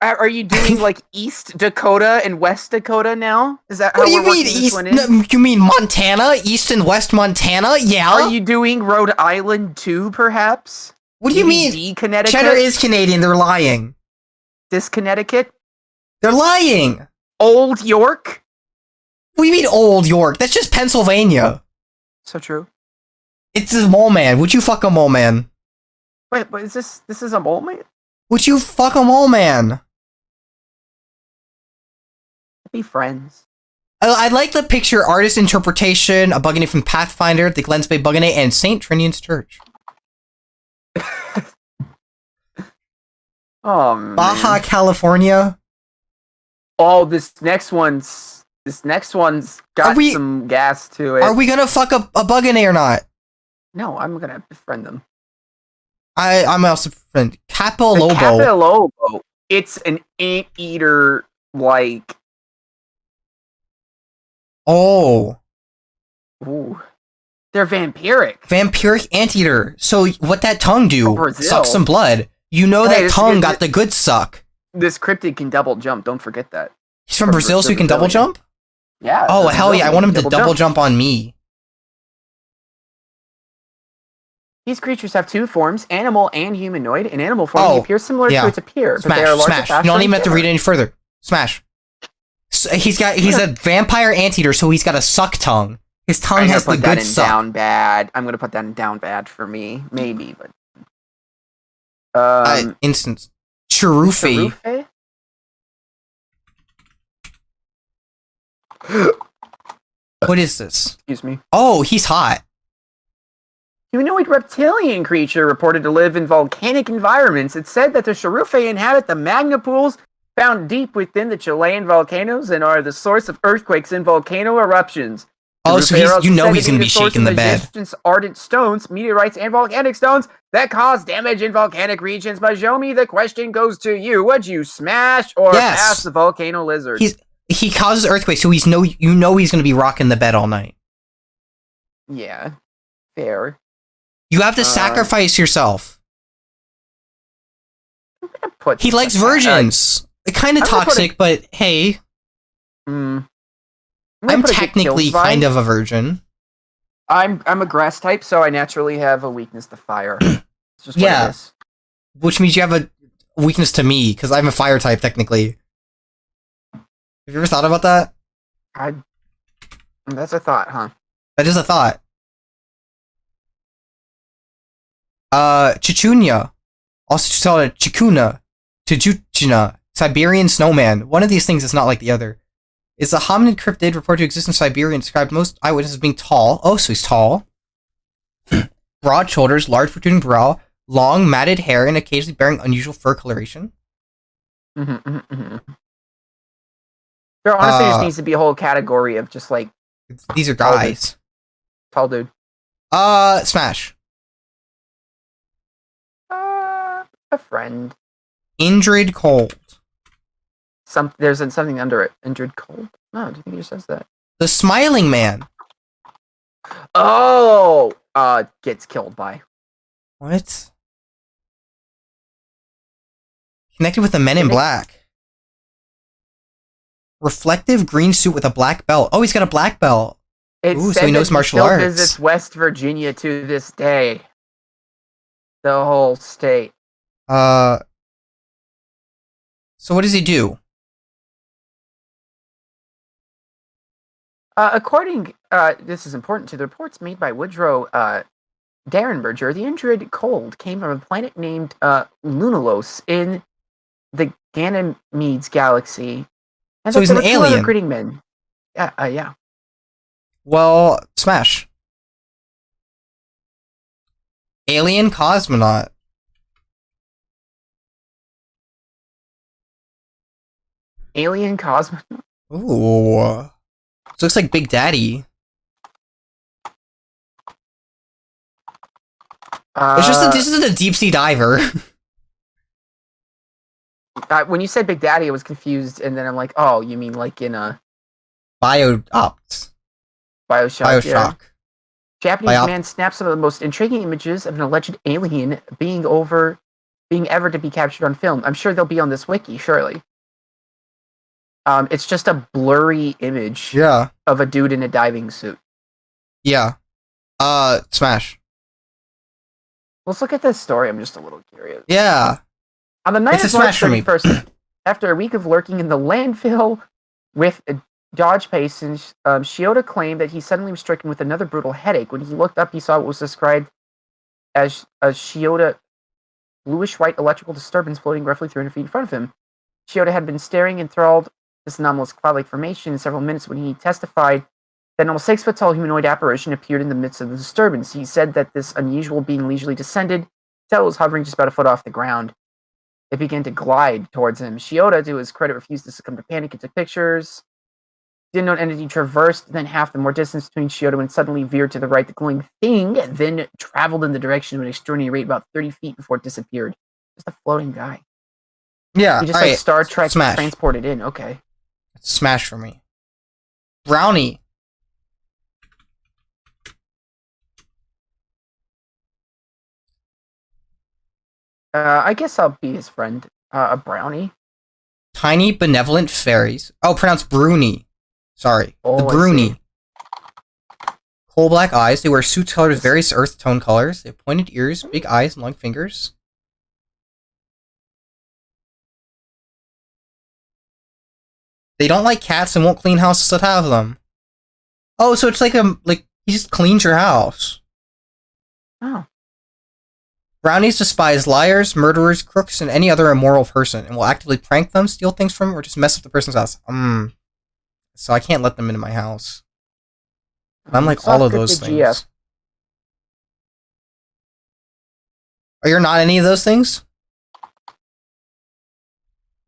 Are you doing like East Dakota and West Dakota now? Is that what do you mean East? No, you mean Montana, East and West Montana? Yeah. Are you doing Rhode Island too, perhaps? What do you mean? Connecticut? Cheddar is Canadian. They're lying. This Connecticut? They're lying. Old York? What do you mean Old York? That's just Pennsylvania. So true. It's a mole man. Would you fuck a mole man? Wait, but this is a mole man? Would you fuck a mole man? Be friends. I like the picture artist interpretation, a Bugany from Pathfinder, the Glens Bay Bugany, and St. Trinian's Church. Oh, man. Baja California. Oh, this next one's got some gas to it. Are we gonna fuck a Bugany or not? No, I'm gonna befriend them. I'm also befriend Capolobo. Capolobo. It's an anteater like. Oh. Ooh. They're vampiric. Vampiric anteater. So what that tongue do? Suck some blood. You know that tongue got the good suck. This cryptid can double jump. Don't forget that. He's from Brazil, so he can double jump? Yeah. Oh, hell yeah. I want him to double jump on me. These creatures have two forms, animal and humanoid. In animal form, they appear similar to its appear, but they are larger, faster. You don't even have to read any further. Smash. So he's a vampire anteater, so he's got a suck tongue. His tongue has the good suck. Down bad. I'm gonna put that in down bad for me, maybe, but. Instance. Cherufe. What is this? Excuse me. Oh, he's hot. Humanoid reptilian creature reported to live in volcanic environments. It's said that the Cherufe inhabit the magma pools found deep within the Chilean volcanoes and are the source of earthquakes and volcano eruptions. Oh, so he's going to be shaking the bed. Ardent stones, meteorites, and volcanic stones that cause damage in volcanic regions. Majomi, the question goes to you. Would you smash or pass the volcano lizard? He causes earthquakes, so he's going to be rocking the bed all night. Yeah, fair. You have to sacrifice yourself. He likes virgins. Kind of toxic, but hey. I'm technically kind of a virgin. I'm a grass type, so I naturally have a weakness to fire. It's just what it is. Which means you have a weakness to me, because I'm a fire type, technically. Have you ever thought about that? That's a thought, huh? That is a thought. Chichunya. Also called a Chikuna. Chichuchina. Siberian snowman. One of these things is not like the other. Is a hominid cryptid reported to exist in Siberia and described most eyewitnesses as being tall. Oh, so he's tall. Broad shoulders, large protruding brow, long matted hair, and occasionally bearing unusual fur coloration. There honestly just needs to be a whole category of just like... These are guys. Tall dude. Smash. A friend. Indrid Cold. There's something under it. Indrid Cold? No, do you think he just says that? The Smiling Man. Oh! Gets killed by. What? Connected with the Men in Black. Reflective green suit with a black belt. Oh, he's got a black belt. Ooh, so he knows martial arts. Visits West Virginia to this day. The whole state. So what does he do? According, this is important to the reports made by Woodrow Derenberger, the Indrid Cold came from a planet named Lunalos in the Ganymedes galaxy. And So that he's there an were two other alien. gritting men. Yeah. Well, smash. Alien cosmonaut. Alien Cosmo. Ooh. This looks like Big Daddy. It's just this is a deep sea diver. When you said Big Daddy, I was confused, and then I'm like, oh, you mean like in a Bioshock. Bioshock? Yeah. Bioshock. Japanese man snaps some of the most intriguing images of an alleged alien being ever to be captured on film. I'm sure they'll be on this wiki, surely. It's just a blurry image of a dude in a diving suit. Yeah. Smash. Let's look at this story. I'm just a little curious. Yeah. On the night of March 31st, after a week of lurking in the landfill with Dodge patients, Shiota claimed that he suddenly was stricken with another brutal headache. When he looked up, he saw what was described as a Shiota bluish-white electrical disturbance floating roughly 300 feet in front of him. Shiota had been staring enthralled this anomalous cloud-like formation in several minutes when he testified that an almost 6-foot-tall humanoid apparition appeared in the midst of the disturbance. He said that this unusual being leisurely descended until it was hovering just about a foot off the ground. It began to glide towards him. Shiota, to his credit, refused to succumb to panic and took pictures. The unknown entity traversed then half the more distance between Shiota and suddenly veered to the right. The glowing thing then traveled in the direction of an extraordinary rate, about 30 feet before it disappeared. Just a floating guy. Yeah. He just like Star Trek transported in. Okay. Smash for me. Brownie. I guess I'll be his friend. A brownie. Tiny benevolent fairies. Oh, pronounced Bruni. Sorry. The Bruni. Coal black eyes. They wear suits colored with various earth tone colors. They have pointed ears, big eyes, and long fingers. They don't like cats and won't clean houses that have them. Oh, so it's like he just cleans your house. Oh. Brownies despise liars, murderers, crooks, and any other immoral person, and will actively prank them, steal things from them, or just mess with the person's house. So I can't let them into my house. I'm like all of those things. GF. Are you not any of those things?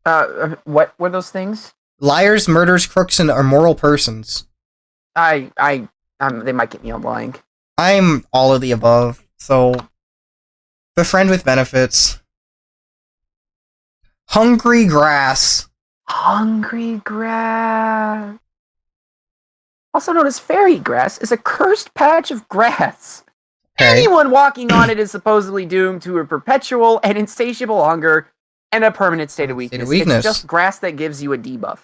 What were those things? Liars, murderers, crooks, and immoral persons. They might get me on lying. I'm all of the above, so befriend with benefits. Hungry grass. Hungry grass. Also known as fairy grass, is a cursed patch of grass. Okay. Anyone walking on it is supposedly doomed to a perpetual and insatiable hunger and a permanent state of weakness. It's just grass that gives you a debuff.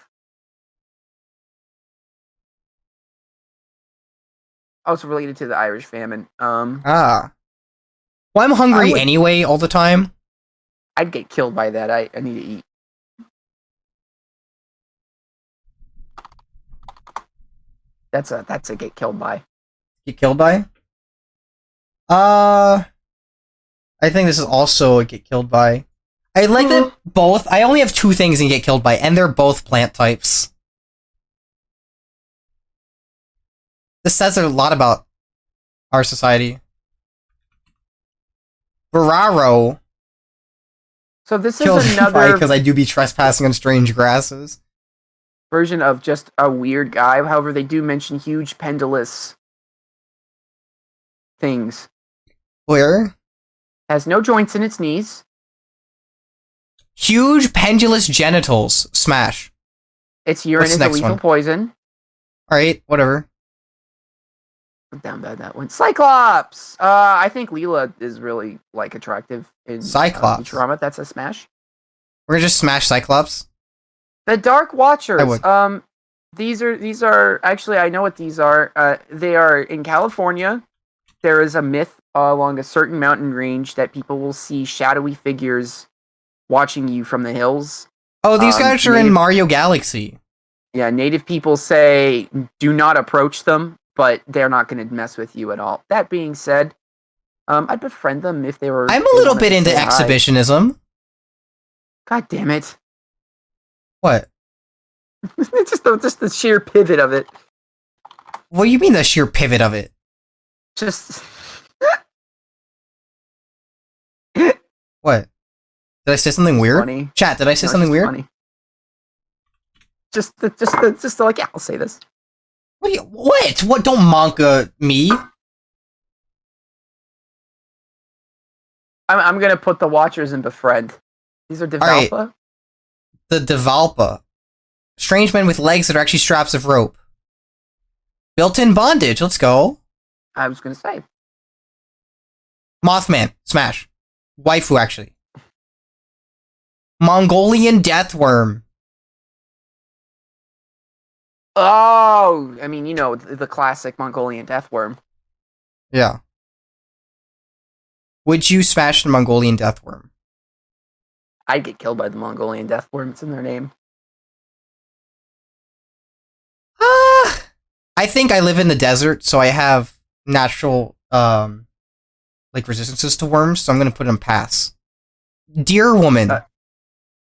Also related to the Irish famine. Well, I'm hungry anyway all the time. I'd get killed by that. I need to eat. That's a get killed by. Get killed by? I think this is also a get killed by. I like that both. I only have 2 things in get killed by, and they're both plant types. This says a lot about our society. Bararo. So this is another because I do be trespassing on strange grasses. Version of just a weird guy. However, they do mention huge pendulous things. Where? Has no joints in its knees. Huge pendulous genitals. Smash. Its urine is a lethal poison. Alright, whatever. Put down that one. Cyclops! I think Leela is really, attractive in Cyclops. Futurama. That's a smash. We're gonna just smash Cyclops? The Dark Watchers. These are actually, I know what these are. They are in California. There is a myth along a certain mountain range that people will see shadowy figures watching you from the hills. Oh, these guys are in Mario Galaxy. Yeah, native people say do not approach them, but they're not going to mess with you at all. That being said, I'd befriend them if they were... I'm a little bit into exhibitionism. God damn it. What? It's just the sheer pivot of it. What do you mean the sheer pivot of it? Just What? Did I say something weird? funny. Chat, did I say something weird? Funny. Just like, yeah, I'll say this. What? What? Don't manga me. I'm gonna put the watchers in befriend. These are Devalpa. Right. The Devalpa. Strange men with legs that are actually straps of rope. Built-in bondage. Let's go. I was gonna say. Mothman. Smash. Waifu, actually. Mongolian deathworm. Oh, I mean, the classic Mongolian deathworm. Yeah. Would you smash the Mongolian deathworm? I'd get killed by the Mongolian deathworm. It's in their name. I think I live in the desert, so I have natural resistances to worms, so I'm gonna put in pass. Deer woman.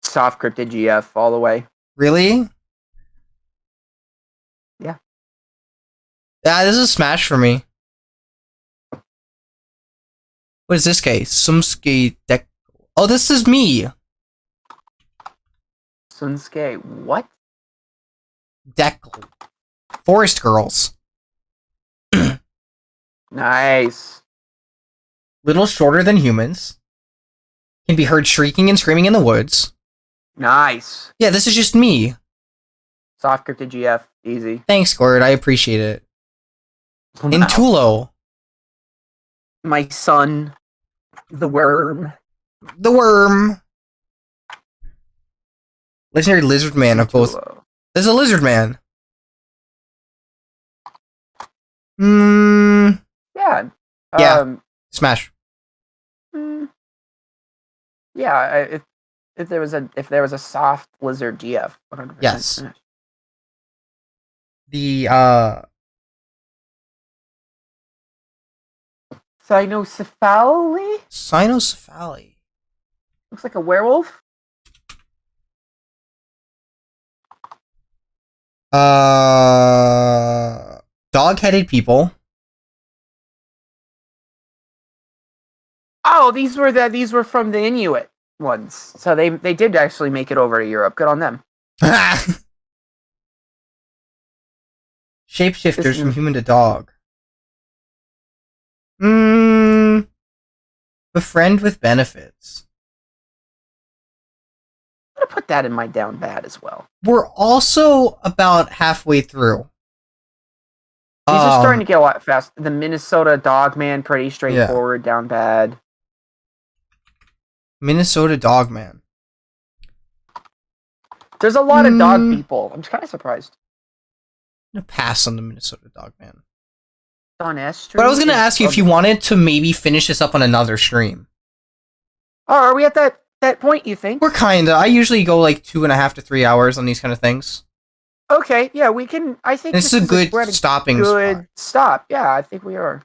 Soft cryptid GF all the way. Really? Yeah. Yeah, this is a smash for me. What is this case? Sumsuke deck. Oh, this is me. Sunsuke, what? Deckle. Forest girls. Nice. Little shorter than humans. Can be heard shrieking and screaming in the woods. Nice. Yeah, this is just me. Soft cryptid GF, easy. Thanks, Gord. I appreciate it. Wow. Intulo. My son, the worm. The worm. Legendary lizard man of both. There's a lizard man. Yeah. Yeah. Smash. Yeah. If there was a soft lizard GF, 100%. Yes. Smash. The Cynocephaly? Cynocephaly. Looks like a werewolf. Dog-headed people. Oh, these were from the Inuit ones. So they did actually make it over to Europe. Good on them. Shapeshifters from human to dog. Befriend with benefits. I'm gonna put that in my down bad as well. We're also about halfway through. These are starting to get a lot fast. The Minnesota Dogman, pretty straightforward, down bad. Minnesota Dogman. There's a lot of dog people. I'm kind of surprised. I'm gonna pass on the Minnesota Dogman. On S But I was gonna ask you if you wanted to maybe finish this up on another stream. Oh, are we at that point, you think? We're kinda. I usually go like 2.5 to 3 hours on these kind of things. Okay, yeah, we can. I think this is a good stopping good stop. Yeah, I think we are.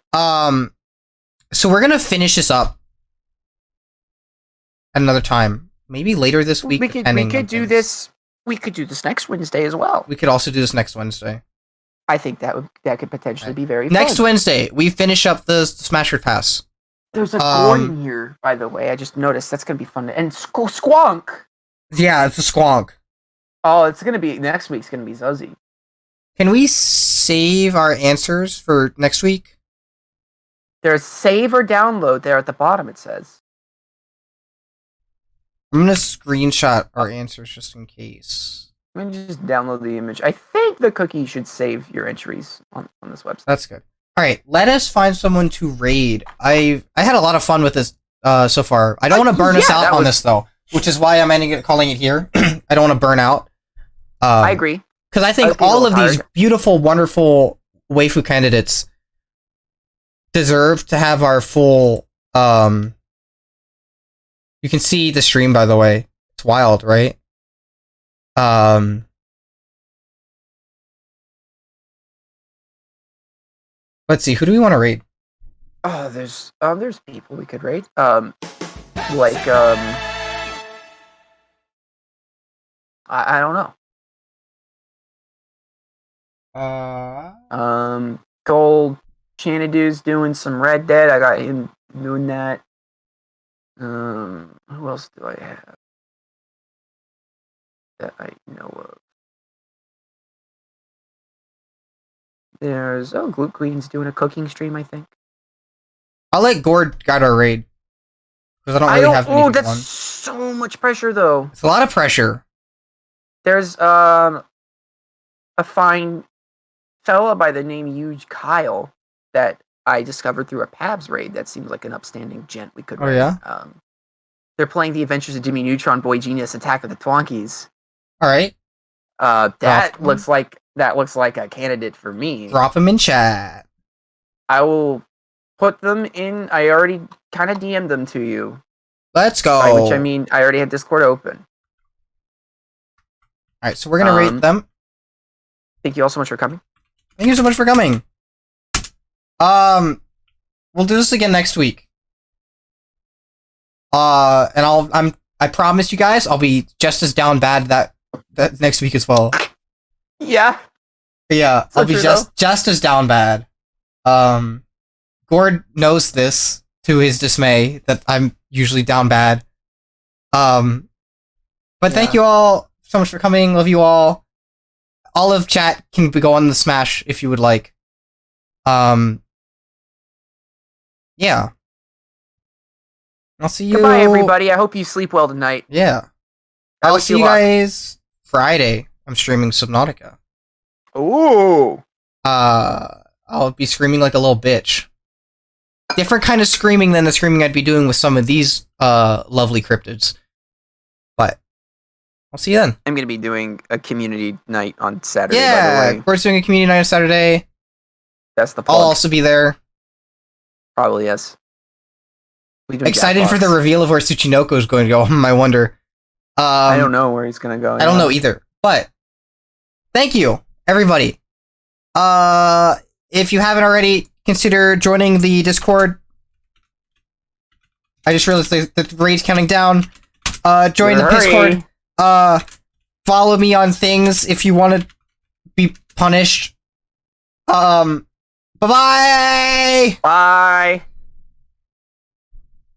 So we're gonna finish this up at another time. Maybe later this week. We could do this. We could do this next Wednesday as well. We could also do this next Wednesday. I think that could potentially be very next fun. Wednesday. We finish up the Smasher Pass. There's a Gordon here, by the way. I just noticed that's gonna be fun. And Squonk. Yeah, it's a Squonk. Oh, it's gonna be next week's gonna be Zuzzy. Can we save our answers for next week? There's save or download there at the bottom. It says. I'm gonna screenshot our answers just in case. I'm gonna just download the image. I think the cookie should save your entries on this website. That's good. All right, let us find someone to raid. I had a lot of fun with this so far. I don't want to burn us out on this though, which is why I'm calling it here. I don't want to burn out. I agree. Because I think all of these beautiful, wonderful waifu candidates deserve to have our full. You can see the stream, by the way. It's wild, right? Let's see. Who do we want to raid? Oh, there's people we could raid. I don't know. Gold Xanadu's doing some Red Dead. I got him doing that. Who else do I have that I know of? There's Glute Queen's doing a cooking stream, I think. I'll let Gord guide our raid because I don't really have anything. That's so much pressure, though. It's a lot of pressure. There's a fine fella by the name Huge Kyle that I discovered through a Pabs raid. That seems like an upstanding gent we could raid. Yeah? They're playing The Adventures of Jimmy Neutron, Boy Genius, Attack of the Twonkies. Alright. That looks like a candidate for me. Drop them in chat. I will put them in. I already kind of DM'd them to you. Let's go. By which I mean, I already had Discord open. Alright, so we're gonna rate them. Thank you all so much for coming. Thank you so much for coming. We'll do this again next week. And I promise you guys, I'll be just as down bad that next week as well. Yeah. Yeah, I'll be just as down bad. Gord knows this, to his dismay, that I'm usually down bad. But thank you all so much for coming. Love you all. All of chat can go on the Smash if you would like. Yeah. I'll see you. Goodbye, everybody. I hope you sleep well tonight. Yeah. I'll see you guys Friday. I'm streaming Subnautica. Ooh. I'll be screaming like a little bitch. Different kind of screaming than the screaming I'd be doing with some of these lovely cryptids. But I'll see you then. I'm gonna be doing a community night on Saturday. Yeah, by the way. we're doing a community night on Saturday. That's the plug. I'll also be there. Probably yes. Excited for the reveal of where Tsuchinoko is going to go. I wonder. I don't know where he's gonna go. I don't know either. But thank you, everybody. If you haven't already, consider joining the Discord. I just realized the raid's counting down. Join the Discord. Follow me on things if you want to be punished. Bye-bye! Bye!